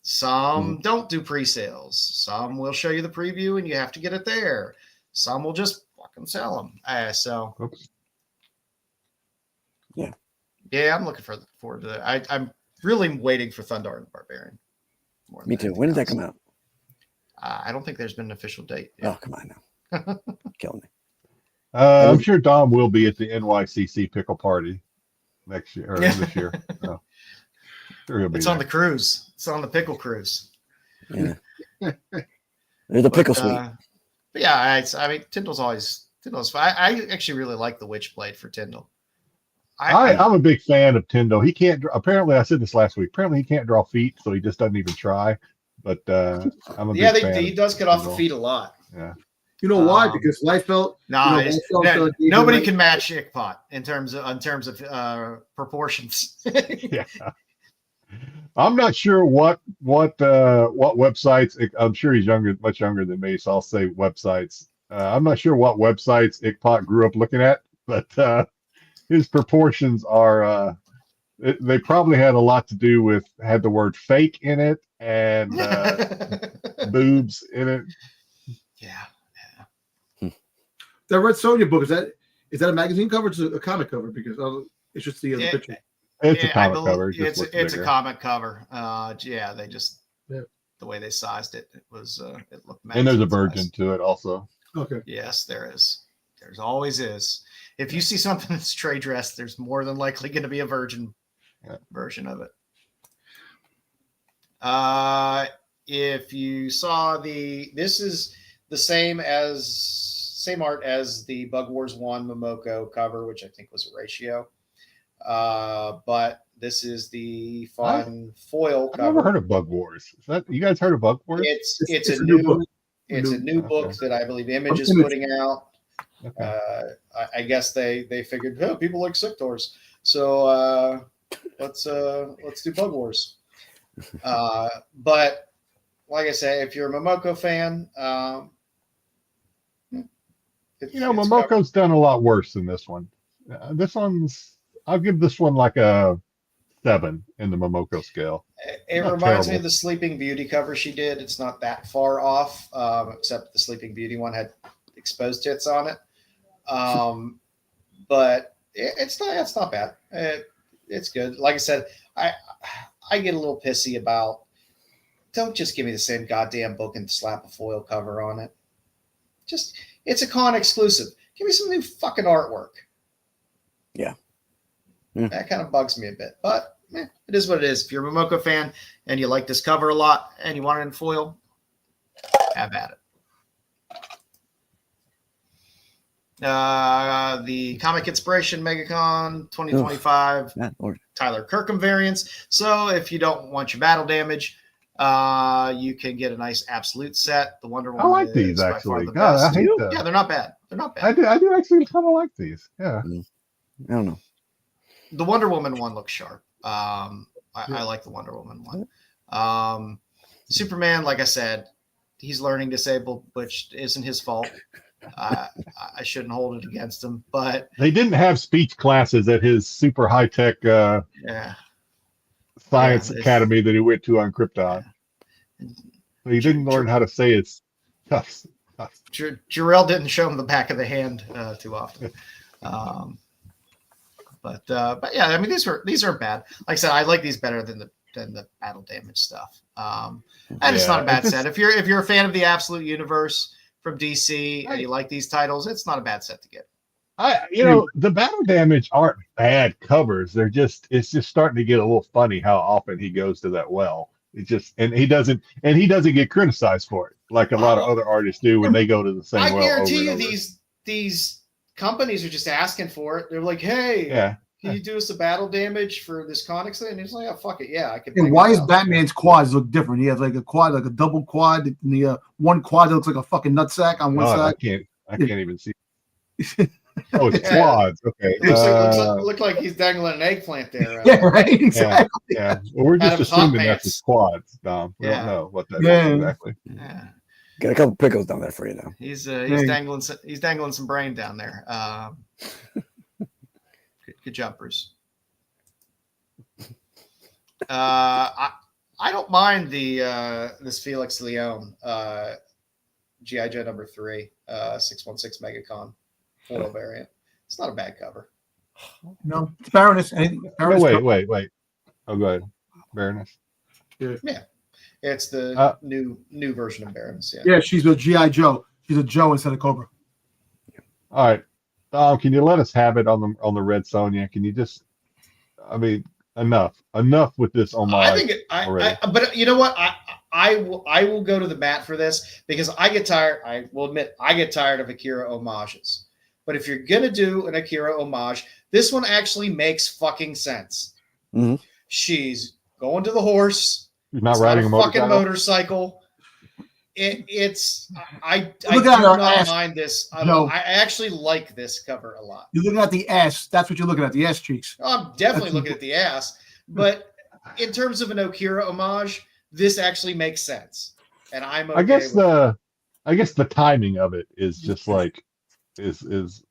Some don't do pre-sales. Some will show you the preview and you have to get it there. Some will just fucking sell them. So. Oops. Yeah, I'm looking forward to that. I'm really waiting for Thundar and the Barbarian. Me too. When did that come out? I don't think there's been an official date yet. Oh, come on now. Killing me. I'm sure Dom will be at the NYCC pickle party next year or this year. So, sure he'll be It's there. on the cruise. It's on the pickle cruise. Yeah. There's a pickle suite. But yeah, I mean, Tyndall's fine. I actually really like the Witchblade for Tyndall. I'm a big fan of Tyndall. He can't. Apparently, I said this last week. Apparently, he can't draw feet, so he just doesn't even try. But I'm a big fan. He does cut off the feet a lot. Yeah. You know why? Because Liefeld. Nobody can match Ickpot in terms of proportions. Yeah. I'm not sure what websites. I'm sure he's much younger than me, so I'll say websites. I'm not sure what websites Ickpot grew up looking at, but his proportions are. They probably had a lot to do with had the word fake in it and boobs in it. Yeah. That Red Sonja book, is that a magazine cover or is it a comic cover? Because it's just the picture. It's a comic cover. It's a comic cover. They just the way they sized it, it looked. And there's a virgin to it also. Okay. Yes, there is. There's always is. If you see something that's trade dressed, there's more than likely going to be a virgin version of it. If you saw this is the same art as the Bug Wars 1 Momoko cover, which I think was a ratio. But this is the fun foil cover. I've never heard of Bug Wars. You guys heard of Bug Wars? It's a new book. It's a new book that I believe Image is putting out. Okay. I guess they figured, people like Sectors, so let's do Bug Wars. But like I say, if you're a Momoko fan, Momoko's done a lot worse than this one. I'll give this one like a 7 in the Momoko scale. It reminds me of the Sleeping Beauty cover she did. It's not that far off, except the Sleeping Beauty one had exposed tits on it. But it's not bad. It's good. Like I said, I get a little pissy about, don't just give me the same goddamn book and slap a foil cover on it. It's a con exclusive. Give me some new fucking artwork. Yeah. That kind of bugs me a bit, but it is what it is. If you're a Momoko fan and you like this cover a lot and you want it in foil, have at it. The Comic Inspiration MegaCon 2025 Tyler Kirkham variants. So if you don't want your battle damage, you can get a nice absolute set. The Wonder Woman. I like these actually. God, I hate them. Yeah, they're not bad. I do actually kind of like these. Yeah. I don't know. The Wonder Woman one looks sharp. I like the Wonder Woman one. Superman, like I said, he's learning disabled, which isn't his fault. I shouldn't hold it against him, but they didn't have speech classes at his super high tech science academy that he went to on Krypton. So he didn't learn how to say it's tough. Jarrell didn't show him the back of the hand too often. But yeah, I mean these are bad. Like I said, I like these better than the battle damage stuff. And it's not a bad set. If you're a fan of the Absolute Universe from DC and you like these titles, it's not a bad set to get. The battle damage aren't bad covers. It's just starting to get a little funny how often he goes to that well. He doesn't get criticized for it like a lot of other artists do when they go to the same well. I guarantee you these companies are just asking for it. They're like, hey, can you do us a battle damage for this comic set? And he's like, oh, fuck it. Yeah, I can. And why is Batman's quads look different? He has like a quad, like a double quad. And the one quad that looks like a fucking nutsack on one side. I can't even see. Oh, it's quads. Okay. Look like he's dangling an eggplant there. Yeah, right. Exactly. Yeah. Well, we're just assuming that's his quads, Dom. We don't know what that is exactly. Yeah. Got a couple pickles down there for you now. He's dangling some brain down there. Good job, Bruce. I don't mind this Felix Leone GI Joe number 3 616 MEGACON foil variant. It's not a bad cover. No, it's Baroness. Wait. Oh, go ahead, Baroness. Yeah. It's the new version of Baroness. Yeah, she's a GI Joe. She's a Joe instead of Cobra. All right. Can you let us have it on the Red Sonja? Can you just? I mean, enough with this homage. I think but you know what? I will go to the mat for this because I get tired. I will admit I get tired of Akira homages. But if you're gonna do an Akira homage, this one actually makes fucking sense. Mm-hmm. She's going to the horse. You're not riding a fucking motorcycle. I do not mind this. I actually like this cover a lot. You're looking at the ass. That's what you're looking at, the ass cheeks. I'm definitely looking at the ass. But in terms of an Akira homage, this actually makes sense. And I'm okay I guess the timing of it is just like is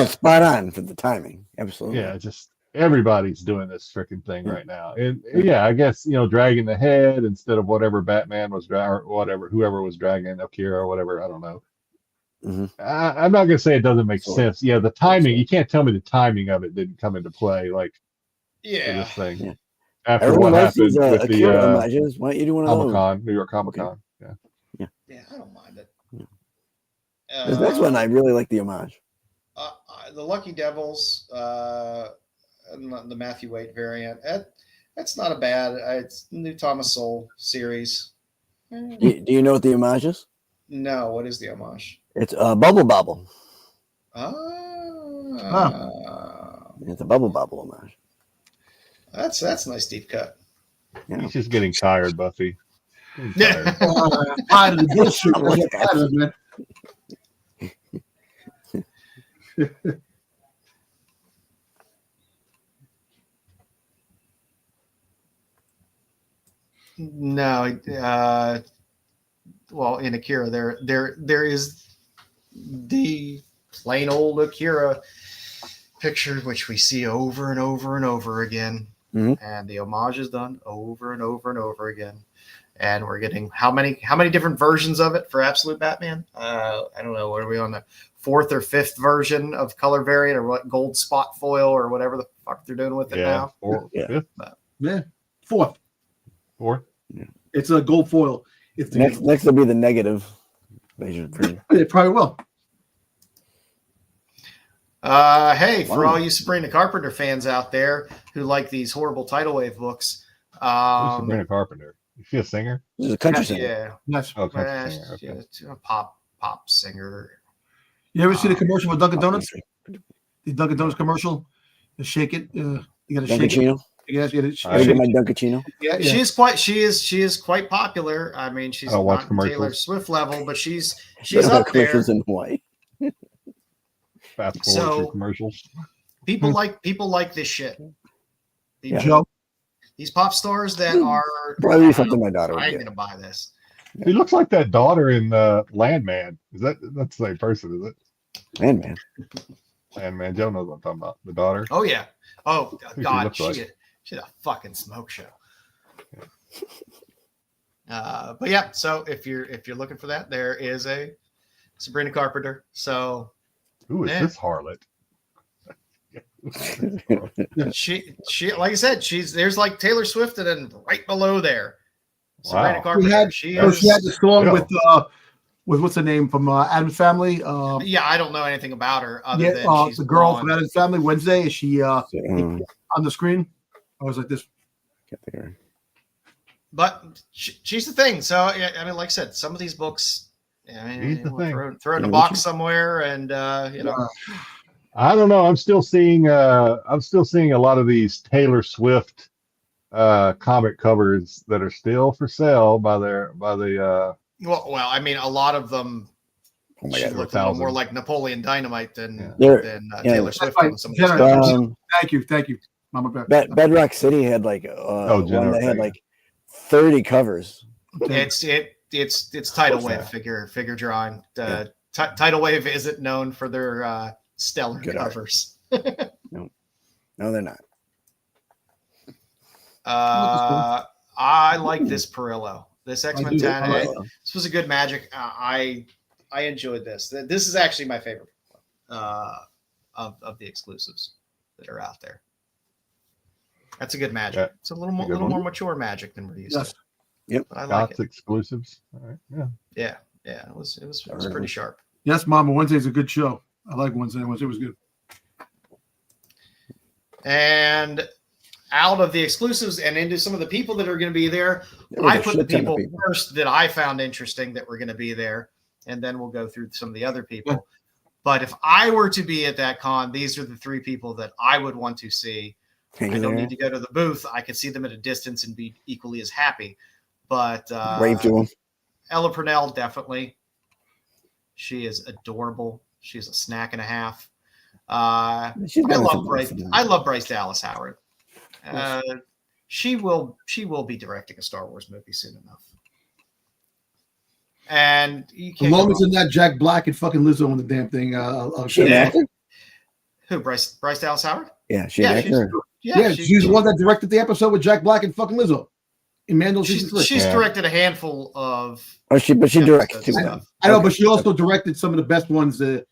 spot on for the timing. Absolutely. Yeah, just everybody's doing this freaking thing right now. And I guess, dragging the head instead of whatever Batman was dragging, or whoever was dragging Akira or whatever. I don't know. Mm-hmm. I'm not going to say it doesn't make sense. Yeah, the timing, you can't tell me the timing of it didn't come into play. Like, this thing. Yeah. After everyone what happened with Akira homages, why don't you do one of those? Comic-Con, New York Comic-Con. Yeah, I don't mind it. This next one, I really like the homage. The Lucky Devils, the Matthew Waite variant. That's not a bad. It's the new Thomas Sowell series. Do you know what the homage is? No. What is the homage? It's Bubble Bobble. It's a Bubble Bobble homage. That's a nice deep cut. Yeah. He's just getting tired, Buffy. Tired of the bullshit. Man. No, well, in Akira, there is the plain old Akira picture, which we see over and over and over again, and the homage is done over and over and over again, and we're getting how many different versions of it for Absolute Batman? I don't know. Are we on the 4th or 5th version of color variant, or what, gold spot foil, or whatever the fuck they're doing with it now? 4th. Yeah, 4th. 4th. Yeah. It's a gold foil. If next will be the negative version. It probably will. Hey, for all you Sabrina Carpenter fans out there who like these horrible tidal wave books, Sabrina Carpenter. Is she a singer? She's a country singer. Yeah, yes. Oh, country singer. Okay. A pop singer. You ever see the commercial with Dunkin' Donuts? The Dunkin' Donuts commercial. You shake it. You got to shake it. Yes, you I get my Dunkachino. Yeah, she is quite popular. I mean, she's not Taylor Swift level, but she's up there. In Hawaii. Fast forward through commercials. People like this shit. Joe, these pop stores that are probably something my daughter. I ain't gonna buy this. He looks like that daughter in Landman. That's the same person, is it? Man. Landman. Joe knows what I'm talking about. The daughter. Oh yeah. Oh God, she's she's a fucking smoke show. But yeah, so if you're looking for that, there is a Sabrina Carpenter. So who is this harlot? she like I said, there's like Taylor Swift, and then right below there, Sabrina Wow. Carpenter. She had the song with what's the name from Addams Family? Yeah, I don't know anything about her other than she's the girl blonde. from Addams Family. Wednesday, is she on the screen? I was like this. But she's the thing. So I mean, like I said, some of these books, I mean, throw it in a box somewhere, and you know. I don't know. I'm still seeing a lot of these Taylor Swift comic covers that are still for sale by the Well, I mean, a lot of them look a little more like Napoleon Dynamite than Taylor Swift. On some of Thank you, Mama Bear. Bedrock City had like one that had like 30 covers. It's Tidal Wave figure drawing. Tidal Wave isn't known for their stellar covers. No, they're not. I like this Perillo. This X-Men 10. This was a good Magic. I enjoyed this. This is actually my favorite of the exclusives that are out there. That's a good Magic. Yeah. It's a little more mature Magic than we're used to. Yep. But I like it. Exclusives. All right. Yeah. It was pretty sharp. Yes, Mama. Wednesday's a good show. I like Wednesday. Wednesday was good. And out of the exclusives and into some of the people that are going to be there, I put the people first that I found interesting that were going to be there, and then we'll go through some of the other people. Yeah. But if I were to be at that con, these are the three people that I would want to see. I don't need to go to the booth. I could see them at a distance and be equally as happy. But wave to them. Ella Purnell, definitely. She is adorable. She's a snack and a half. I love Bryce Dallas Howard. She will be directing a Star Wars movie soon enough. And as long as in that Jack Black and fucking Lizzo on the damn thing. Who? Bryce Dallas Howard? Yeah, she's the one that directed the episode with Jack Black and fucking Lizzo. She's directed a handful of. But she directed too. I know, but she also directed some of the best ones. The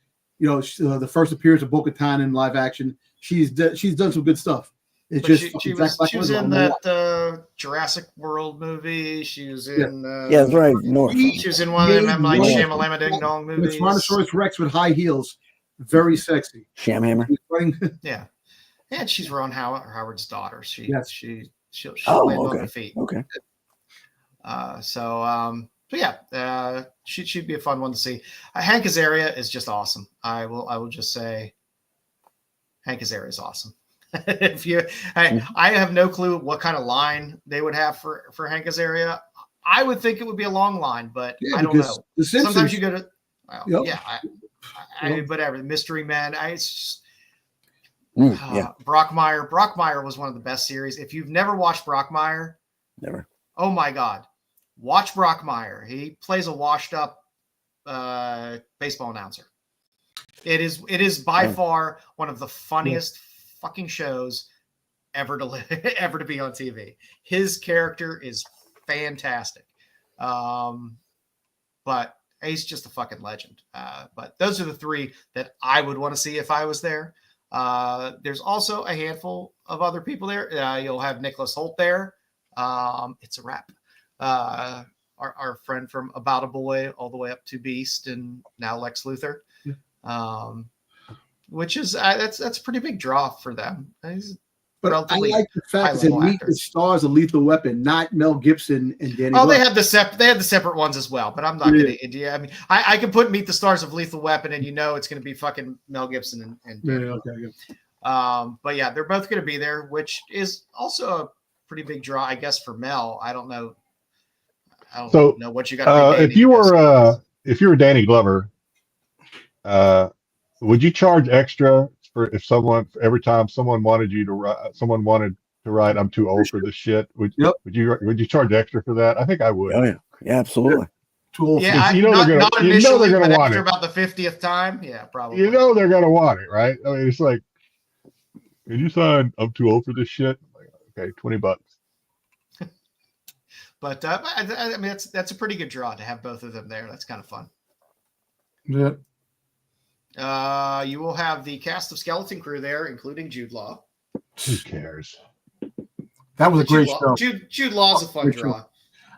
first appearance of Bo-Katan in live action. She's done some good stuff. She was in that Jurassic World movie. She was in that's right. She was in one of them M. Night Shyamalan Ding Dong movies. Tyrannosaurus Rex with high heels, very sexy. Shamhammer. Yeah, and she's Ron Howard's daughter. She'll land on her feet. Okay. So she'd be a fun one to see. Hank Azaria is just awesome. I will just say, Hank Azaria is awesome. I have no clue what kind of line they would have for Hank Azaria. I would think it would be a long line, but I don't know. Sometimes you go to, whatever. Mystery Men. Brockmire. Brockmire was one of the best series. If you've never watched Brockmire, never. Oh my God, watch Brockmire. He plays a washed-up baseball announcer. It is by far one of the funniest fucking shows ever to be on TV. His character is fantastic, but he's just a fucking legend. But those are the three that I would want to see if I was there. There's also a handful of other people there. You'll have Nicholas Hoult there. It's a wrap. Our friend from About a Boy all the way up to Beast and now Lex Luthor. Which is that's a pretty big draw for them. But I like the fact that Meet the Stars of Lethal Weapon, not Mel Gibson and Danny. They had the separate ones as well. But I'm not going to. I mean, I can put Meet the Stars of Lethal Weapon, and it's going to be fucking Mel Gibson and but yeah, they're both going to be there, which is also a pretty big draw, I guess, for Mel. I don't know. I don't know what you got. If you were Danny Glover, would you charge extra for every time someone wanted to write "I'm too old for this shit"? Would you charge extra for that? I think I would. Oh yeah, absolutely. too old. Yeah, You know not, they're gonna- not you know initially, they're gonna but want after it. about the 50th time, yeah, probably. You know they're gonna want it, right? I mean, it's like, did you sign? I'm too old for this shit. Like, okay, $20. But I mean, that's a pretty good draw to have both of them there. That's kind of fun. Yeah. You will have the cast of Skeleton Crew there, including Jude Law. Who cares? That was a great show. Jude Law's a fun Great draw. show.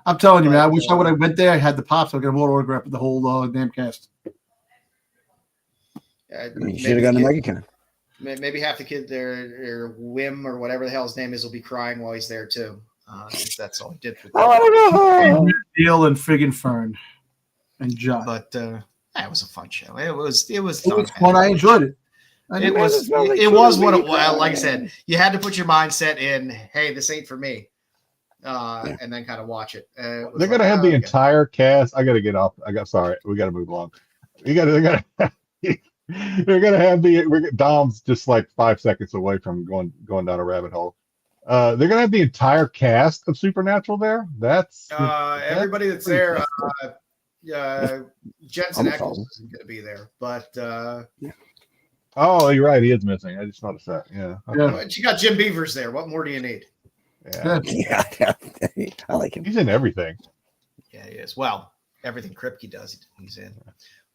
I'm telling you, man. I But, wish I would have went there. I had the pops. I could have autographed with the whole damn cast. You should have gotten a MEGACON. Maybe half the kid there, or Wim, or whatever the hell his name is, will be crying while he's there too. That's all he did for I want to go. Deal and friggin' Fern and John. But it was a fun show. It was It was fun. I enjoyed it. It was what it was. Like I said, you had to put your mindset in. Hey, this ain't for me, and then kind of watch it. They're gonna have the entire cast. I gotta get off. Sorry. We gotta move along. They're gonna have Dom's just like 5 seconds away from going down a rabbit hole. They're gonna have the entire cast of Supernatural there. That's everybody that's there. Jensen Ackles isn't going to be there, but oh, you're right. He is missing. I just noticed that. Yeah. Okay. But you got Jim Beavers there. What more do you need? Yeah. I like him. He's in everything. Yeah, he is. Well, everything Kripke does, he's in.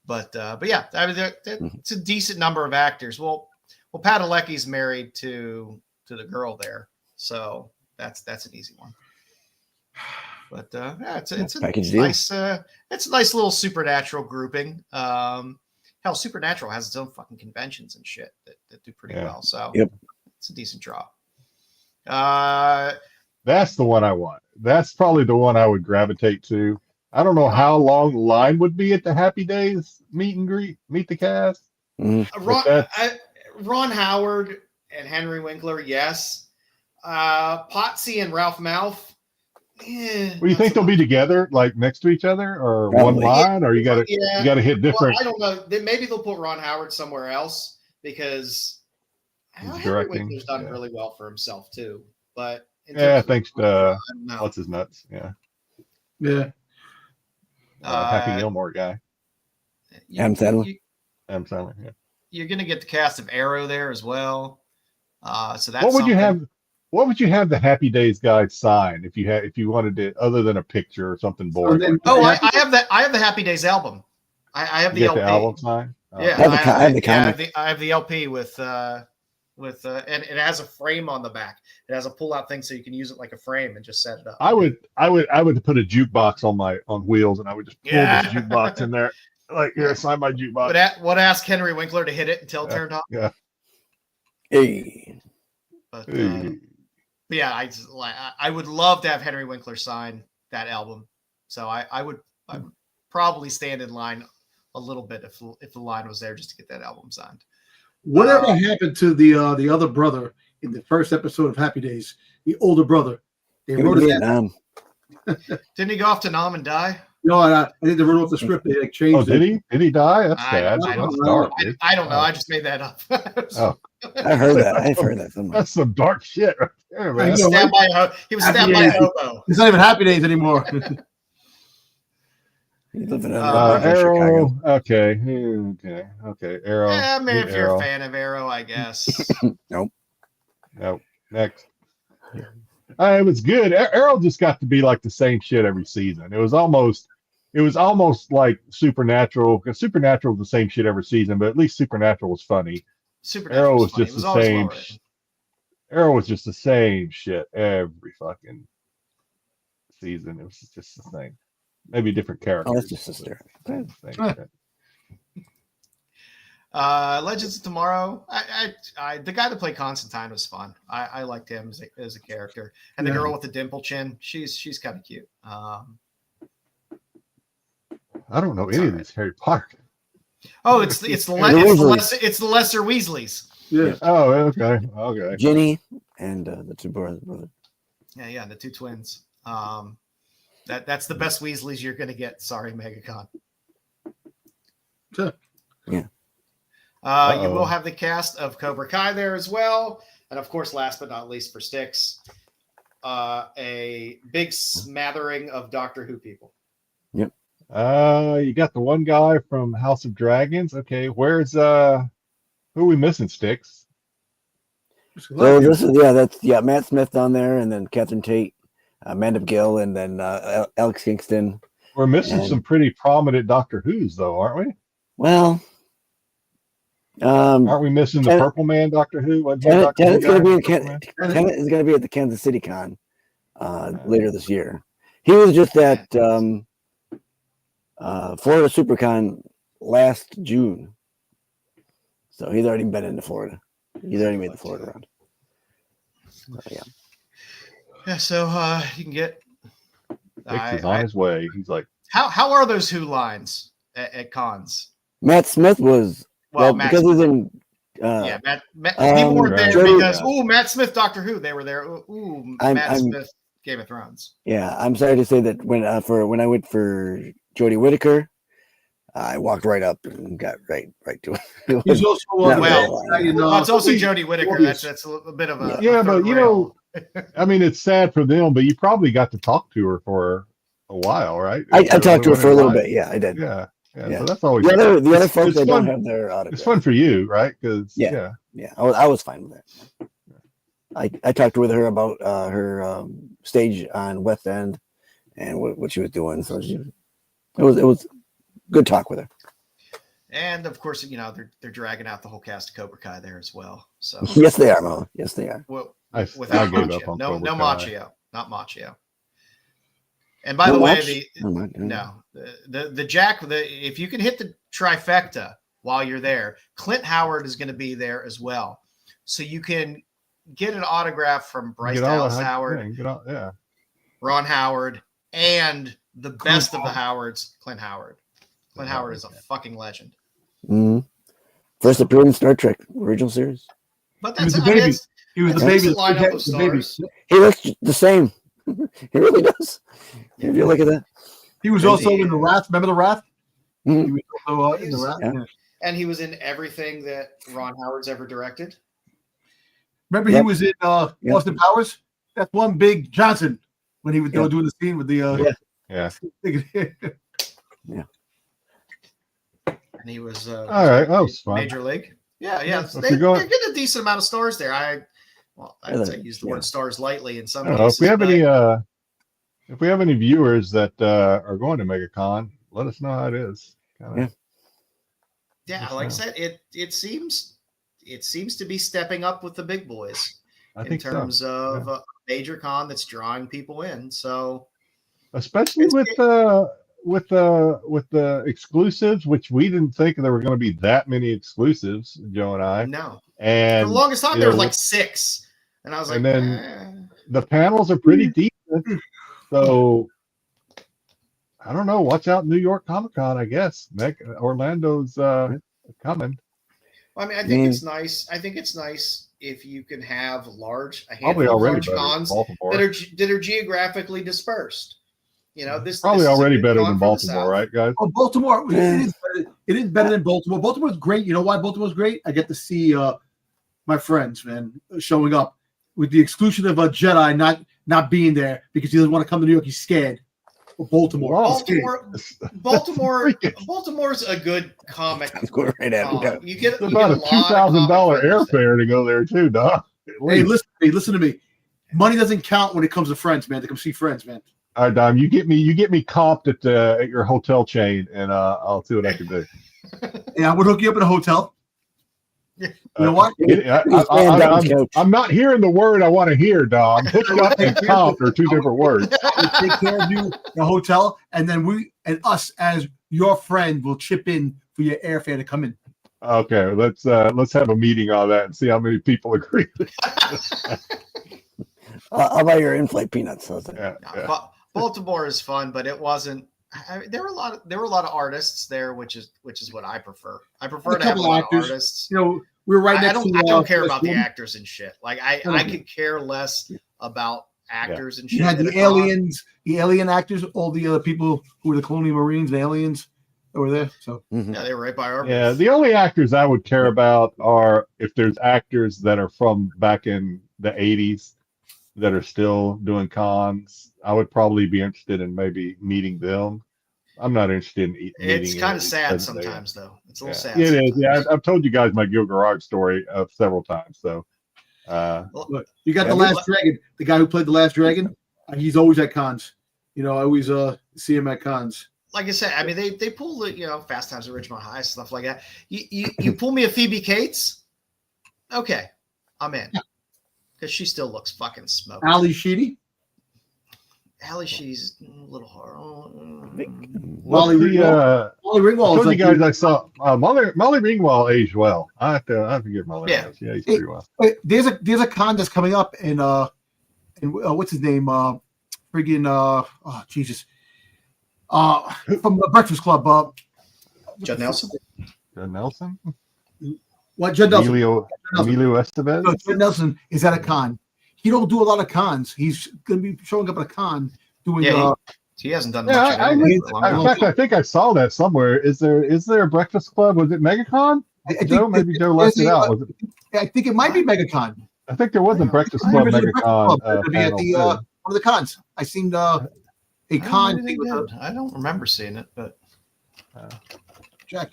But yeah, I mean, it's a decent number of actors. Well, Padalecki's married to the girl there, so that's an easy one. But yeah, it's a nice it's a nice little Supernatural grouping. Hell, Supernatural has its own fucking conventions and shit that do pretty well. So it's a decent draw. That's the one I want. That's probably the one I would gravitate to. I don't know how long the line would be at the Happy Days meet and greet, meet the cast. Ron Howard and Henry Winkler, yes. Potsy and Ralph Mouth. Well, you think they'll be together, like next to each other, or one line, or you got to hit different? Well, I don't know. Maybe they'll put Ron Howard somewhere else because Henry Winkler's done really well for himself too. But thanks to what's his nuts, Happy Gilmore guy, Adam Sandler. Yeah. You're gonna get the cast of Arrow there as well. So that's what would you have? What would you have the Happy Days guys sign if you wanted to, other than a picture or something boring? I have the Happy Days album. I have the LP. The album sign. Yeah, I have the comic. I have the LP with and it has a frame on the back. It has a pull-out thing so you can use it like a frame and just set it up. I would put a jukebox on wheels, and I would just pull this jukebox in there. Like, here, sign my jukebox. Would ask Henry Winkler to hit it until it turned on. Yeah. Hey. But yeah, I would love to have Henry Winkler sign that album. So I would probably stand in line a little bit if the line was there just to get that album signed. Whatever happened to the other brother in the first episode of Happy Days? The older brother. They wrote it down. Didn't he go off to Nam and die? No, I think they wrote off the script. They changed. Oh, did he? Did he die? That's sad. I don't know. I just made that up. I heard that. I've heard that somewhere. That's some dark shit right there, man. He was stabbed by a hobo. It's not even Happy Days anymore. Arrow. Okay. Arrow. Yeah, I mean, if you're a fan of Arrow, I guess. Nope. Next. It was good. Arrow just got to be like the same shit every season. It was almost like Supernatural, because Supernatural was the same shit every season, but at least Supernatural was funny. Arrow was just the same. Arrow was just the same shit every fucking season. It was just the same. Maybe different characters. Oh, that's just sister. Legends of Tomorrow. The guy that played Constantine was fun. I liked him as a character, and the girl with the dimple chin. She's kind of cute. I don't know any of these Harry Potter. Oh, it's the lesser Weasleys. Yeah. Oh, okay. Ginny and the two brothers. Yeah, the two twins. That's the best Weasleys you're gonna get. Sorry, MegaCon. Sure. Yeah. You will have the cast of Cobra Kai there as well. And of course, last but not least for Styx, a big smattering of Doctor Who people. Yep. You got the one guy from House of Dragons. Okay, where's who are we missing, Styx? So this is that's Matt Smith down there, and then Catherine Tate, Amanda Gill, and then Alex Kingston. We're missing some pretty prominent Doctor Who's though, aren't we? Well, aren't we missing the Purple Man Doctor Who? Tenet is going to be at the Kansas City Con later this year. He was just at Florida SuperCon last June, so he's already been into Florida. He's already made the Florida round. Yeah. So you can get. He's on his way. He's like, how are those Who lines at cons? Matt Smith was because he's in. Matt people weren't there because Matt Smith, Doctor Who, they were there. Matt Smith, Game of Thrones. Yeah, I'm sorry to say that when I went for Jodie Whittaker, I walked right up and got right to it. He's also it's also Jodie Whittaker. That's a bit of a but I mean, it's sad for them, but you probably got to talk to her for a while, right? I talked to her for a little bit. Yeah, I did. Yeah. So that's always the other folks that don't have their autograph. It's fun for you, right? Because I was fine with that. I talked with her about her stage on West End and what she was doing. So it was good talk with her. And of course, they're dragging out the whole cast of Cobra Kai there as well. So yes, they are, Mo. Yes, they are. Well, I gave up on Cobra Kai. Machio, not Machio. And by the way, the Jack, if you can hit the trifecta while you're there, Clint Howard is going to be there as well, so you can get an autograph from Bryce Dallas Howard, Ron Howard, and the best of the Howards, Clint Howard. Clint Howard is a fucking legend. Mm-hmm. First appeared in Star Trek original series. But that's the baby. He was the baby. Lineup of stars. He looks the same. He really does. If you look at that, he was also in the Wrath. Remember the Wrath? Mm-hmm. He was also in the Wrath. Yeah. And he was in everything that Ron Howard's ever directed. Remember, he was in Austin Powers. That's one big Johnson when he was doing the scene with the And he was all right. That was fun. Major League. Yeah. They're getting a decent amount of stars there. I'd say use the word stars lightly in some cases. If we have any viewers that are going to MegaCon, let us know how it is. Yeah, like I said, it seems to be stepping up with the big boys in terms of a major con that's drawing people in. So, especially with the exclusives, which we didn't think there were going to be that many exclusives, Joe and I. No, and for the longest time there were like 6, and I was like, and then the panels are pretty decent. So I don't know. Watch out, New York Comic Con. I guess Orlando's coming. Well, I mean, I think it's nice. I think it's nice if you can have a handful of large cons that are geographically dispersed. This probably this already better than Baltimore, right, guys? Oh, Baltimore! It is better than Baltimore. Baltimore's great. You know why Baltimore's great? I get to see my friends, man, showing up with the exclusion of a Jedi not being there because he doesn't want to come to New York. He's scared. Baltimore's a good comic. You get about a $2,000 airfare to go there too, Doc. Hey, listen to me. Money doesn't count when it comes to friends, man. To come see friends, man. All right, Dom, you get me comped at your hotel chain, and I'll see what I can do. Yeah, I would hook you up in a hotel. You know what? I'm not hearing the word I want to hear, Dom. Hook up and comp are two different words. We'll take care of you in a hotel, and then we and us as your friend will chip in for your airfare to come in. Okay, let's have a meeting on that and see how many people agree. I'll buy your in-flight peanuts. Baltimore is fun, but it wasn't. There were a lot of artists there, which is what I prefer. I prefer to have a lot of artists. We're right next to. I don't care about the actors and shit. Like I could care less about actors and shit. You had the aliens, the alien actors, all the other people who were the Colonial Marines, the aliens that were there. So yeah, they were right by our. Yeah, the only actors I would care about are if there's actors that are from back in the 80s that are still doing cons. I would probably be interested in maybe meeting them. I'm not interested in It's meeting kind it. of It sad doesn't say sometimes, though. It's a little that. sad. Yeah, it is. sometimes. Yeah, I've told you guys my Gil Garage story several times. So, Look, you got Yeah, the Last Dragon, the guy who played the Last Dragon. He's always at cons. You know, I always see him at cons. Like I said, I mean, they pull the Fast Times at Ridgemont High, stuff like that. You pull me a Phoebe Cates, okay, I'm in, because she still looks fucking smoking. Ali Sheedy. Ali, she's a little hard. Molly Ringwald. Molly Ringwald. I told Like you guys I saw Molly Ringwald aged well. I have to give Molly. Yeah. Yeah, he's pretty well. There's a con that's coming up in what's his name? Jesus. From the Breakfast Club. Judd Nelson. Nelson. What Judd Nelson? Emilio Estevez. No, Judd Nelson is at a con. He don't do a lot of cons. He's going to be showing up at a con doing. Yeah, he hasn't done much. Yeah, of anything for a long in time. fact, I think I saw that somewhere. Is there a Breakfast Club? Was it MegaCon? Maybe Joe left it out. Was it? I think it might be MegaCon. I think there was a Breakfast Club MegaCon panel. At one of the cons. I seen a con thing with her. I don't remember seeing it, but Jack.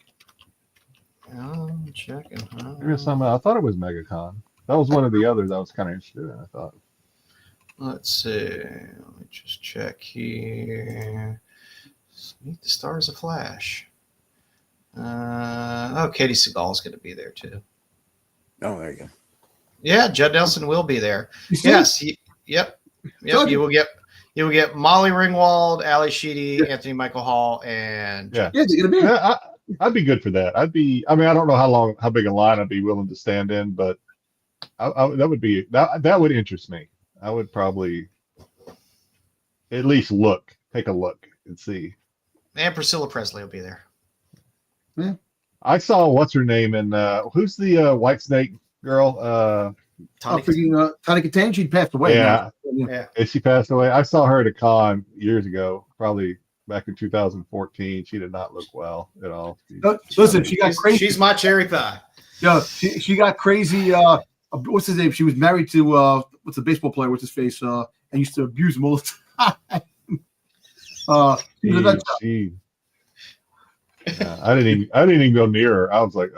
I'm checking. Maybe some. I thought it was MegaCon. That was one of the others I was kind of interested in. I thought. Let's see. Let me just check here. Meet the Stars of Flash. Katie Seagal's going to be there too. Oh, there you go. Yeah, Judd Nelson will be there. You see? Yes. Yep. You will get Molly Ringwald, Ali Sheedy, Anthony Michael Hall, and Yeah. Yeah, they're gonna be. Yeah, I'd be good for that. I mean, I don't know how big a line I'd be willing to stand in, but that would interest me. I would probably at least take a look and see. And Priscilla Presley will be there. Yeah. I saw what's her name and who's the White Snake girl? Tony Tony Katane, she passed away. Yeah. Yeah. She passed away. I saw her at a con years ago, probably back in 2014. She did not look well at all. Listen, she got crazy. She's my cherry pie. Yeah, she got crazy. What's his name? She was married to what's the baseball player? What's his face? And used to abuse him all the time. She was a nut job. I didn't even go near her. I was like,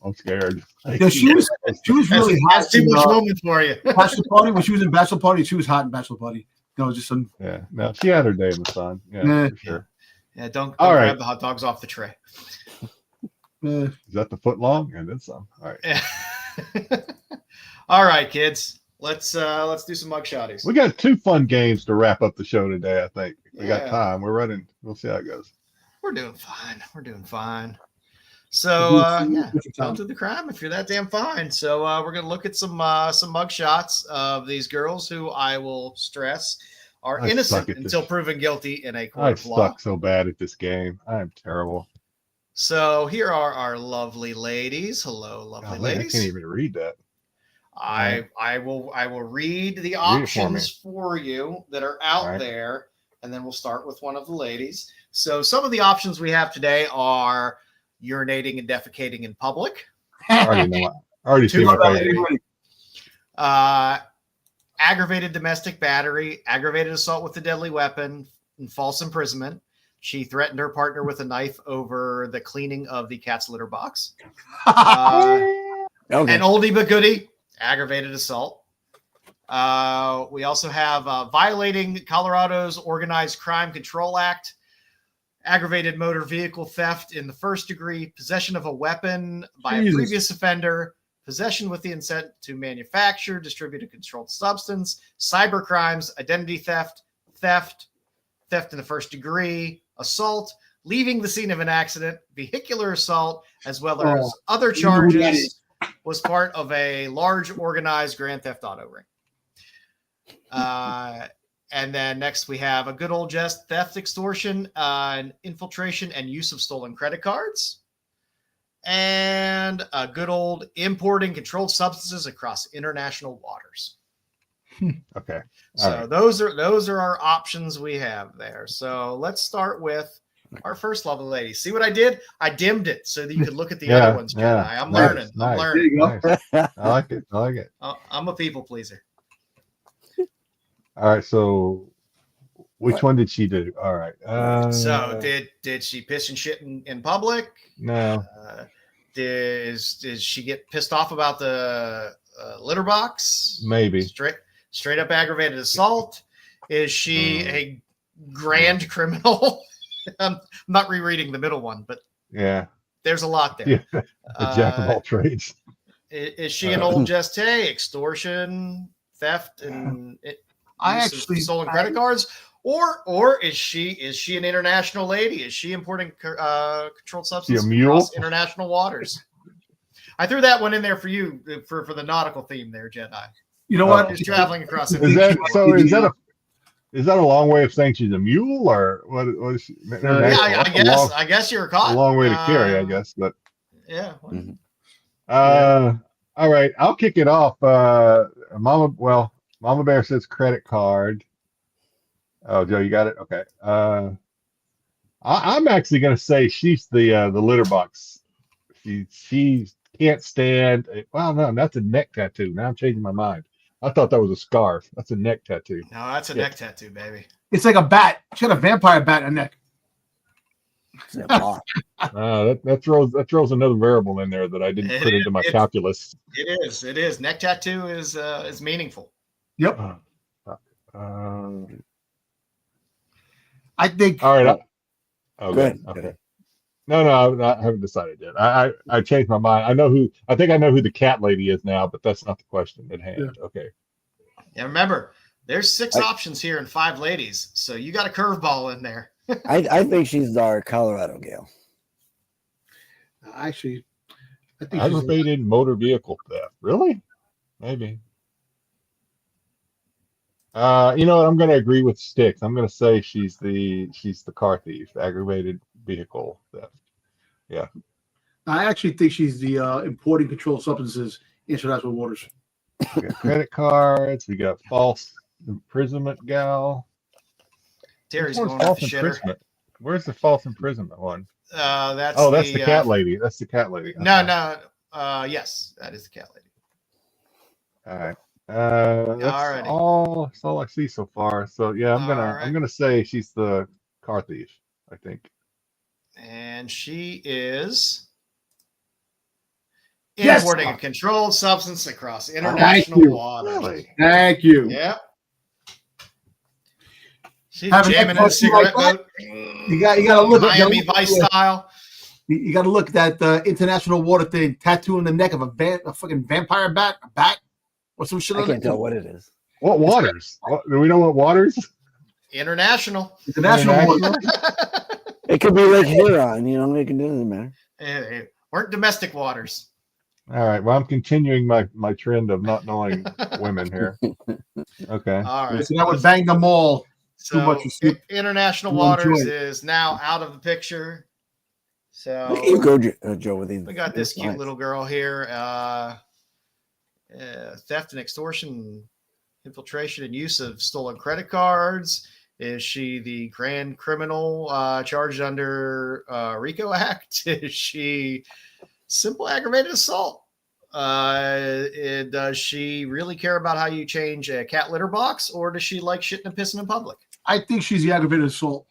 I'm scared. Yeah, she was really hot. That's too much woman for you. Bachelor Party, when she was in Bachelor Party, she was hot in Bachelor Party. No, just some. Yeah, no, she had her day in the sun. Yeah, Yeah. for sure. Yeah, don't All right. grab the hot dogs off the tray. Is that the foot long? And then some. All right. Yeah. All right, kids. Let's do some mugshotties. We got 2 fun games to wrap up the show today. I think we got Yeah. time. We're running. We'll see how it goes. We're doing fine. So don't do the crime if you're that damn fine. So we're gonna look at some mug shots of these girls who I will stress are I innocent suck at until this. proven guilty in a court I of law. suck so bad at this game. I am terrible. So here are our lovely ladies. Hello, lovely Oh, man, I ladies. can't even read that. I will read the Read it for options for you that are out All right. there, and then we'll start with one of the ladies. So some of the options we have today are urinating and defecating in public, I already see my favorite. aggravated domestic battery, aggravated assault with a deadly weapon, and false imprisonment. She threatened her partner with a knife over the cleaning of the cat's litter box. Okay. An oldie but goodie, aggravated assault. We also have violating Colorado's Organized Crime Control Act, aggravated motor vehicle theft in the first degree, possession of a weapon by a previous offender, possession with the intent to manufacture, distribute a controlled substance, cyber crimes, identity theft, theft in the first degree, assault, leaving the scene of an accident, vehicular assault, as well as other charges, was part of a large organized Grand Theft Auto ring. And then next we have a good old just theft, extortion, and infiltration and use of stolen credit cards. And a good old importing controlled substances across international waters. Okay. So right. those are our options we have there. So let's start with our first lovely lady. See what I did? I dimmed it so that you could look at the other ones. Yeah. Jedi. I'm Nice, learning. nice. I'm learning. There you go. Nice. I like it. I'm a people pleaser. All right. So Which one did she do? All right. So did she piss and shit in public? No. Did she get pissed off about the litter box? Maybe. Straight up aggravated assault. Is she a grand criminal? I'm not rereading the middle one, but yeah, there's a lot there. Yeah. The jack of all trades. Is she an old gestee, extortion, theft, and stolen credit cards? Or is she an international lady? Is she importing controlled substances across international waters? I threw that one in there for you for the nautical theme there, Jedi. You know what? She's traveling across. Is that a long way of saying she's a mule, or what is she? I guess you were caught. A long way to carry, I guess. But yeah. All right, I'll kick it off. Mama Bear says credit card. Oh, Joe, you got it. Okay. I'm actually going to say she's the litter box. She can't stand. Well, no, that's a neck tattoo. Now I'm changing my mind. I thought that was a scarf. That's a neck tattoo. No, that's a neck tattoo, baby. It's like a bat. She got a vampire bat in her neck. That throws another variable in there that I didn't put into my calculus. It is. Neck tattoo is meaningful. Yep. I think. All right. Good. Okay. No, I haven't decided yet. I changed my mind. I think I know who the cat lady is now, but that's not the question at hand. Yeah. Okay. Yeah, remember, there's 6 options here and 5 ladies, so you got a curveball in there. I think she's our Colorado gal. Actually, I think aggravated motor vehicle theft. Really? Maybe. You know what? I'm going to agree with Styx. I'm going to say she's the car thief, aggravated vehicle theft. Yeah. I actually think she's the importing controlled substances international waters. We got credit cards. We got false imprisonment gal. Terry's going off the shitter. Where's the false imprisonment one? That's the cat lady. That's the cat lady. Okay. No. Yes, that is the cat lady. All right. That's all I see so far. So yeah, I'm gonna say she's the car thief, I think. And she is importing a controlled substance across international waters. Really? Thank you. Yep. She's jamming in a cigarette boat. You got to look at Miami Vice style. You got to look at that international water thing, tattoo on the neck of a fucking vampire bat, or some shit. I can't tell what it is. What waters? Do we know what waters? International water. It could be like Huron, it doesn't matter. It weren't domestic waters. All right. Well, I'm continuing my trend of not knowing women here. Okay. All right. So that would bang them all. So international waters is now out of the picture. So you go, Joe, with these. We got this cute little girl here. Theft and extortion, infiltration and use of stolen credit cards. Is she the grand criminal charged under RICO Act? Is she simple aggravated assault? Does she really care about how you change a cat litter box, or does she like shitting and pissing in public? I think she's the aggravated assault.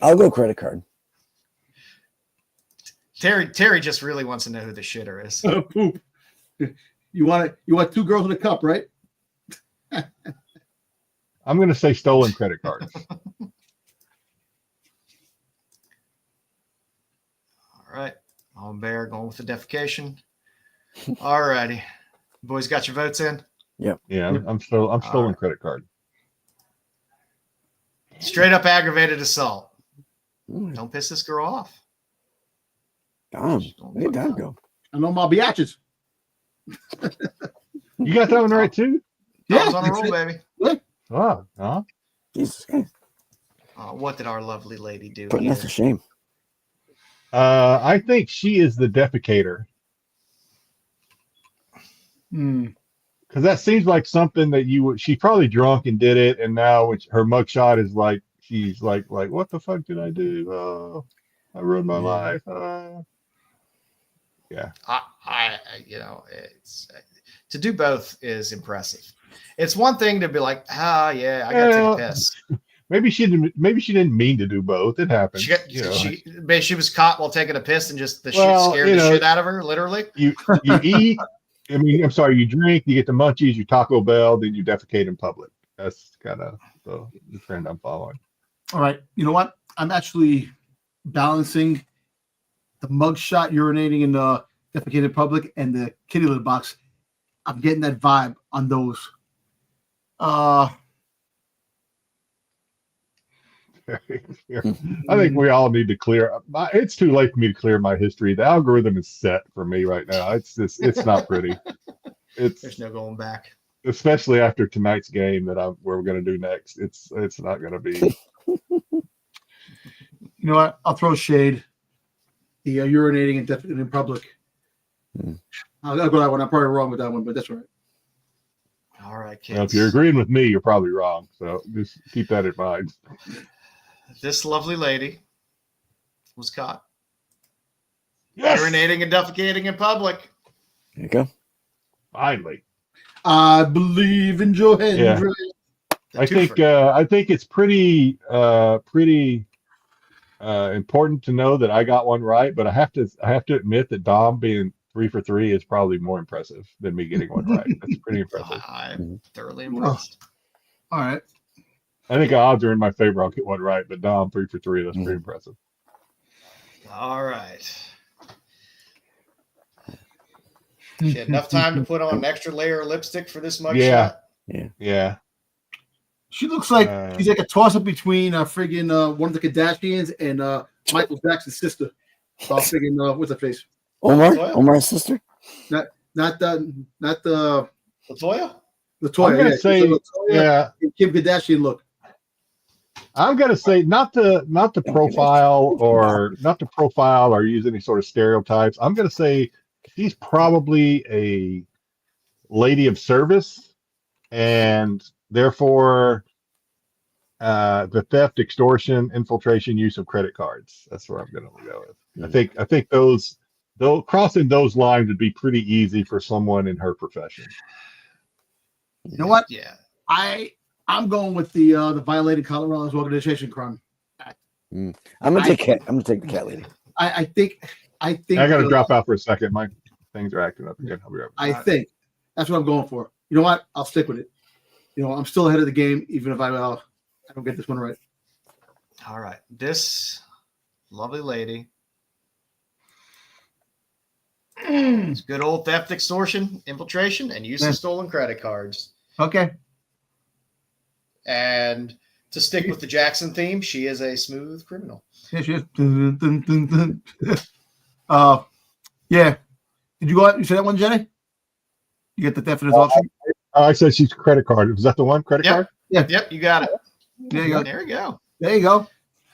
I'll go credit card. Terry just really wants to know who the shitter is. Poop. You want 2 girls in a cup, right? I'm going to say stolen credit cards. All right. On Bear going with the defecation. All righty. Boys got your votes in? Yep. Yeah, I'm stolen credit card. Straight up aggravated assault. Don't piss this girl off. Where did that go? I know my biatches. You got that one right too? Yeah, I was on a roll, baby. Oh, Jesus Christ. What did our lovely lady do? Putting us to shame. I think she is the defecator. Because that seems like something that she's probably drunk and did it, and now her mugshot is like she's like what the fuck did I do? Oh, I ruined my life. Yeah. It's to do both is impressive. It's one thing to be like, yeah, I gotta take a piss. Maybe she didn't mean to do both. It happens. She was caught while taking a piss and just shit scared the shit out of her, literally. You eat. I'm sorry. You drink. You get the munchies. You Taco Bell. Then you defecate in public. That's kind of the trend I'm following. All right. You know what? I'm actually balancing the mugshot urinating in the defecated public and the kitty litter box. I'm getting that vibe on those. I think we all need to clear. It's too late for me to clear my history. The algorithm is set for me right now. It's not pretty. There's no going back. Especially after tonight's game we're going to do next. It's not going to be. You know what? I'll throw shade. The urinating and defecating in public. I'll go that one. I'm probably wrong with that one, but that's right. All right, kids. Well, if you're agreeing with me, you're probably wrong. So just keep that in mind. This lovely lady was caught urinating and defecating in public. There you go. Finally. I believe in Joe Henry. Yeah. I think it's pretty important to know that I got one right, but I have to admit that Dom being 3 for 3 is probably more impressive than me getting one right. That's pretty impressive. I'm thoroughly impressed. All right. I think odds are in my favor. I'll get one right, but Dom 3 for 3. That's pretty impressive. All right. She had enough time to put on an extra layer of lipstick for this mugshot. Yeah. She looks like she's like a toss-up between friggin' one of the Kardashians and Michael Jackson's sister. So I'm thinking, what's her face? Omar's sister? Not the Latoya? Latoya. I'm gonna say, Latoya and Kim Kardashian look. I'm gonna say not to profile or use any sort of stereotypes. I'm gonna say she's probably a lady of service, and therefore the theft, extortion, infiltration, use of credit cards. That's where I'm gonna go with. I think crossing those lines would be pretty easy for someone in her profession. You know what? Yeah. I'm going with the violating Colorado's organization crime. I'm gonna take the cat lady. I think I got to drop out for a second. My things are acting up again. I'll be right back. I think that's what I'm going for. You know what? I'll stick with it. You know, I'm still ahead of the game, even if I don't get this one right. All right. This lovely lady. It's good old theft, extortion, infiltration, and use of stolen credit cards. Okay. And to stick with the Jackson theme, she is a smooth criminal. Yeah, she is. Yeah. Did you go out? You say that one, Jenny? You get the definite option? I said she's credit card. Was that the one? Credit card? Yeah. Yep, you got it. There you go. There you go. There you go.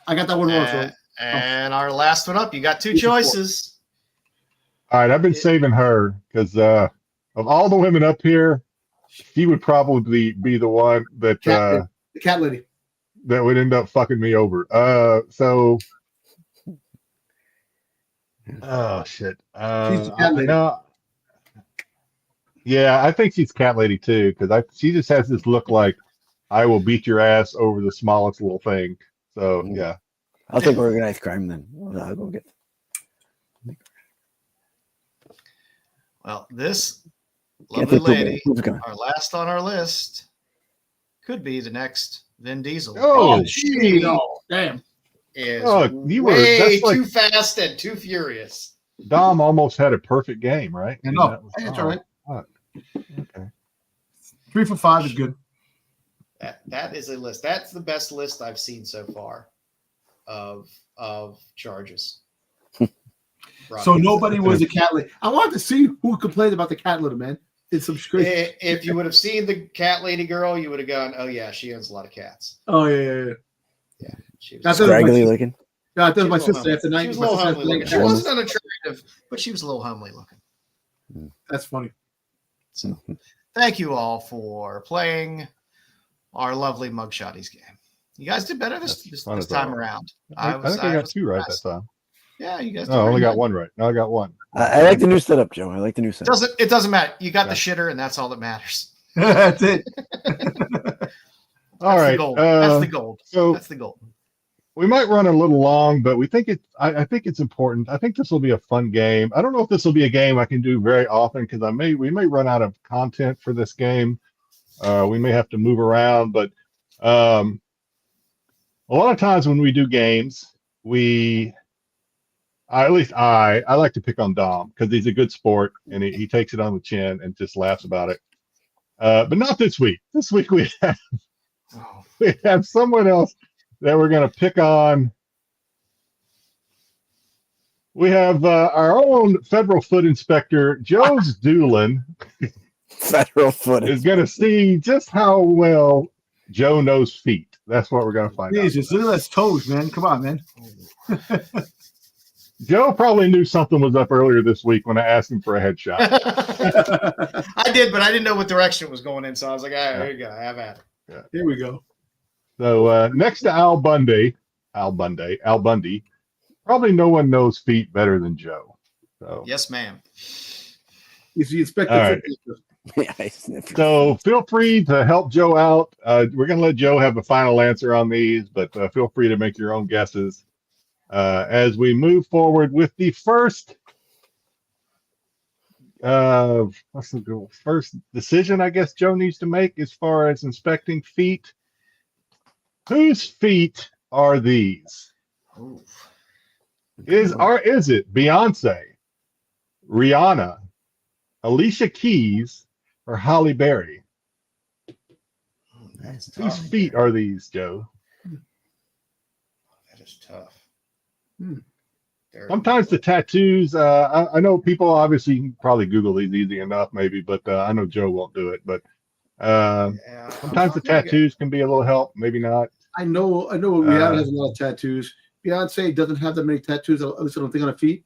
I got that one wrong. And our last one up, you got 2 choices. All right, I've been saving her because of all the women up here, she would probably be the one that the cat lady that would end up fucking me over. Oh shit. She's the cat lady. Yeah, I think she's cat lady too because she just has this look like I will beat your ass over the smallest little thing. So yeah, I'll take organized crime then. I'll go get. Well, this lovely lady, our last on our list, could be the next Vin Diesel. Oh, damn. You were too fast and too furious. Dom almost had a perfect game, right? I know. That's all right. Okay. 3 for 5 is good. That is a list. That's the best list I've seen so far of charges. So nobody was a cat lady. I wanted to see who complained about the cat litter, man. It's some crazy. If you would have seen the cat lady girl, you would have gone, "Oh yeah, she owns a lot of cats." Oh yeah. She was scraggly looking. Yeah, that was my sister after 90. She was a little homely looking. She wasn't unattractive, but she was a little homely looking. That's funny. So, thank you all for playing our lovely Mugshotties game. You guys did better this time around. I think I got 2 right that time. Yeah, you guys. Oh, I only got one right. No, I got one. I like the new setup, Joe. I like the new setup. It doesn't matter. You got the shitter, and that's all that matters. That's it. All right. The gold. That's the gold. So That's the gold. we might run a little long, but we think I think it's important. I think this will be a fun game. I don't know if this will be a game I can do very often because we may run out of content for this game. We may have to move around, but a lot of times when we do games, at least I like to pick on Dom because he's a good sport and he takes it on the chin and just laughs about it. But not this week. This week we have someone else that we're going to pick on. We have our own federal foot inspector, joesduelin. Federal foot is going to see just how well Joe knows feet. That's what we're going to find Jesus, out. look at those toes, man. Come on, man. Joe probably knew something was up earlier this week when I asked him for a headshot. I did, but I didn't know what direction it was going in, so I was like, all right, here you go. Have at it. Yeah. Here we go. So next to Al Bundy, probably no one knows feet better than Joe. So Yes, ma'am. Is the inspector? All right. So feel free to help Joe out. We're going to let Joe have a final answer on these, but feel free to make your own guesses as we move forward with the first first decision I guess Joe needs to make as far as inspecting feet. Whose feet are these? Ooh. Is it Beyonce, Rihanna, Alicia Keys, or Halle Berry? That's Whose feet are these, Joe? That is tough. Sometimes the tattoos, I know people obviously can probably Google these easy enough, maybe, but I know Joe won't do it. But sometimes the tattoos can be a little help, maybe not. I know Rihanna has a lot of tattoos. Beyonce doesn't have that many tattoos, at least I don't think, on her feet.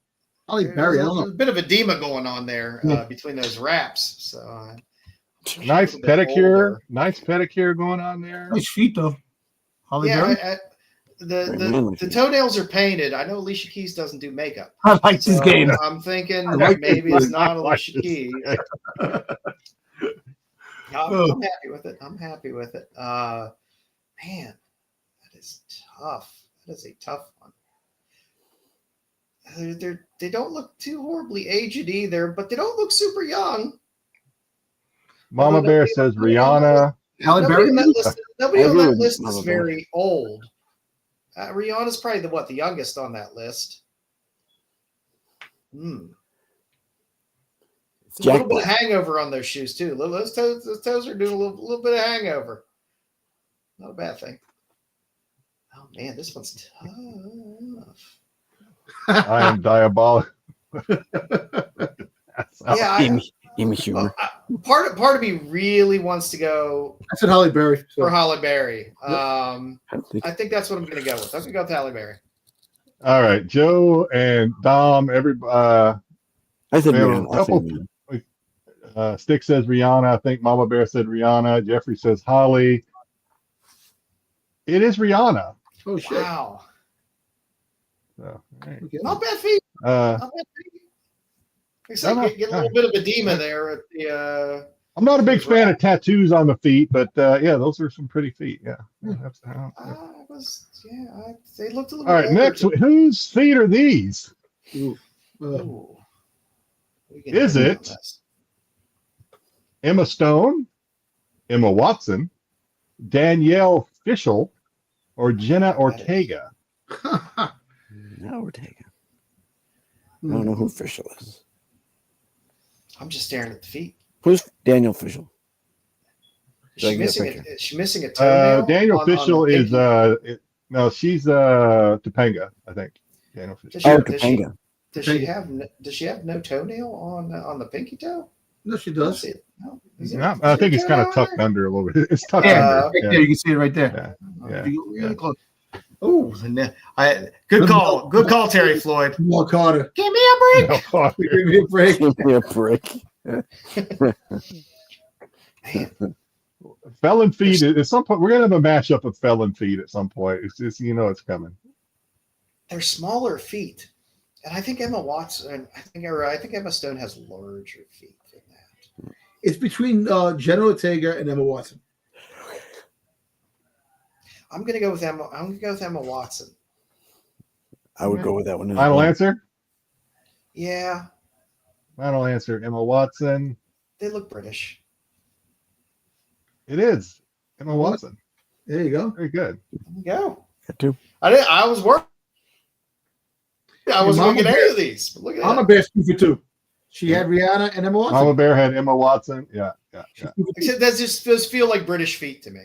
Halle Berry, I don't know. There's a bit of edema going on there between those wraps. So Nice pedicure going on there. Nice feet, though. Halle Berry? The toenails are painted. I know Alicia Keys doesn't do makeup. I like this game. I'm thinking maybe it's not Alicia Keys. I'm happy with it. Man, that is tough. That is a tough one. They don't look too horribly aged either, but they don't look super young. Mama Bear says Rihanna. Halle Berry? Nobody on that list is very old. Rihanna's probably the youngest on that list. A little bit of hangover on those shoes too. Those toes are doing a little bit of hangover. Not a bad thing. Oh man, this one's tough. I am diabolical. Humor. Part of me really wants to go. I said Halle Berry. For Halle Berry. I think that's what I'm going to go with. I'm going to go with Halle Berry. All right, Joe and Dom. I said Rihanna. Styx says Rihanna. I think Mama Bear said Rihanna. Jeffrey says Holly. It is Rihanna. Oh shit! Wow. So, right. Not bad feet. Not bad feet. Except get a little bit of edema there at the. I'm not a big fan of tattoos on the feet, but yeah, those are some pretty feet. Yeah. They looked a little. All right, next, whose feet are these? Is it Emma Stone, Emma Watson, Danielle Fishel, or Jenna Ortega? No, Ortega. I don't know who Fishel is. I'm just staring at the feet. Who's Daniel Fishel? Is she missing a toenail? Daniel Fishel is no, she's Topanga, I think. Daniel Fishel. Topanga. Does she have no toenail on the pinky toe? No, she does. No, I think it's kind of tucked under a little bit. It's tucked under. Right there, you can see it right there. Yeah. Really close. Oh, good call. Good call, Terry Floyd. More Carter. Give me a break. Give me a break. Give me a break. Felon feet at some point. We're gonna have a mashup of felon feet at some point. It's just it's coming. They're smaller feet. And I think Emma Watson. I think Emma Stone has larger feet than that. It's between Jenna Ortega and Emma Watson. I'm gonna go with Emma. I'm gonna go with Emma Watson. I would go with that one. Final answer? Yeah, Final answer. Emma Watson. they look British. It is Emma Watson. There you go. Very good. There you go. Got two. I was worried. I wasn't going to get any of these. But look at Mama that. Bear's 2 for 2. She had Rihanna and Emma Watson. Mama Bear had Emma Watson. Yeah. Except that just does feel like British feet to me.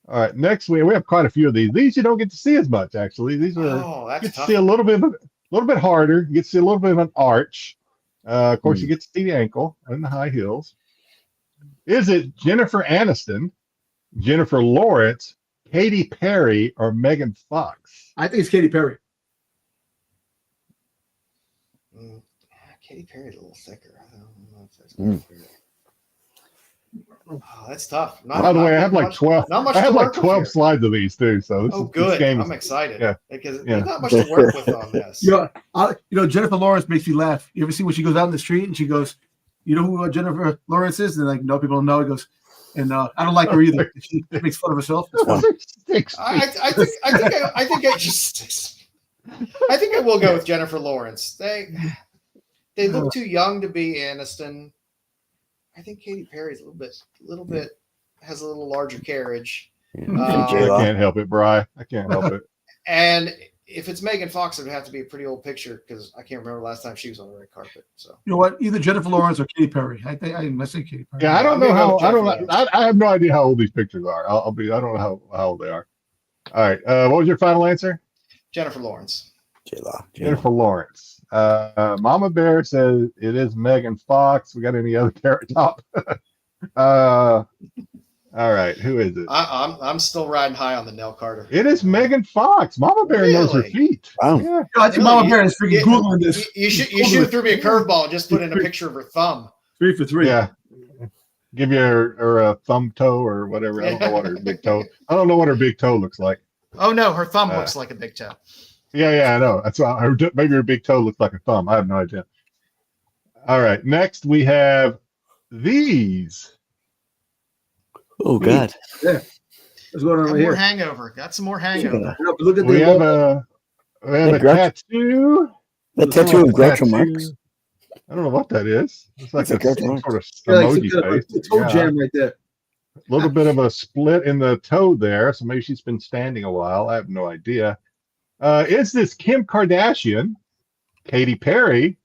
All right. Next, we have quite a few of these. These you don't get to see as much, actually. These are Oh, you that's get to tough. see a little bit harder. You get to see a little bit of an arch. Of course, you get to see the ankle and the high heels. Is it Jennifer Aniston, Jennifer Lawrence, Katy Perry, or Megan Fox? I think it's Katy Perry. Katy Perry's a little thicker. I don't know if that's Katy Perry. Oh, that's tough. By the way, I have like 12. Not much I have to like work with 12 here. slides of these too. So this, Oh, this good. game I'm is, excited. yeah. Because Yeah. there's not much to work with on this. You know, Jennifer Lawrence makes me laugh. You ever see when she goes out in the street and she goes, "You know who Jennifer Lawrence is?" And like, no, people don't know. He goes, and I don't like her either. She makes fun of herself. It's fun. I think I will go with Jennifer Lawrence. They look too young to be Aniston. I think Katy Perry's a little bit has a little larger carriage. I can't help it, Bri. I can't help it. And if it's Megan Fox, it would have to be a pretty old picture because I can't remember last time she was on the red carpet. So You know what? Either Jennifer Lawrence or Katy Perry. I say Katy Perry. Yeah, I don't I'm know gonna go how. with I Jennifer don't. I have no idea how old these pictures are. I don't know how old they are. All right. What was your final answer? Jennifer Lawrence. J-Law. Jennifer Lawrence. Mama Bear says it is Megan Fox. We got any other carrot top? All right. Who is it? I'm still riding high on the Nell Carter. It is Megan Fox. Mama Bear knows her Really? feet. Wow. Yeah. I think Mama Bear is freaking Googling this. You should have threw me a curveball and just put in a picture of her thumb. 3 for 3. Yeah. Give you her a thumb toe or whatever. I don't know what her big toe. I don't know what her big toe looks like. Oh no, her thumb looks like a big toe. Yeah, I know. That's why maybe her big toe looks like a thumb. I have no idea. All right. Next, we have these. Oh, God. Yeah. What's going on Got right more here? hangover. Got some more hangover. Look at We the have a tattoo. The tattoo of Groucho Marx. I don't know what that is. It's like It's a a Groucho some Marx. sort of Yeah, like emoji face. the toe Yeah. jam right there. A little bit of a split in the toe there, so maybe she's been standing a while. I have no idea. Is this Kim Kardashian, Katy Perry,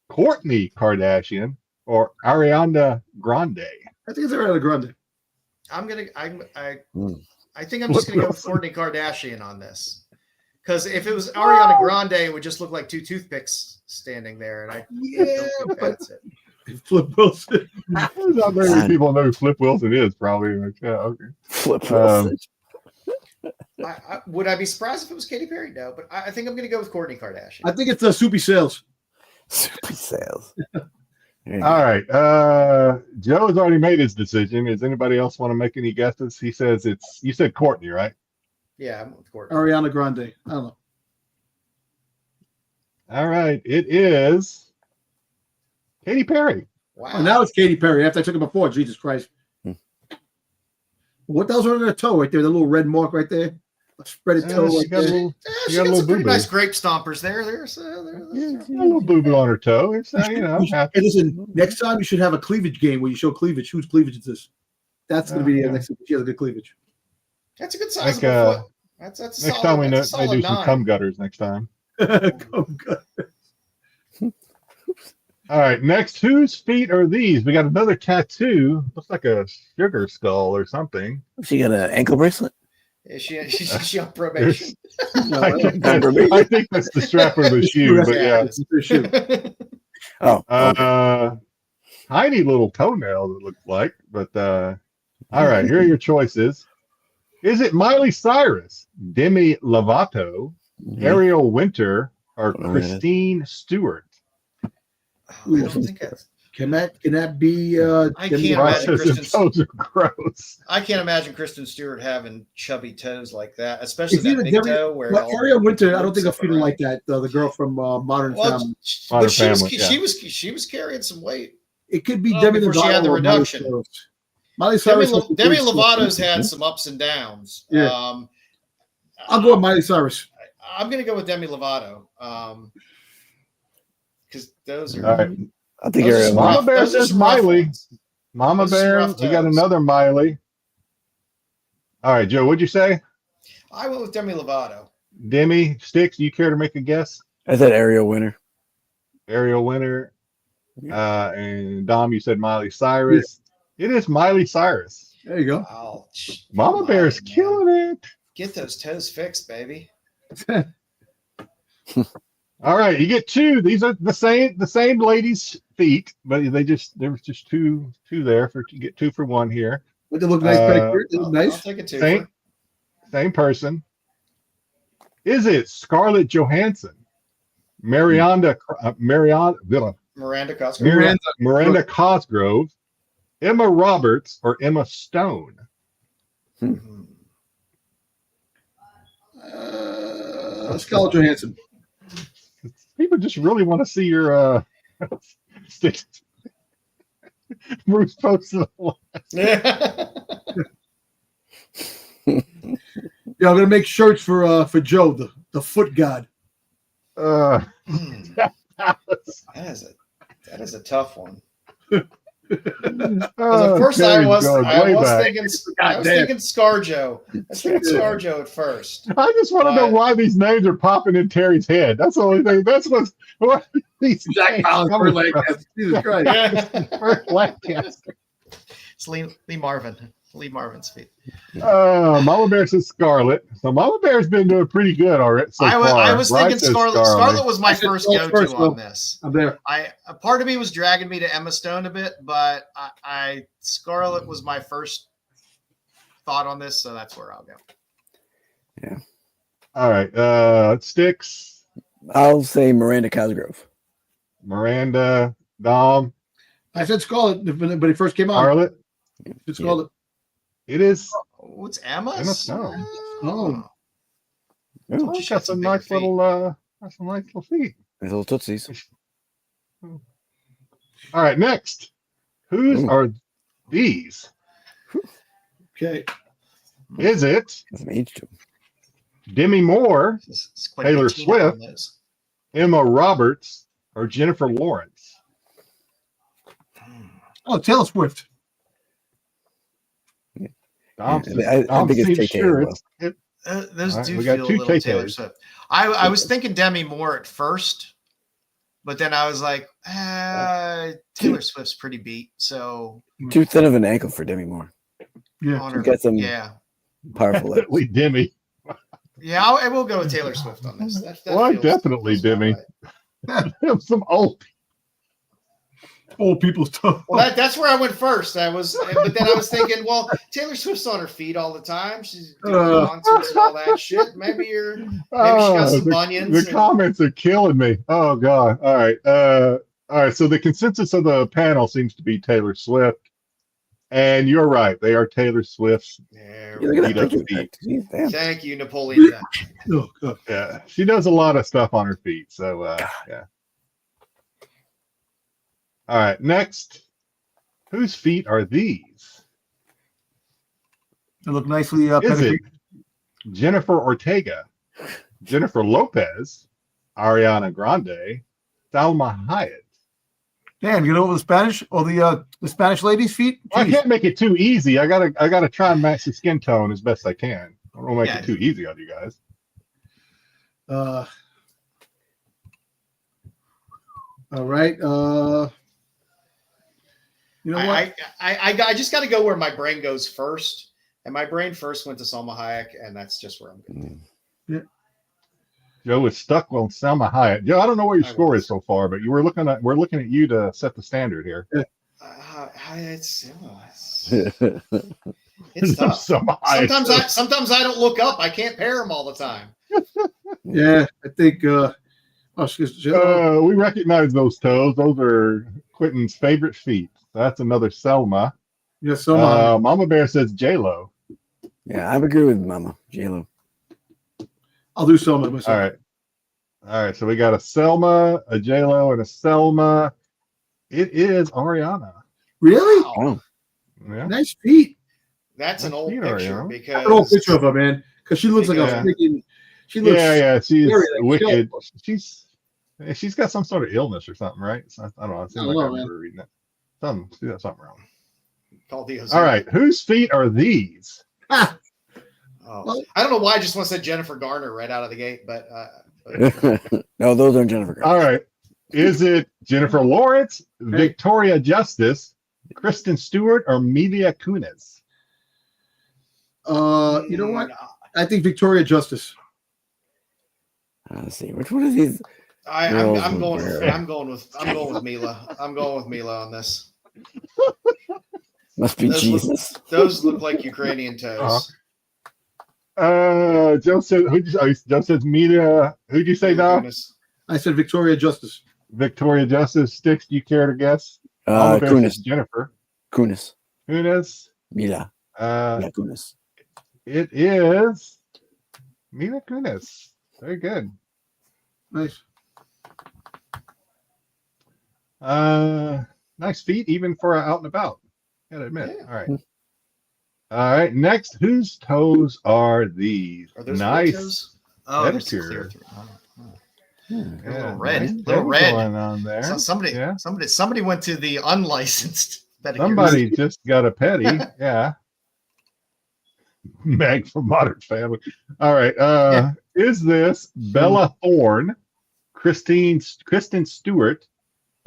Kourtney Kardashian, or Ariana Grande? I think it's Ariana Grande. I think I'm just gonna go with Kourtney Kardashian on this. Because if it was Ariana Grande, it would just look like two toothpicks standing there, and I don't think that's it. Flip Wilson. There's not very many people know who Flip Wilson is, probably. Like, yeah, okay. Flip Wilson. Would I be surprised if it was Katy Perry? No, but I think I'm going to go with Kourtney Kardashian. I think it's Soupy Sales. Super sales. All right. Joe has already made his decision. Does anybody else want to make any guesses? He says you said Kourtney, right? Yeah, I'm with Kourtney. Ariana Grande. I don't know. All right. It is Katy Perry. Wow. Oh, now it's Katy Perry. After I took it before, Jesus Christ. What the hell's on her toe right there? The little red mark right there. A spreaded toe She right got a there. little, She got a got little some pretty boo-boo. nice grape stompers there. There's A little boo-boo on her toe. It's Hey, listen, next time you should have a cleavage game where you show cleavage. Whose cleavage is this? That's going to be the next time. She has a good cleavage. That's a good Like, sizable foot. That's a next solid, time we that's a may solid do some 9. cum gutters next time. Oh, God. All right. Next, whose feet are these? We got another tattoo. Looks like a sugar skull or something. She got an ankle bracelet. Is she on probation? No, I think that's the strap of the shoe, but yeah. It's a shoe. Oh, Tiny little toenail, it looks like. But all right, here are your choices. Is it Miley Cyrus, Demi Lovato, Ariel Winter, or Christine Stewart? I don't think Can that be? I can't Demi imagine Lovato? Says Kristen- his toes are gross. I can't imagine Kristen Stewart having chubby toes like that, especially It's that either big Demi- toe where Well, all Ariel Winter, I don't loops think I'm up feeling around. like that. The girl from Modern Well, Family. but she was, Family, yeah. she was carrying some weight. It could be Well, Demi before she Lovato had the or Miley reduction. Cyrus. Miley Demi, Cyrus. has the Demi big stuff. Lovato's had some ups and downs. Yeah. I'll go with Miley Cyrus. I'm going to go with Demi Lovato because those are All right. I think those are Ariel. some Mama rough- Bear those are says some rough Miley. ones. Mama Those are Bear, rough we got toes. another Miley. All right, Joe, what'd you say? I went with Demi Lovato. Demi, Styx, do you care to make a guess? I said Ariel Winter. Ariel Winter. And Dom, you said Miley Cyrus. It is Miley Cyrus. There you go. Oh, Mama come Bear's on, man. killing it. Get those toes fixed, baby. All right, you get two. These are the same ladies' feet, but there was just two there for you get 2 for 1 here. But they look nice. Pedicure. They look I'll nice. take it too. Same person. Is it Scarlett Johansson, Miranda Cosgrove. Miranda Cosgrove, Emma Roberts, or Emma Stone? Scarlett Johansson. People just really want to see your Bruce posted. Yeah. Yeah, I'm gonna make shirts for Joe, the foot god. That is a tough one. oh, At first, I Terry's was going way back. thinking ScarJo. I was thinking ScarJo at first. I just want to know why these names are popping in Terry's head. That's the only thing. That's what these Jack names Palance, coming Kurt from. Lancaster. Jesus Christ. Yeah. Kurt Lancaster. It's Lee Marvin. Lee Marvin's feet. Mama Bear says Scarlet. So Mama Bear's been doing pretty good already so far. I was Brian thinking says Scarlet. Scarlet was my I said first Scarlet go-to first, on though. this. I'm there. A part of me was dragging me to Emma Stone a bit, but Scarlet was my first thought on this, so that's where I'll go. Yeah. All right. Styx, I'll say Miranda Cosgrove. Miranda, Dom, I said Scarlett, but it first came on. Scarlet. It's Scarlett. It is. Oh, it's Emma. Emma Stone. Oh. Oh, She's got got some some nice bigger little, some nice little feet. These little tootsies. All right, next. Whose Ooh. are these? Okay. Is it Hasn't aged too. Demi Moore, It's quite a Taylor patina on Swift. those. Emma Roberts, or Jennifer Lawrence? Oh, Taylor Swift. Dom Yeah, says- I Dom think it's seems KK sure as well. Those All right, do we got feel a two little Taylor KKs. Swift. I was thinking Demi Moore at first, but then I was like, Taylor Swift's pretty beat. So Too thin of an ankle for Demi Moore. Yeah. on her, got some- yeah, Powerful legs. Definitely Demi. I will go with Taylor Swift on this. That Why, feels- definitely feels about Demi. right. Some old. Old people stuff. Well, that's where I went first. But then I was thinking, well, Taylor Swift's on her feet all the time. She's doing concerts and all that shit. Maybe she got some bunions. The comments are killing me. Oh god. All right. All right. So the consensus of the panel seems to be Taylor Swift. And you're right. They are Taylor Swift's. There Yeah, we look at go. that Feet picture. up Jeez, damn. Thank you, Napoleon. Oh, God. Yeah. She does a lot of stuff on her feet. So yeah. All right. Next. Whose feet are these? They look nicely Is it pedigree. Jennifer Ortega, Jennifer Lopez, Ariana Grande, Salma Hayek? Damn, you get over the Spanish or the Spanish ladies' feet? Well, I Jeez. can't make it too easy. I gotta try and match the skin tone as best I can. I don't want to make Yeah. it too easy on you guys. All right. You know what? I just got to go where my brain goes first, and my brain first went to Salma Hayek, and that's just where I'm going. Joe is stuck on Salma Hayek. Joe, I don't know what your I score was. is so far, but we're looking at you to set the standard here. It's tough. Salma Hayek. Sometimes I don't look up. I can't pair them all the time. Yeah, I think Oh, she's oh, We recognize those toes. Those are Quentin's favorite feet. That's another Selma. yes, so Mama Bear says J-Lo. Yeah, I agree with Mama J-Lo. I'll do Selma myself. All right. All right. So we got a Selma, a J-Lo, and a Selma. It is Ariana. Really? Wow. Oh, Yeah. Nice feet. That's an That's old cute, picture Ariana. An old because picture of her, man, because she looks like Yeah. a freaking. She looks. Yeah. She's scary, like wicked. She's got some sort of illness or something, right? So, I don't know. It seems I like don't I know, remember reading it. She's got something wrong. called the All right. Whose feet are these? Ah, Oh. Well- I don't know why I just want to say Jennifer Garner right out of the gate, but no, those aren't Jennifer Garner. All right. Is it Jennifer Lawrence, Victoria Justice, Kristen Stewart, or Mila Kunis? you know what? I think Victoria Justice. Let's see, which one of these? I'm going with Mila. I'm going with Mila on this. Must be Those Jesus. Those look like Ukrainian toes. Joe says Joe says Mila. Who'd you say now? Goodness. I said Victoria Justice. Victoria Justice. Styx, do you care to guess? Mama Bear says Kunis. Jennifer. Kunis. Kunis. Mila. Yeah, Kunis. It is Mila Kunis. Very good. Nice. Nice feet, even for out and about. Gotta admit. Yeah. All right. All right. Next, whose toes are these? Are those Nice. toes? Oh, there's the clear pedicure. through. Hmm. A little Yeah, red. nice Little red. going on there. So Yeah. somebody went to the unlicensed pedicure. Somebody just got a petty. Yeah. Meg from Modern Family. All right. Is this Bella Thorne, Kristen Stewart,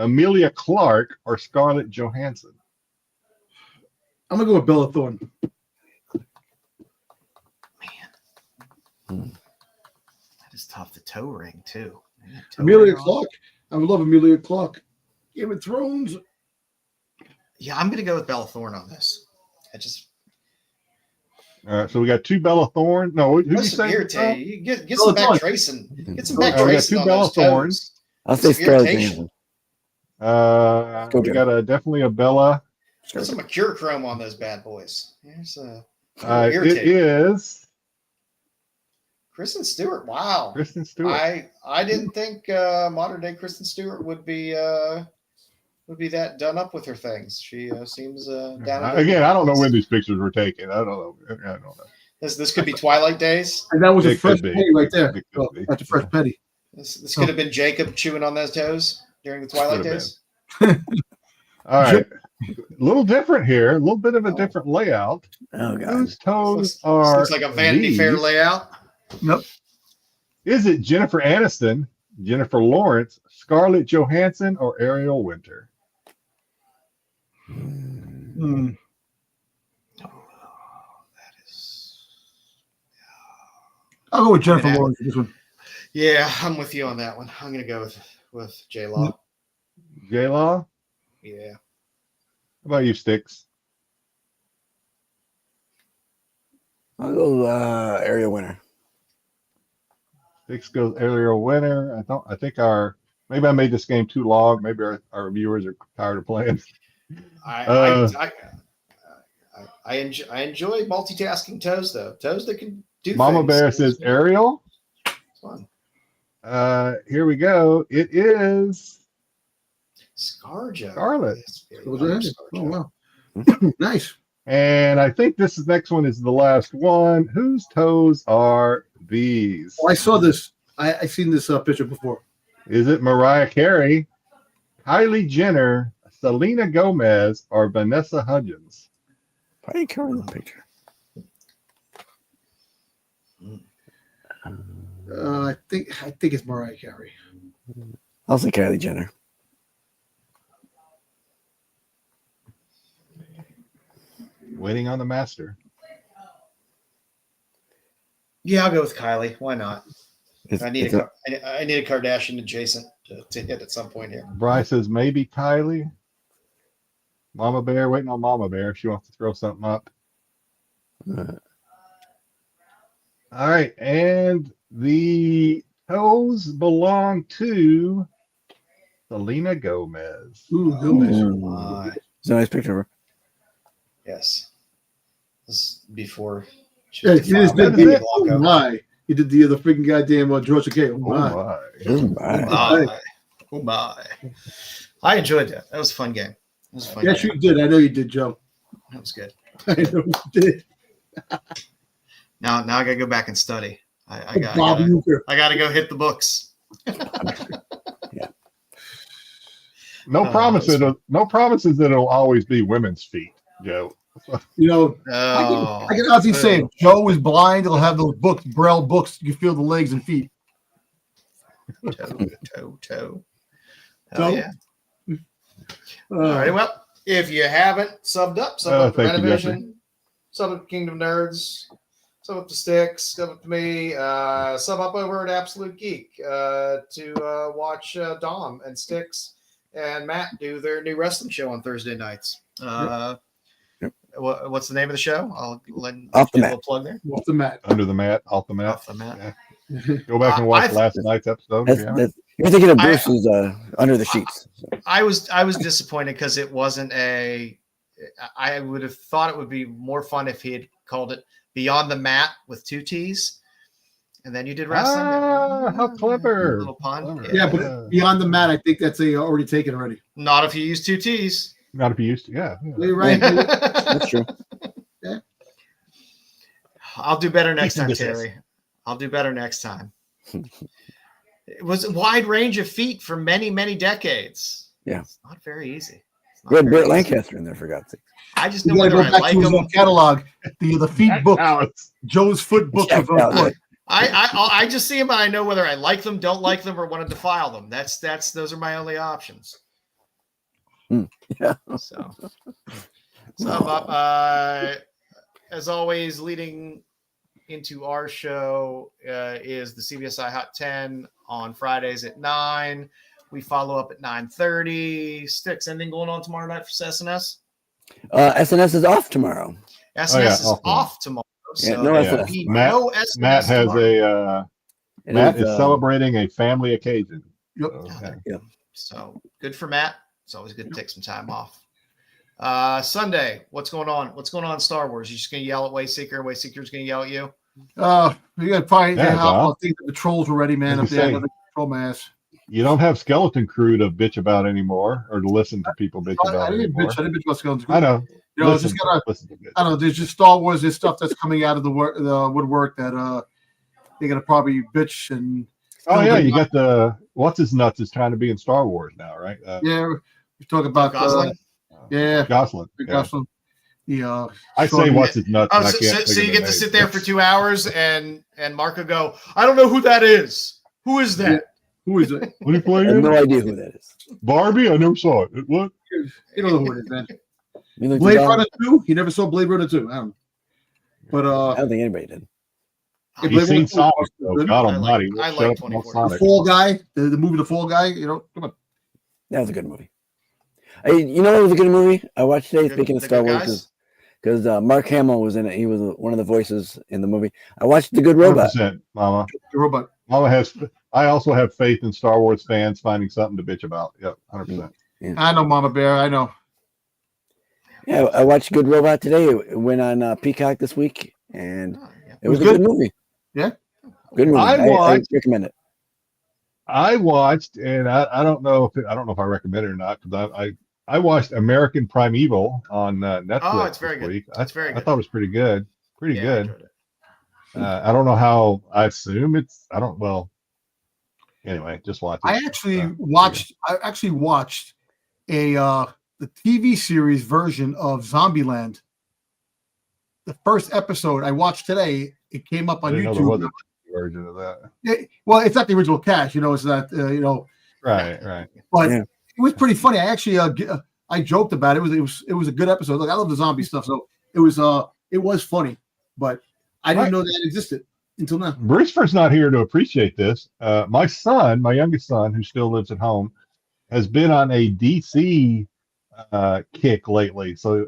Amelia Clark, or Scarlett Johansson? I'm gonna go with Bella Thorne. That is tough. The toe ring too. Man, toe Amelia ring on. Clark. I would love Amelia Clark. Game of Thrones. Yeah, I'm gonna go with Bella Thorne on this. All right. So we got two Bella Thorne. No, who'd you That's say? irritating. You get Bella some back Thorne. tracing. Get some Oh, back we got tracing two on Bella those Thornes. toes. I'll say Some Scarlett irritation. Johansson. We got definitely a Bella. Get some mercurochrome on those bad boys. There's It irritating. is Kristen Stewart. Wow. Kristen Stewart. I didn't think modern day Kristen Stewart would be that done up with her things. She seems down. Again, I don't know when these pictures were taken. I don't know. This could be Twilight days. And that was a It fresh could be. petty right there. It could be. That's a fresh petty. This could have been Jacob chewing on those toes during the Twilight Could have days. All right. A little different here. A little bit of a different layout. Oh god. Whose toes This are looks like a Vanity Fair these? layout. Nope. Is it Jennifer Aniston, Jennifer Lawrence, Scarlett Johansson, or Ariel Winter? Hmm. That is. I'll go with Jennifer Yeah. Lawrence for this one. Yeah, I'm with you on that one. I'm gonna go with J Law. J-Law? Yeah. How about you, Styx? I'll go area winner. Styx goes Ariel Winter. I think maybe I made this game too long. Maybe our viewers are tired of playing. I enjoy multitasking toes though. Toes that can do. Mama things. Bear says Ariel. It's fun. Here we go. It is Scarjo. Scarlet. Yes, very Oh, much oh Scarjo. wow. Nice. And I think this next one is the last one. Whose toes are these? Oh, I saw this. I seen this picture before. Is it Mariah Carey, Kylie Jenner, Selena Gomez, or Vanessa Hudgens? Probably cover the picture. I think it's Mariah Carey. I'll say Kylie Jenner. Waiting on the master. Yeah, I'll go with Kylie. Why not? It's, I need it's I need a Kardashian adjacent to hit at some point here. Bryce says maybe Kylie. Mama Bear, waiting on Mama Bear if she wants to throw something up. All right, and the Those belong to Selena Gomez. Ooh, Gomez. My. It's a nice picture of her. Yes. This is before she Yeah, was he just defiled did by the, Baby oh Blanco. my. He did the freaking goddamn George Takei. Oh Oh my. my. Oh, Oh my. my. Oh my. I enjoyed that. That was a fun game. It was a fun Yes, game. you did. I know you did, Joe. That was good. I know you did. Now I gotta go back and study. I Bob Uecker. gotta go hit the books. No promises. No promises that it'll always be women's feet, Joe. You know, Oh, I can honestly say, if Joe is blind, he'll have those books, Braille books. You feel the legs and feet. toe. Oh, Toe? yeah. All right. Well, if you haven't subbed up the thank you, Renovision, sub up to Kingdom Nerds, sub up to Styx, sub up to me, sub up over at Absolute Geek to watch Dom and Styx and Matt do their new wrestling show on Thursday nights. What's the name of the show? I'll let Off the you Mat. a little plug there. Off the mat. Under the mat, off the mat. Off the Mat. Yeah. Go back and watch last night's episode. You're thinking of Bruce's Under the Sheets. So. I was disappointed because it wasn't a. I would have thought it would be more fun if he had called it Beyond the Mat with 2 T's, and then you did wrestling. How clever! Little pun. Clever. Yeah, but beyond the mat, I think that's already taken already. Not if you use 2 T's. Not to be used to. Yeah. You're right. That's true. I'll do better next Cease and time, desist. Terry. I'll do better next time. It was a wide range of feet for many, many decades. Yeah. It's not very easy. We had Burt Lancaster in there, for God's sake. I just You know gotta whether go I back like to his them. own catalog. The feet book, Alex. Joe's foot book Check of out foot. I just see them and I know whether I like them, don't like them, or want to defile them. Those are my only options. Yeah. So as always, leading into our show is the CBSI Hot 10 on Fridays at 9. We follow up at 9:30. Styx, anything going on tomorrow night for SNS? SNS is off tomorrow. SNS is off tomorrow. So Yeah, no there SNS. will be Matt- no SNS Matt has tomorrow. Matt is celebrating a family occasion. Yep. So, yeah. So good for Matt. It's always good to take some time off. Sunday, what's going on? What's going on in Star Wars? You just gonna yell at Wayseeker? Wayseeker's gonna yell at you? You got probably Yeah, I think the trolls were ready, man. As If you they had say. another troll my ass. You don't have Skeleton Crew to bitch about anymore, or to listen to people bitch I about didn't anymore. bitch. I didn't bitch about Skeleton. I know. You know, Listen, just gotta. listen to bitch. I don't know. There's just Star Wars. There's stuff that's coming out of the woodwork that they're gonna probably bitch and. Oh yeah, you got the what's his nuts is trying to be in Star Wars now, right? Yeah, we talk about Gosling? yeah, Gosling. Yeah. Gosling. The I say what's his nuts. Oh, and I so, can't so, think so of you the get to name. sit there for 2 hours and Marco go, I don't know who that is. Who is that? who is it? What are you I playing? have no idea who that is. Barbie? I never saw it. What? You don't know who it is, man. You look Blade down- Runner 2. He never saw Blade Runner 2. I don't know. But I don't think anybody did. if He's Blade Runner seen 2 Sonic. was Though. good. God I like- Almighty. I Shut like up about 24. The Sonic. Fall Guy, the movie The Fall Guy. You know, come on. That was a good movie. You know what was a good movie I watched today? Speaking of The Star Good Wars, Guys? because Mark Hamill was in it. He was one of the voices in the movie. I watched The Good Robot. 100%, Mama. The robot. Mama has. I also have faith in Star Wars fans finding something to bitch about. Yep, 100%. I know, Mama Bear. I know. Yeah, I watched Good Robot today. It went on Peacock this week, and Oh, yeah. it was a good? good movie. Yeah? Good movie. I I watched- recommend it. I watched, and I don't know if I recommend it or not, because I watched American Primeval on Netflix. Oh, it's very this good. week. It's very I good. thought it was pretty good. Pretty Yeah, I good. enjoyed it. I don't know how. I assume it's. I don't. Well. Anyway, just watch it. I actually watched a the TV series version of Zombieland. The first episode I watched today. It came up I on didn't know there was YouTube. a version of that. Well, it's not the original cast, you know. It's not, you know. Right. But Yeah. it was pretty funny. I actually I joked about it. It was a good episode. Look, I love the zombie stuff, so it was funny. But I didn't know that existed until now. Brewster's not here to appreciate this. My son, my youngest son, who still lives at home, has been on a DC kick lately. So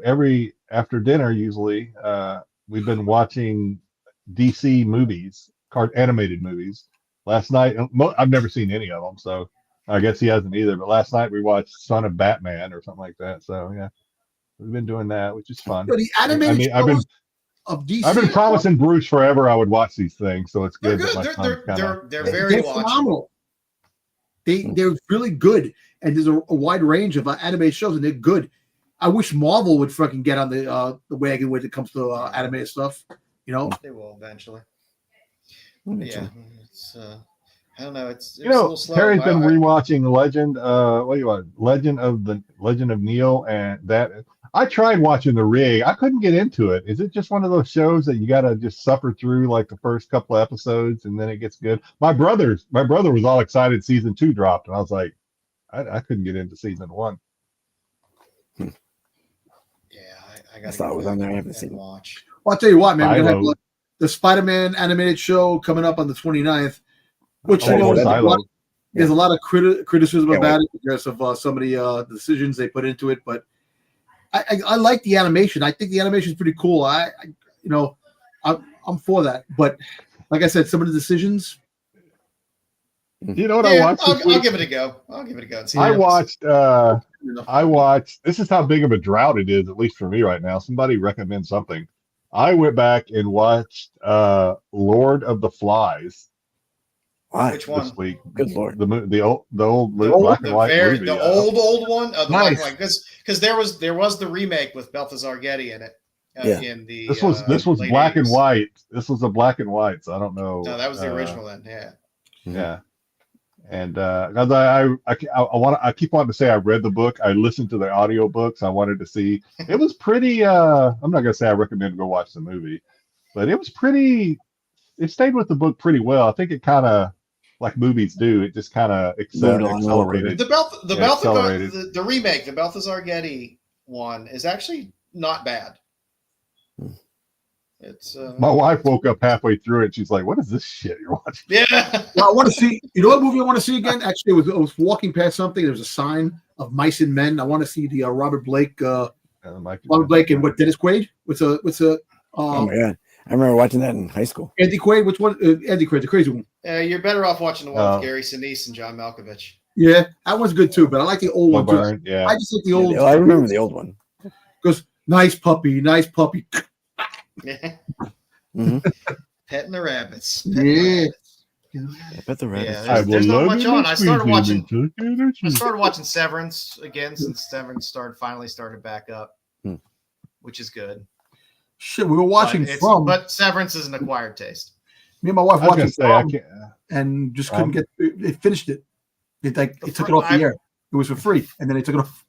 after dinner, usually, we've been watching DC movies, animated movies. last night, I've never seen any of them, so I guess he hasn't either. But last night we watched Son of Batman or something like that. So yeah, we've been doing that, which is fun. The animated shows of DC, I've been promising Bruce forever I would watch these things, so it's They're good. good. That my son's kinda- They're very watchable. phenomenal. They're really good, and there's a wide range of animated shows, and they're good. I wish Marvel would fucking get on the wagon when it comes to animated stuff. You know, They will eventually. Yeah, it's I don't know. It's You a know, little slow. Terry's been rewatching Legend. What do you want? Legend of Neil, and that I tried watching The Rig. I couldn't get into it. Is it just one of those shows that you got to just suffer through like the first couple of episodes and then it gets good? My brother was all excited season 2 dropped, and I was like, I couldn't get into season 1. Yeah, I got to thought it was on there. I haven't seen it. watch. Well, I'll tell you what, man. We're gonna Silo. have the Spider-Man animated show coming up on the 29th, which you know, Silo. there's a lot of criticism Yeah, about it because of some of the decisions they put into it, but I like the animation. I think the animation is pretty cool. I'm for that. But like I said, some of the decisions. You know what Yeah, I watched? this I'll week? give it a go. I'll give it a go. And see I what happens. watched. This is how big of a drought it is, at least for me right now. Somebody recommend something. I went back and watched Lord of the Flies Why? Which one? this week. Good lord. The old black and white movie. The old one. The Nice. black and white. Because there was the remake with Balthazar Getty in it. Yeah. In the This was late black and 80s. white. This was a black and white. So I don't know. No, that was the original then. Yeah. Yeah. And because I keep wanting to say I read the book. I listened to the audio books. I wanted to see. It was pretty. I'm not gonna say I recommend go watch the movie, but it was pretty. It stayed with the book pretty well. I think it kind of like movies do. It just kind of accelerated. The remake, the Balthazar Getty one, is actually not bad. It's My wife woke up halfway through it. She's like, "What is this shit you're watching?" yeah. Well, I want to see. You know what movie I want to see again? Actually, I was walking past something. There was a sign of Mice and Men. I want to see the Robert Blake. Robert Blake and what? Dennis Quaid. What's a? Oh my god! I remember watching that in high school. Andy Quaid. Which one? Andy Quaid, the crazy one. You're better off watching the one with Gary Sinise and John Malkovich. Yeah, that one's good too. But I like the old one. Too. Yeah. I just like the old. I remember the old one. Goes nice puppy, nice puppy. Mm-hmm. Petting the rabbits. Yeah. I bet the rabbits. Yeah, there's not much on. I started watching Severance again since Severance finally started back up, which is good. Shit, we were watching but Severance is an acquired taste. Me and my wife watched it and just couldn't get it. Finished it. It took it off the air. It was for free, and then they took it off.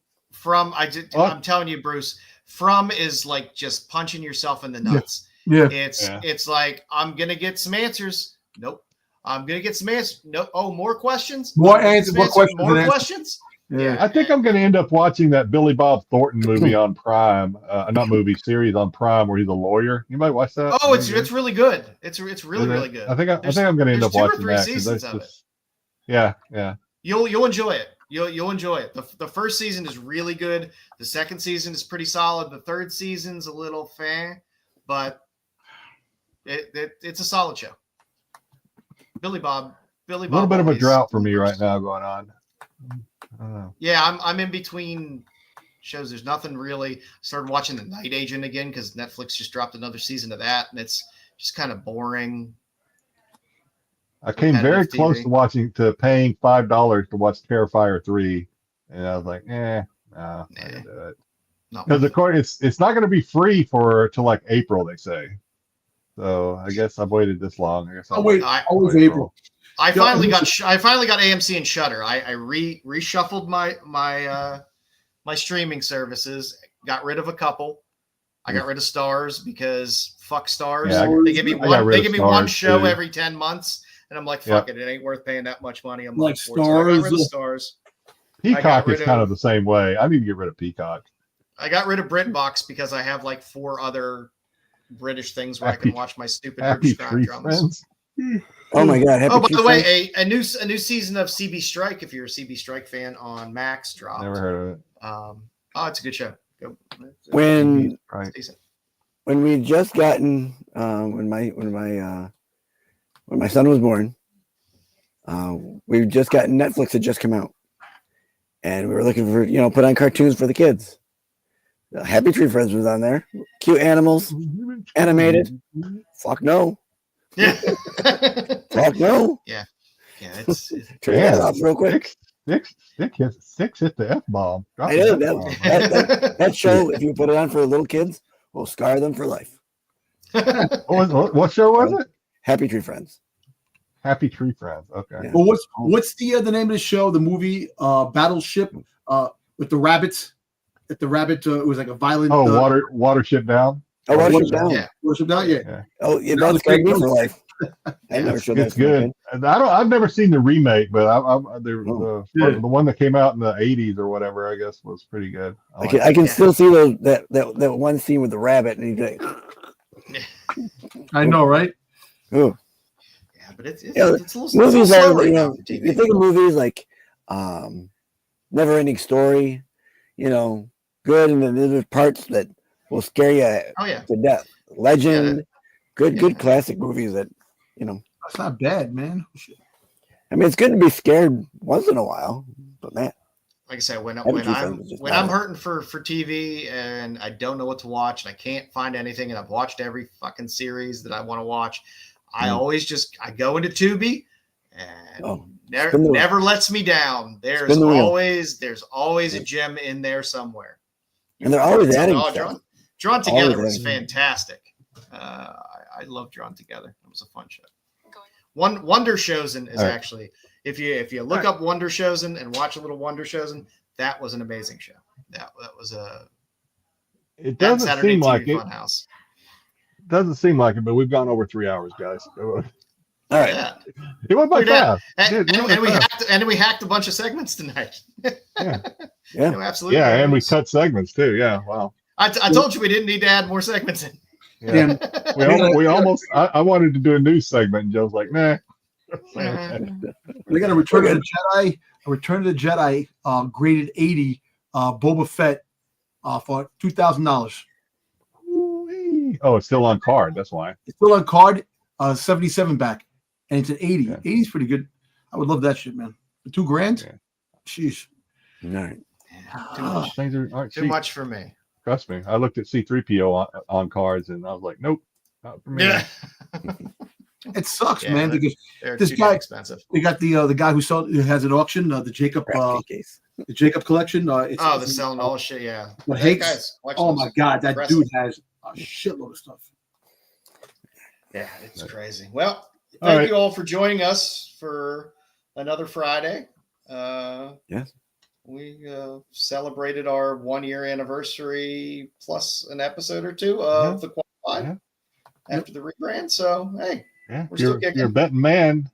I'm telling you, Bruce. From is like just punching yourself in the nuts. Yeah. It's like I'm gonna get some answers. Nope. I'm gonna get some answers. No. Oh, more questions. More answers. More questions. More questions. Yeah. I think I'm going to end up watching that Billy Bob Thornton movie on Prime, not movie series on Prime where he's a lawyer. You might watch that. Oh, it's really good. It's really good. I think I'm going to end up watching that. 2 or 3 seasons of it. Yeah. You'll enjoy it. You'll enjoy it. The first season is really good. The second season is pretty solid. The third season's a little but it's a solid show. Billy Bob. A little bit of a drought for me right now going on. Yeah, I'm in between shows. There's nothing really. Started watching The Night Agent again because Netflix just dropped another season of that, and it's just kind of boring. I came very close to paying $5 to watch Terrifier 3, and I was like, no, I can't do it. Because of course it's not going to be free till like April, they say. So I guess I've waited this long. I guess I'll wait. Always April. I finally got AMC and Shudder. I reshuffled my streaming services. Got rid of a couple. I got rid of Stars because fuck Stars. Yeah, they give me one show every 10 months, and I'm like, fuck it. It ain't worth paying that much money. I'm like Stars. I got rid of Stars. Peacock is kind of the same way. I need to get rid of Peacock. I got rid of BritBox because I have like 4 other British things where I can watch my stupid British crime dramas. Oh my god! By the way, a new season of CB Strike. If you're a CB Strike fan on Max, dropped. Never heard of it. It's a good show. When we just gotten when my son was born, We just got Netflix had just come out, and we were looking for put on cartoons for the kids. Happy Tree Friends was on there. Cute animals, animated. Fuck no. Yeah. Fuck no. Yeah. It's Turn that off real quick. Six hit the F-bomb. I know that show, if you put it on for little kids, will scar them for life. What show was it? Happy Tree Friends. Happy Tree Friends. Okay. Yeah. Well, what's the name of the show? The movie Battleship with the rabbits. At the rabbit, it was like a violent. Watership Down. Oh, Watership Down. Yeah. Watership Down. Yeah. Oh, yeah, that scarred me for life. It's good. And I've never seen the remake, but the one that came out in the 80s or whatever, I guess, was pretty good. I can still see that one scene with the rabbit, and he's like, I know, right? Oh, yeah, but it's movies slow are right now. you think of movies like Never Ending Story, good, and then there's parts that will scare you to death. Legend, good classic movies that That's not bad, man. I mean, it's good to be scared once in a while, but man, like I said, when I'm hurting for TV and I don't know what to watch and I can't find anything and I've watched every fucking series that I want to watch, I always I go into Tubi and never lets me down. There's always a gem in there somewhere. And they're always adding Drawn Together was fantastic. I love Drawn Together. It was a fun show. Wonder Chosen is actually, if you look up Wonder Chosen and watch a little Wonder Chosen, that was an amazing show. That was it doesn't Saturday seem TV like Funhouse. It doesn't seem like it, but we've gone over 3 hours, guys. All right. Yeah. It went by fast. And we hacked a bunch of segments tonight. Yeah. Absolutely. Yeah, and we cut segments too. Yeah, wow. I told you we didn't need to add more segments in. Yeah. we almost. I wanted to do a news segment, and Joe's like, "Nah." We got a Return of the Jedi. A Return of the Jedi, graded 80, Boba Fett, for $2,000. Oh, it's still on card. That's why. It's still on card. 77 back, and it's an 80. Yeah. 80 is pretty good. I would love that shit, man. For $2,000. Yeah. Sheesh. All right. Things aren't Too cheap. much for me. Trust me. I looked at C-3PO on cards, and I was like, "Nope, not for me." Yeah. It sucks, man, because They're this too guy expensive. we got the guy who has an auction, the Jacob Case. the Jacob collection. They're selling all shit. Yeah. Well, That Hanks, guy's collection oh is my God, that impressive. dude has a shitload of stuff. Yeah, it's crazy. Well, All thank right. you all for joining us for another Friday. Yes. We celebrated our 1 year anniversary plus an episode or two of the Qualified after the rebrand. So, hey, Yeah, we're still kicking. you're a betting man.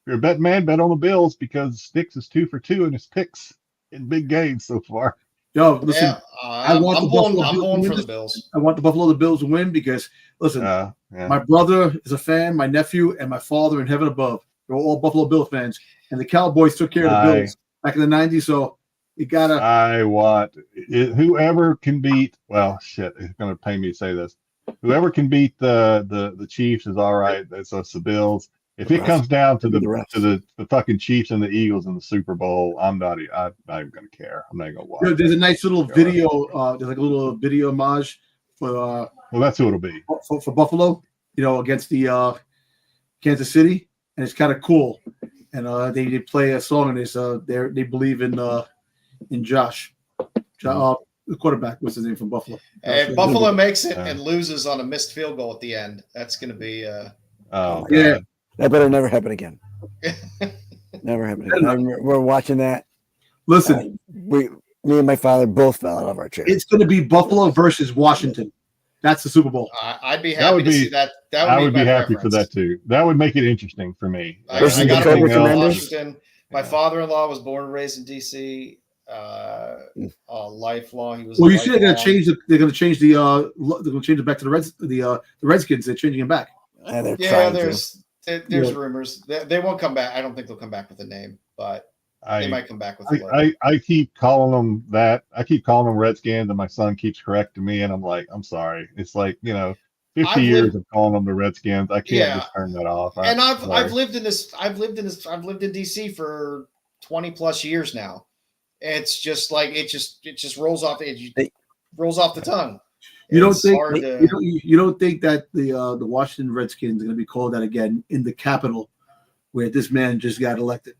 You're a betting man. Bet on the Bills because Styx is 2 for 2 in his picks in big games so far. Yo, listen, Yeah, I'm pulling for the Bills. I want the Buffalo Bills to win because, listen, my brother is a fan, my nephew, and my father in heaven above. They're all Buffalo Bill fans. And the Cowboys took care of the Bills back in the 90s. So you got to. I want whoever can beat. Well, shit, it's going to pay me to say this. Whoever can beat the Chiefs is all right. That's us, the Bills. If it comes down to the fucking Chiefs and the Eagles in the Super Bowl, I'm not even going to care. I'm not going to watch. There's a nice little video. There's like a little video homage for. Well, that's who it'll be for Buffalo, against the Kansas City, and it's kind of cool. And they play a song, and they believe in Josh, the quarterback. What's his name from Buffalo? If Buffalo makes it and loses on a missed field goal at the end, that's going to be. Oh yeah. That better never happen again. Never happen again. We're watching that. Listen, me and my father both fell out of our chairs. It's going to be Buffalo versus Washington. That's the Super Bowl. I'd be happy to see that. I would be happy for that too. That would make it interesting for me. I got to be Washington. My father-in-law was born and raised in D.C. Lifelong. He was. Well, you see, they're going to change the. They're going to change the. They're going to change it back to the Redskins. They're changing it back. There's rumors they won't come back. I don't think they'll come back with a name, but they might come back with a logo. I keep calling them that. I keep calling them Redskins, and my son keeps correcting me, and I'm like, I'm sorry. It's like 50 years of calling them the Redskins. I can't just turn that off. And I've lived in DC for 20 plus years now. It's just like it just rolls off the tongue. You don't think that the Washington Redskins are going to be called that again in the Capitol, where this man just got elected?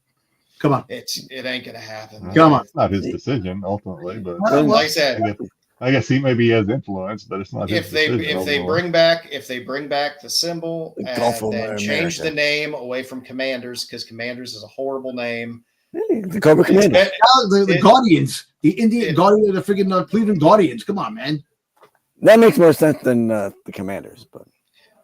Come on, it ain't going to happen. Come on, it's not his decision ultimately, but like I said, I guess he maybe has influence, but it's not. If they bring back the symbol and then change the name away from Commanders, because Commanders is a horrible name. The Cobra Commanders, the Guardians, the Indian Guardian, the freaking Cleveland Guardians. Come on, man. That makes more sense than the Commanders, but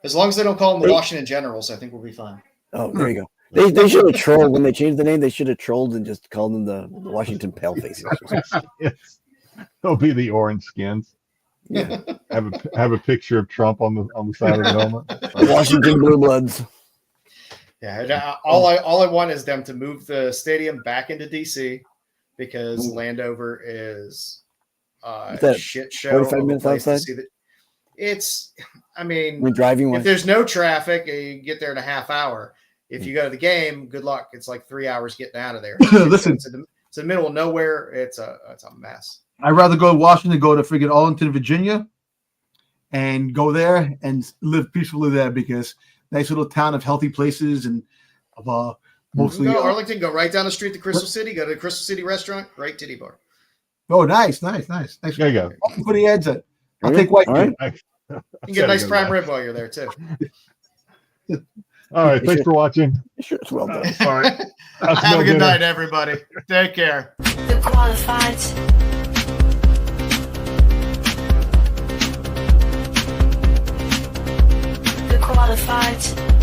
as long as they don't call them the Washington Generals, I think we'll be fine. Oh, there you go. They should have trolled when they changed the name. They should have trolled and just called them the Washington Palefaces. Yes. They'll be the orange skins. Yeah. Have a picture of Trump on the side of the helmet. Washington Blue Bloods. Yeah, all I want is them to move the stadium back into DC because Landover is a shit show. 45 minutes outside. We're driving. If there's no traffic, you get there in a half hour. If you go to the game, good luck. It's like 3 hours getting out of there. Listen, it's in the middle of nowhere. It's a mess. I'd rather go to Washington, go to freaking Arlington, Virginia, and go there and live peacefully there because nice little town of healthy places and of mostly. Go to Arlington, go right down the street to Crystal City, go to the Crystal City restaurant, great titty bar. Oh, nice. Thanks. There you go. Put the ads in. I'll take white. Right. You can get a nice prime rib while you're there too. All right, thanks for watching. Sure, it's well done. All right. Have a good night, everybody. Take care. The qualified. The qualified.